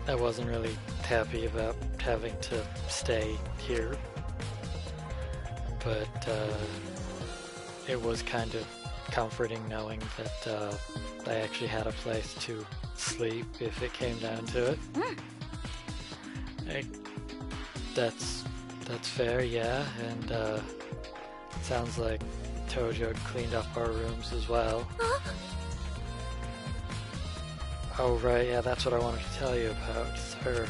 I wasn't really happy about having to stay here, but it was kind of comforting knowing that I actually had a place to sleep if it came down to it. That's fair, yeah, and it sounds like Tojo cleaned up our rooms as well. Oh right, yeah, that's what I wanted to tell you about her.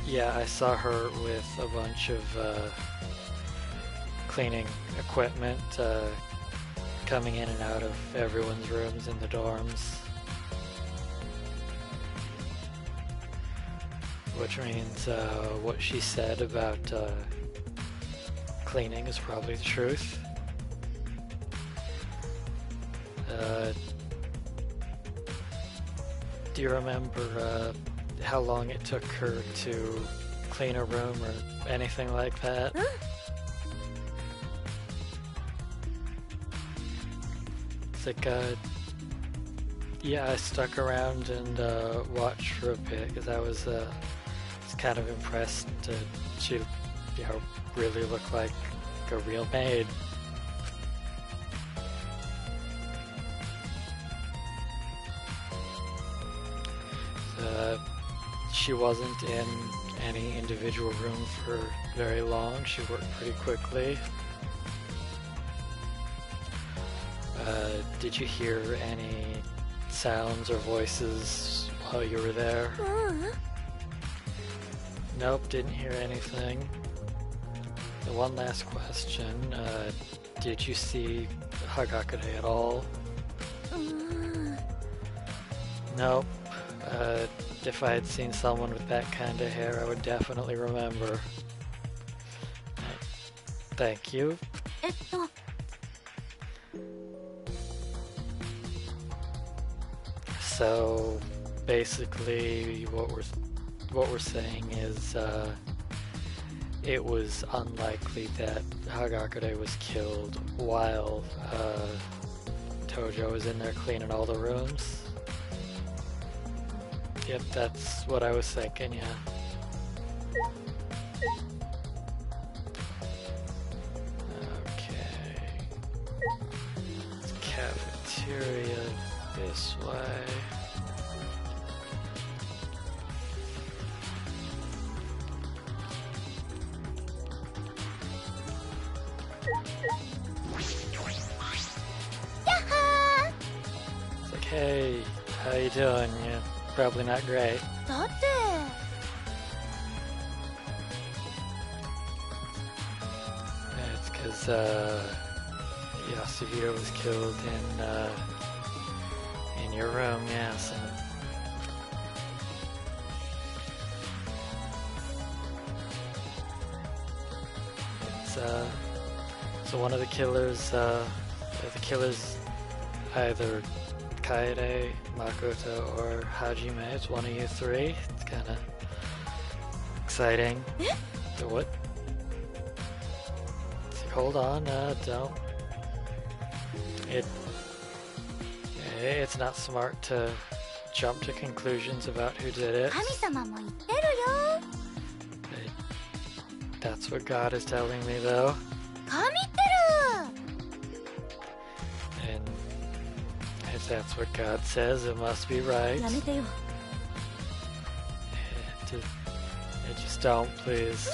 Yeah, I saw her with a bunch of cleaning equipment coming in and out of everyone's rooms in the dorms. Which means what she said about cleaning is probably the truth. Do you remember how long it took her to clean a room or anything like that? It's like, yeah, I stuck around and watched for a bit because I was kind of impressed. She, really looked like a real maid. She wasn't in any individual room for very long. She worked pretty quickly. Did you hear any sounds or voices while you were there? Nope, didn't hear anything. The one last question, did you see Hagakure at all? Nope. If I had seen someone with that kind of hair, I would definitely remember. Thank you. So basically what we're saying is it was unlikely that Hagakure was killed while Tojo was in there cleaning all the rooms. Yep, that's what I was thinking, yeah. Okay. It's cafeteria this way. It's like, hey, how you doing? Yeah. Probably not great. It's because Yasuhiro was killed in your room, yeah. So. so one of the killers either Kaede, Makoto, or Hajime. It's one of you three. It's kind of exciting. What? Hold on, don't. It's not smart to jump to conclusions about who did it. That's what God is telling me, though. And if that's what God says, it must be right. Just don't, please.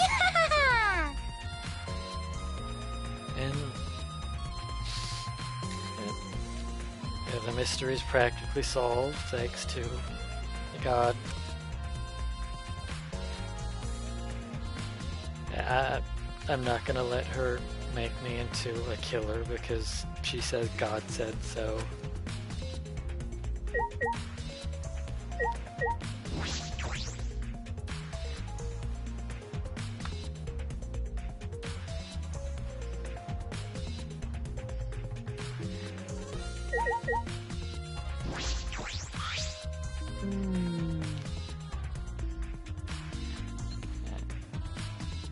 And the mystery is practically solved thanks to God. I'm not gonna let her make me into a killer because she says God said so.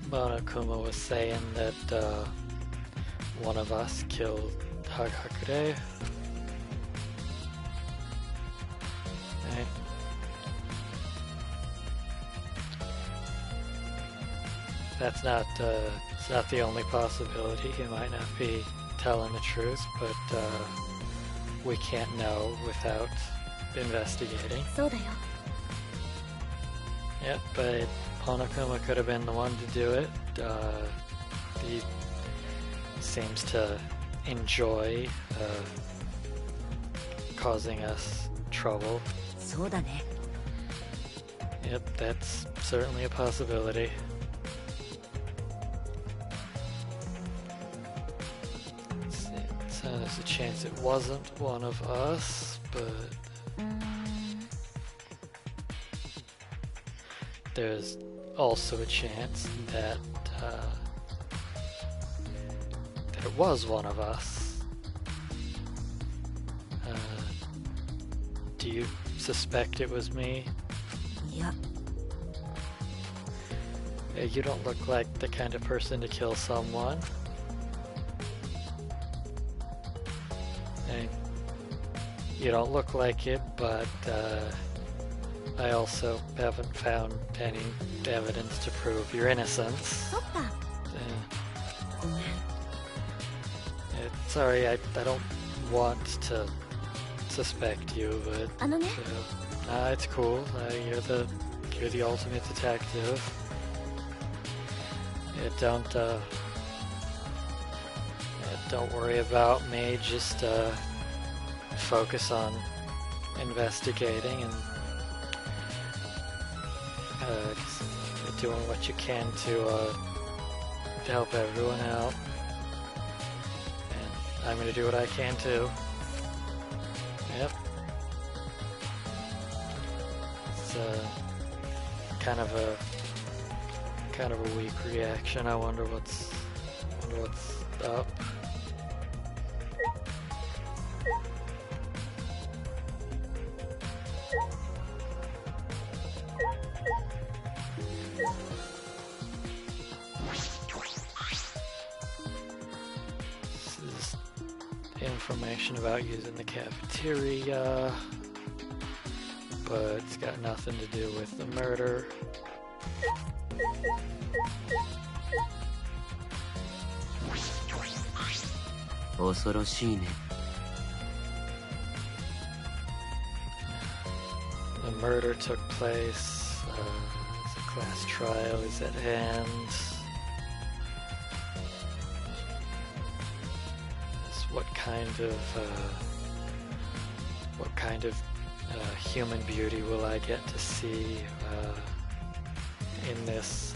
Monokuma was saying that one of us killed Hagakure. Right. That's not it's not the only possibility. He might not be telling the truth, but we can't know without investigating. Yep, but Honokuma could have been the one to do it. He seems to enjoy causing us trouble. Yep, that's certainly a possibility. So there's a chance it wasn't one of us, but there's also a chance that it was one of us. Do you suspect it was me? Yeah. You don't look like the kind of person to kill someone. And you don't look like it, but I also haven't found any evidence to prove your innocence. Sorry, I don't want to suspect you, but it's cool. You're the ultimate detective. Don't worry about me. Just focus on investigating and doing what you can to help everyone out. And I'm gonna do what I can too. Yep. It's kind of a weak reaction. I wonder what's up. Information about using the cafeteria, but it's got nothing to do with the murder. The murder took place. The class trial is at hand. What kind of human beauty will I get to see in this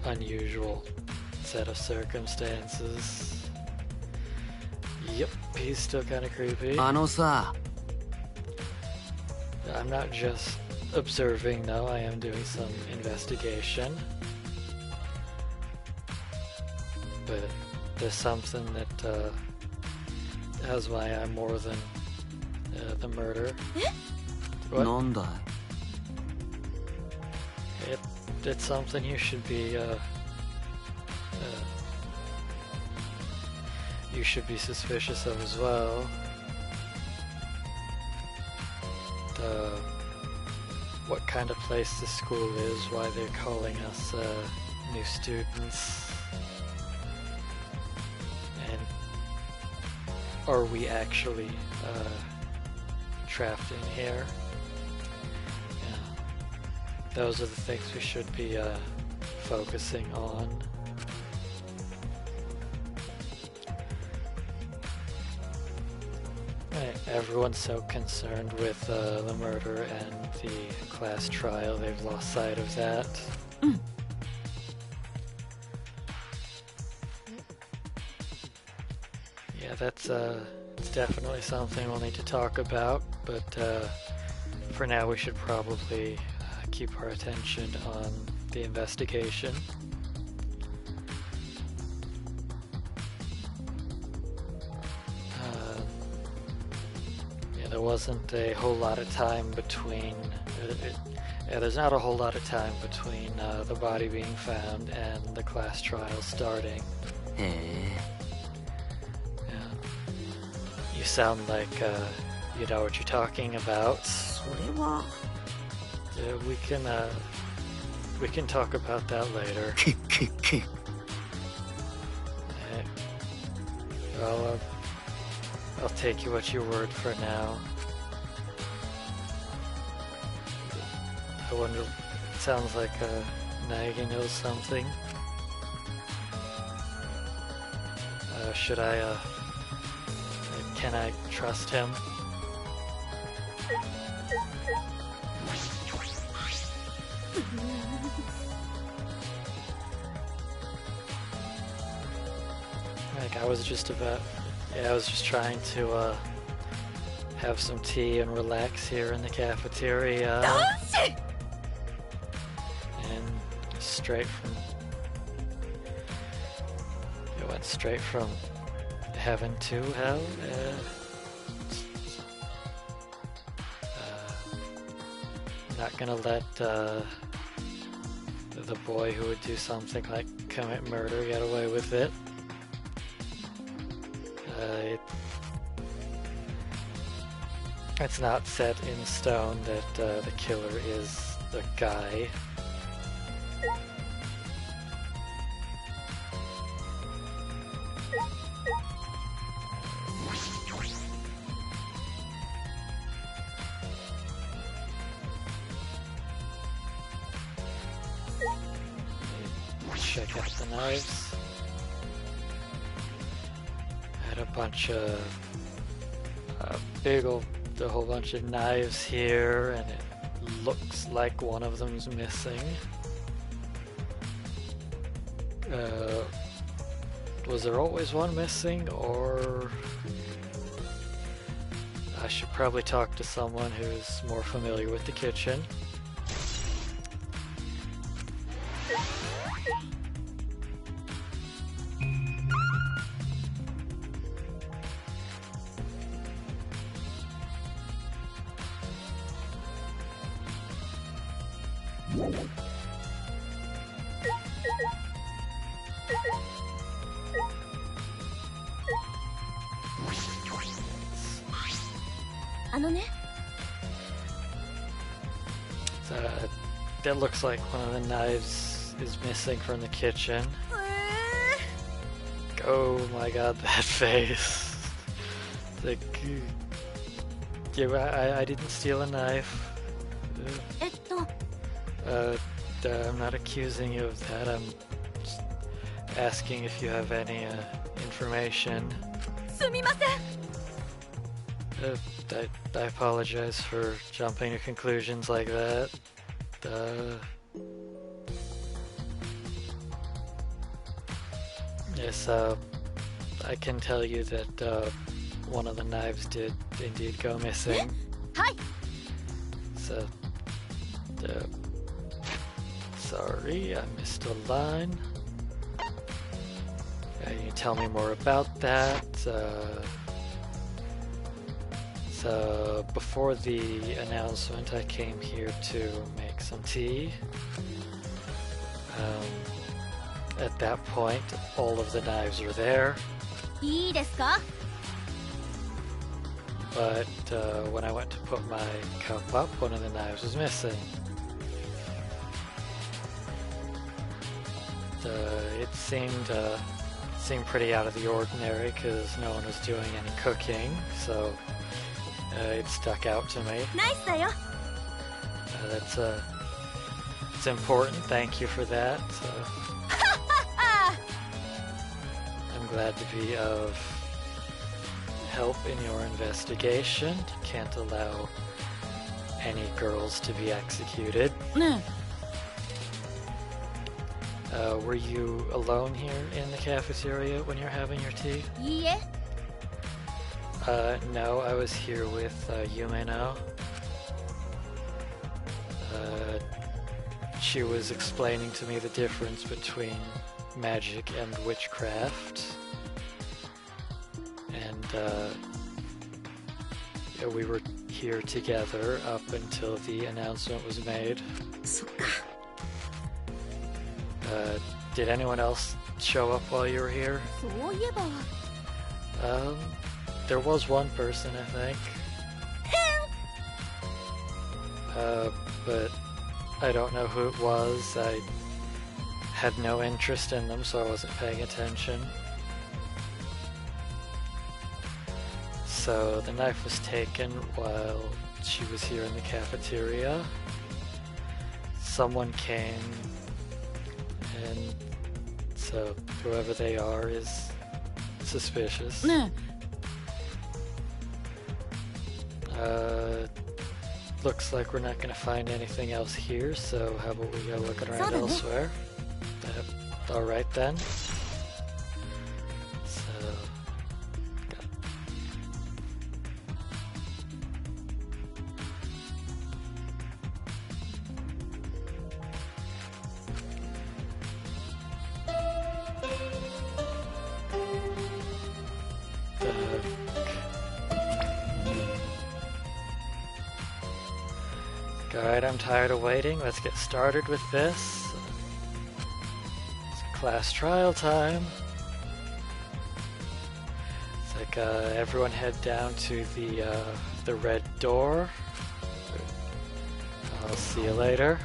unusual set of circumstances? Yep, he's still kind of creepy. I'm not just observing, though. I am doing some investigation. but there's something that has my eye more than the murder. What? なんだい It's something you should be suspicious of as well. What kind of place the school is, why they're calling us new students, and are we actually trapped in here? Those are the things we should be focusing on. Everyone's so concerned with the murder and the class trial, they've lost sight of that. Yeah, that's it's definitely something we'll need to talk about, but for now we should probably keep our attention on the investigation. There wasn't a whole lot of time between... there's not a whole lot of time between the body being found and the class trial starting. Yeah. You sound like you know what you're talking about. Yeah, we can talk about that later. Well, I'll take you at your word for now. I wonder, it sounds like Naegi knows something. Should I, can I trust him? Like, I was just trying to have some tea and relax here in the cafeteria. And it went straight from heaven to hell. Not gonna let the boy who would do something like commit murder get away with it. It's not set in stone that the killer is the guy. Check out the knives. I had a bunch of a whole bunch of knives here, and it looks like one of them's missing. Was there always one missing, or I should probably talk to someone who's more familiar with the kitchen. That looks like one of the knives is missing from the kitchen. Oh my god, that face. Like, yeah, I didn't steal a knife. I'm not accusing you of that. I'm just asking if you have any information. I apologize for jumping to conclusions like that. Yes, I can tell you that one of the knives did indeed go missing. So, sorry, I missed a line. You tell me more about that. So before the announcement, I came here to make some tea. At that point, all of the knives are there. いいですか? But when I went to put my cup up, one of the knives was missing. It seemed pretty out of the ordinary because no one was doing any cooking, so it stuck out to me. Nice だよ. It's important. Thank you for that. I'm glad to be of help in your investigation. Can't allow any girls to be executed. Were you alone here in the cafeteria when you're having your tea? いいえ. No, I was here with Yumeno. She was explaining to me the difference between magic and witchcraft. And yeah, we were here together up until the announcement was made. そっか. Did anyone else show up while you were here? そういえば. There was one person, I think. But I don't know who it was. I had no interest in them, so I wasn't paying attention. So the knife was taken while she was here in the cafeteria. Someone came, and so whoever they are is suspicious. Looks like we're not going to find anything else here, so how about we go looking around elsewhere? Alright then. So, Alright, I'm tired of waiting. Let's get started with this. It's class trial time. It's like everyone head down to the red door. I'll see you later.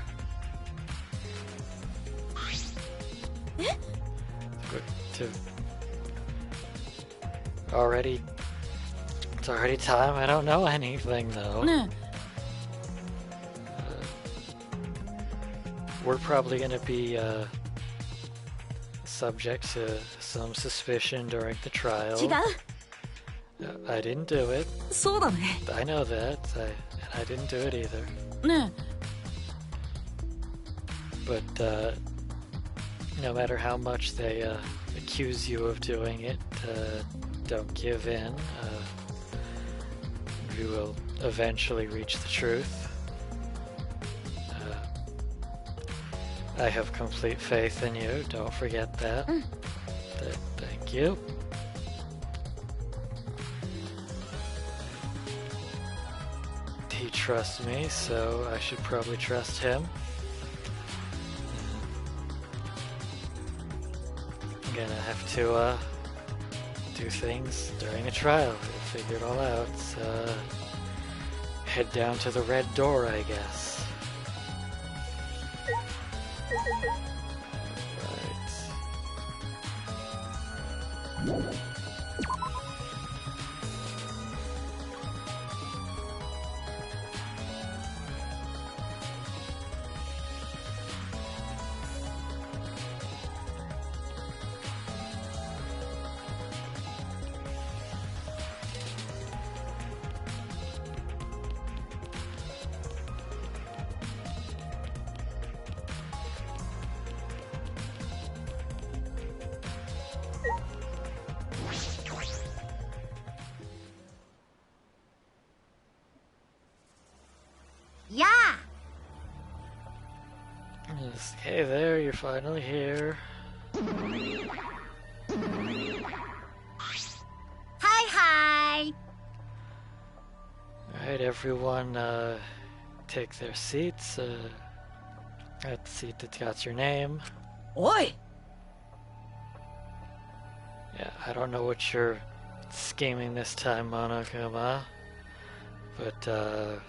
It's already time. I don't know anything though. We're probably going to be subject to some suspicion during the trial. 違う. I didn't do it. そうだね. I know that. And I didn't do it either. ねえ. But no matter how much they accuse you of doing it, don't give in. You will eventually reach the truth. I have complete faith in you. Don't forget that. Thank you. He trusts me, so I should probably trust him. I'm gonna have to do things during a trial. We'll figure it all out. So, head down to the red door, I guess. Yeah. Hey there, you're finally here. Hi. Alright, everyone, take their seats. At the seat that's got your name. Oi! Yeah, I don't know what you're scheming this time, Monokuma, but, we're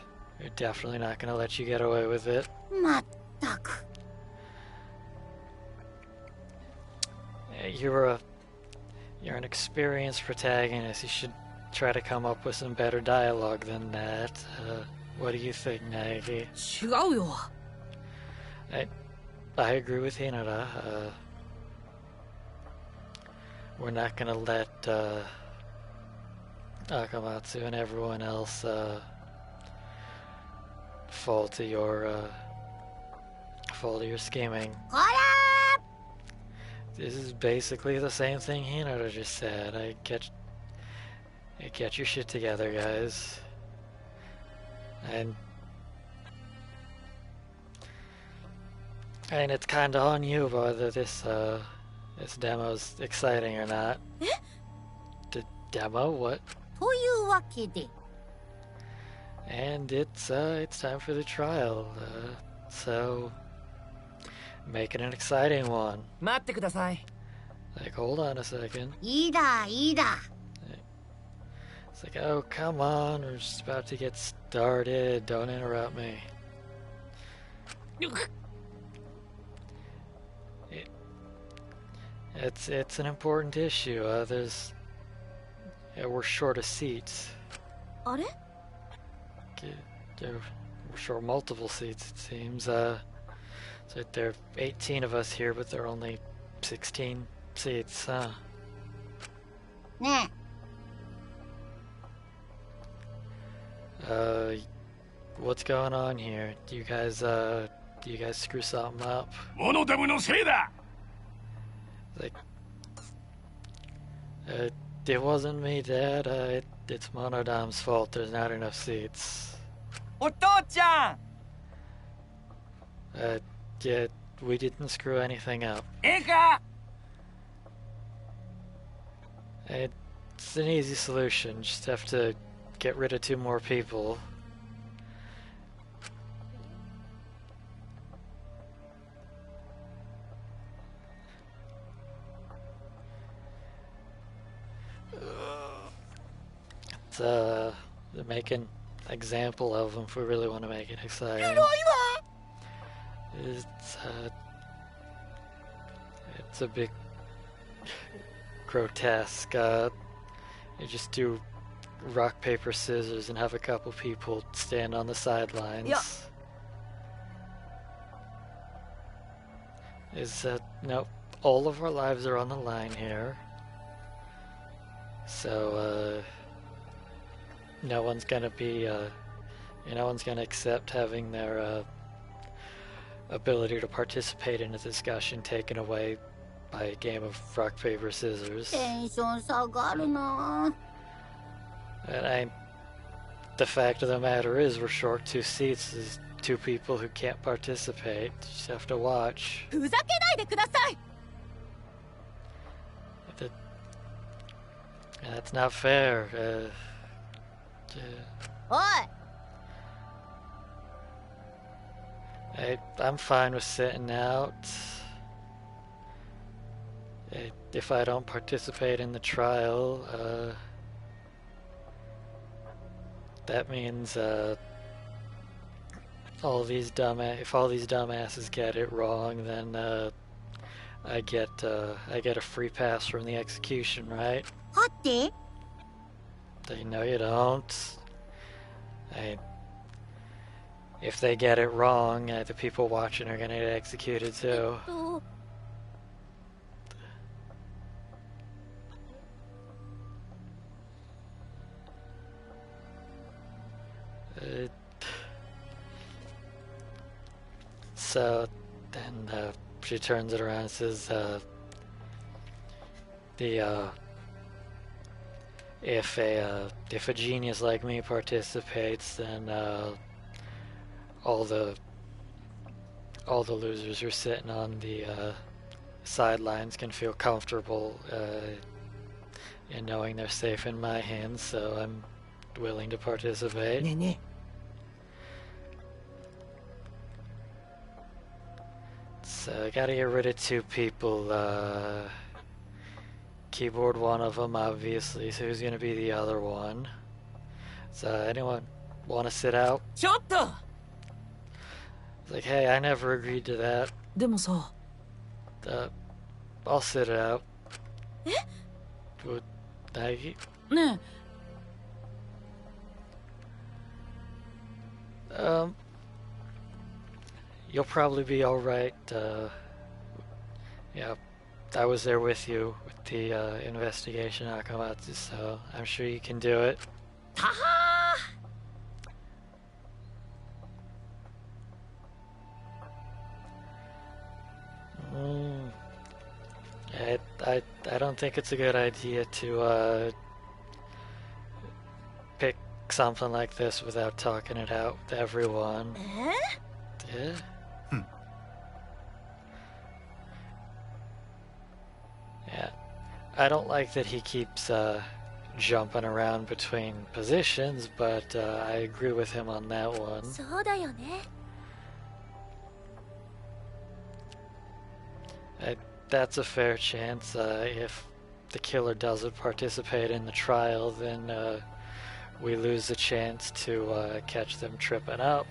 definitely not gonna let you get away with it. まったく。 You're an experienced protagonist. You should try to come up with some better dialogue than that. What do you think, Nagi? 違うよ。I agree with Hinata. We're not gonna let Akamatsu and everyone else fall to your scheming. こら This is basically the same thing Hinata just said. Get your shit together, guys. And it's kinda on you whether this demo's exciting or not. The demo? What? というわけで。 And it's time for the trial. So make it an exciting one. 待ってください。 Like, hold on a second. いいだ。 It's like, oh, come on, we're just about to get started. Don't interrupt me. It's an important issue. We're short of seats. あれ We're short multiple seats, it seems. So there are 18 of us here, but there are only 16 seats, huh? ね What's going on here? Do you guys screw something up? モノダムのせいだ。 Like, it wasn't me, Dad. It's Monodom's fault. There's not enough seats. お父ちゃん Yeah, we didn't screw anything up. ええか It's an easy solution. Just have to get rid of 2 more people. Make an example of them if we really want to make it exciting. It's a bit grotesque. You just do rock, paper, scissors and have a couple people stand on the sidelines. Yeah. No, all of our lives are on the line here. So, no one's gonna accept having their ability to participate in a discussion taken away by a game of rock, paper, scissors. テンション下がるな And the fact of the matter is, we're short 2 seats. There's 2 people who can't participate. You just have to watch. ふざけないでください That's not fair. おい I'm fine with sitting out. If I don't participate in the trial, that means if all these dumbasses get it wrong, then I get a free pass from the execution, right? はって No, you don't. If they get it wrong, the people watching are gonna get executed too. と So then she turns it around and says, if a genius like me participates, then all the losers who are sitting on the sidelines can feel comfortable in knowing they're safe in my hands, so I'm willing to participate. ねえね So I gotta get rid of 2 people. Keyboard one of them, obviously. So who's gonna be the other one? So anyone want to sit out? ちょっと It's like, hey, I never agreed to that. でもさ I'll sit it out. Would I? ね You'll probably be all right. Yeah, I was there with you with the investigation, Akamatsu, so I'm sure you can do it. たは I don't think it's a good idea to pick something like this without talking it out with everyone. え Yeah. Yeah. I don't like that he keeps jumping around between positions, but I agree with him on that one. そうだよね。 That's a fair chance. If the killer doesn't participate in the trial, then we lose the chance to catch them tripping up.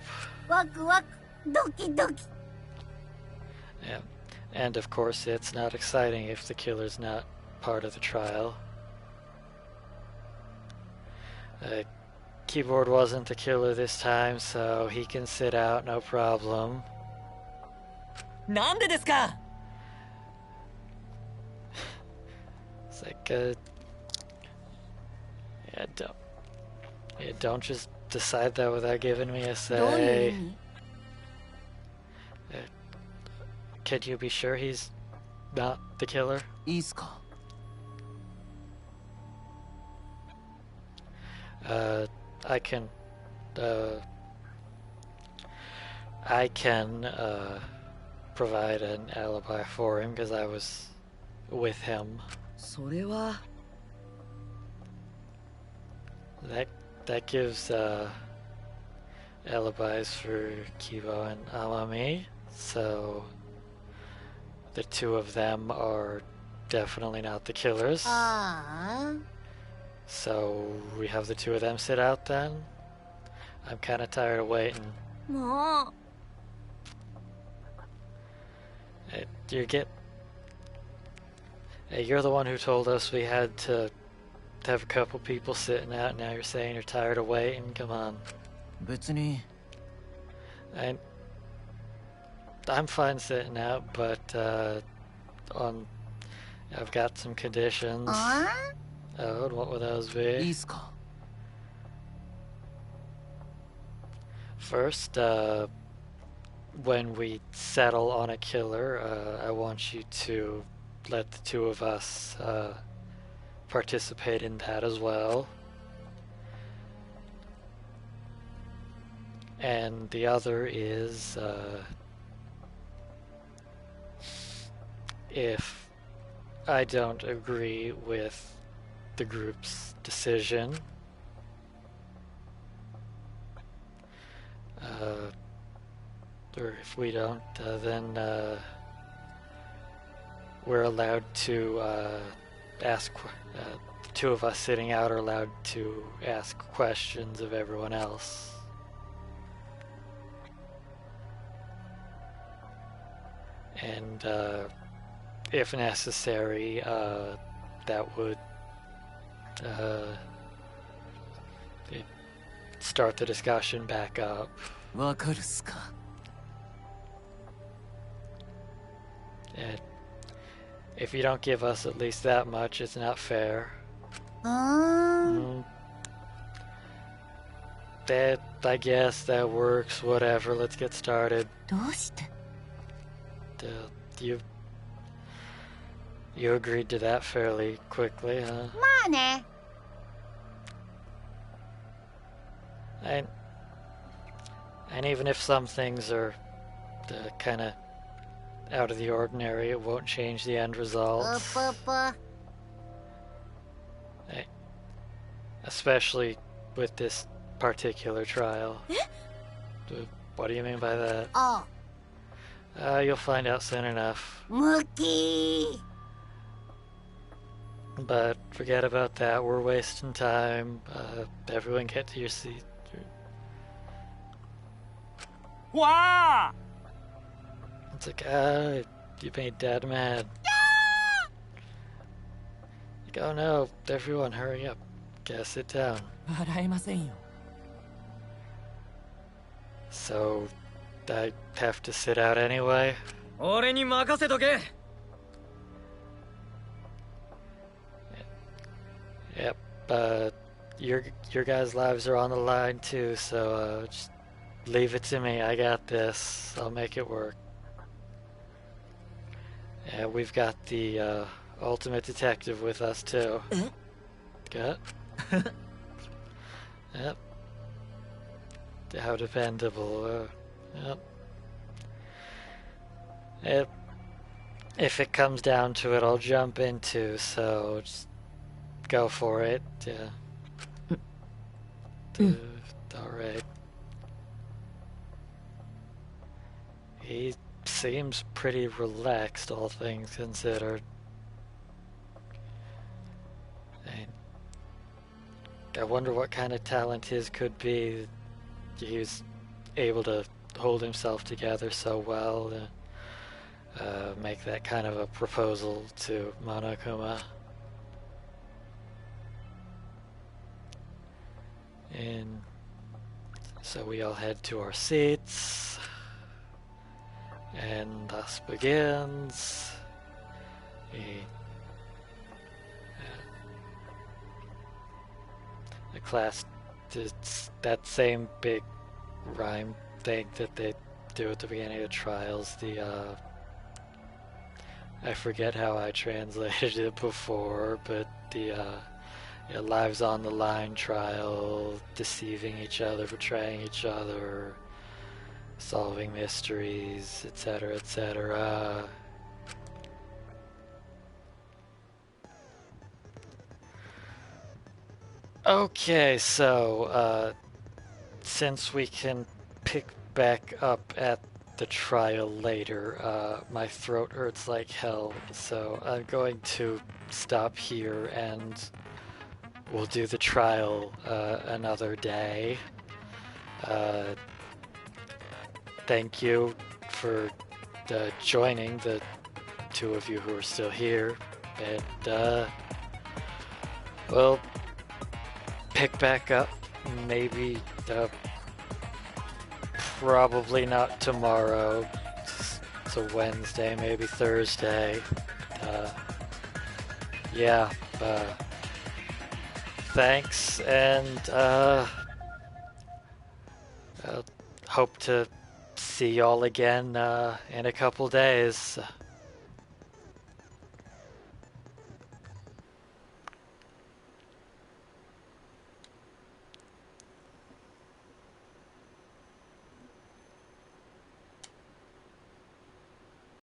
ワクワクドキドキ Yeah. And of course, it's not exciting if the killer's not part of the trial. Keyboard wasn't the killer this time, so he can sit out, no problem. なんでですか It's like, don't just decide that without giving me a どういう意 say. 味 Can you be sure he's not the killer? いいっすか I can provide an alibi for him because I was with him. それは That gives alibis for Kibo and Amami, so the 2 of them are definitely not the killers. ああ So we have the 2 of them sit out then? I'm kind of tired of waiting. もう You're the one who told us we had to have a couple people sitting out. Now you're saying you're tired of waiting. Come on. 別に I'm fine sitting out, but I've got some conditions. あ Oh, and what would those いい be? っすか First, when we settle on a killer, I want you to let the 2 of us participate in that as well. And the other is if I don't agree with the group's decision, or if we don't, then we're allowed to ask, the 2 of us sitting out are allowed to ask questions of everyone else. And if necessary, that would start the discussion back up. わかるっすか And if you don't give us at least that much, it's not fair. あ That, I guess that works, whatever, let's get started. どうして You agreed to that fairly quickly, huh? まあね And even if some things are kind of out of the ordinary. It won't change the end result. Especially with this particular trial. What do you mean by that? Oh. You'll find out soon enough. Mookie! But forget about that. We're wasting time. Everyone get to your seat. Wow! It's like, you made Dad mad. Like, oh no, everyone hurry up. Gotta sit down. So, I have to sit out anyway? 俺に任せとけ。 Yep, your guys' lives are on the line too, so just leave it to me. I got this. I'll make it work. Yeah, we've got the ultimate detective with us too. Got? Yep. How dependable. Yep. If it comes down to it, I'll jump in too, so just go for it. Yeah. Alright. He seems pretty relaxed, all things considered. I wonder what kind of talent his could be. He's able to hold himself together so well to make that kind of a proposal to Monokuma. And so we all head to our seats, and thus begins the class. It's that same big rhyme thing that they do at the beginning of trials. I forget how I translated it before, but the lives on the line trial, deceiving each other, betraying each other, solving mysteries, etc., etc. Okay, so since we can pick back up at the trial later, my throat hurts like hell, so I'm going to stop here and we'll do the trial another day. Thank you for joining, the two of you who are still here, and we'll pick back up, maybe, probably not tomorrow, it's a Wednesday, maybe Thursday. Yeah, thanks, and hope to see y'all again in a couple days.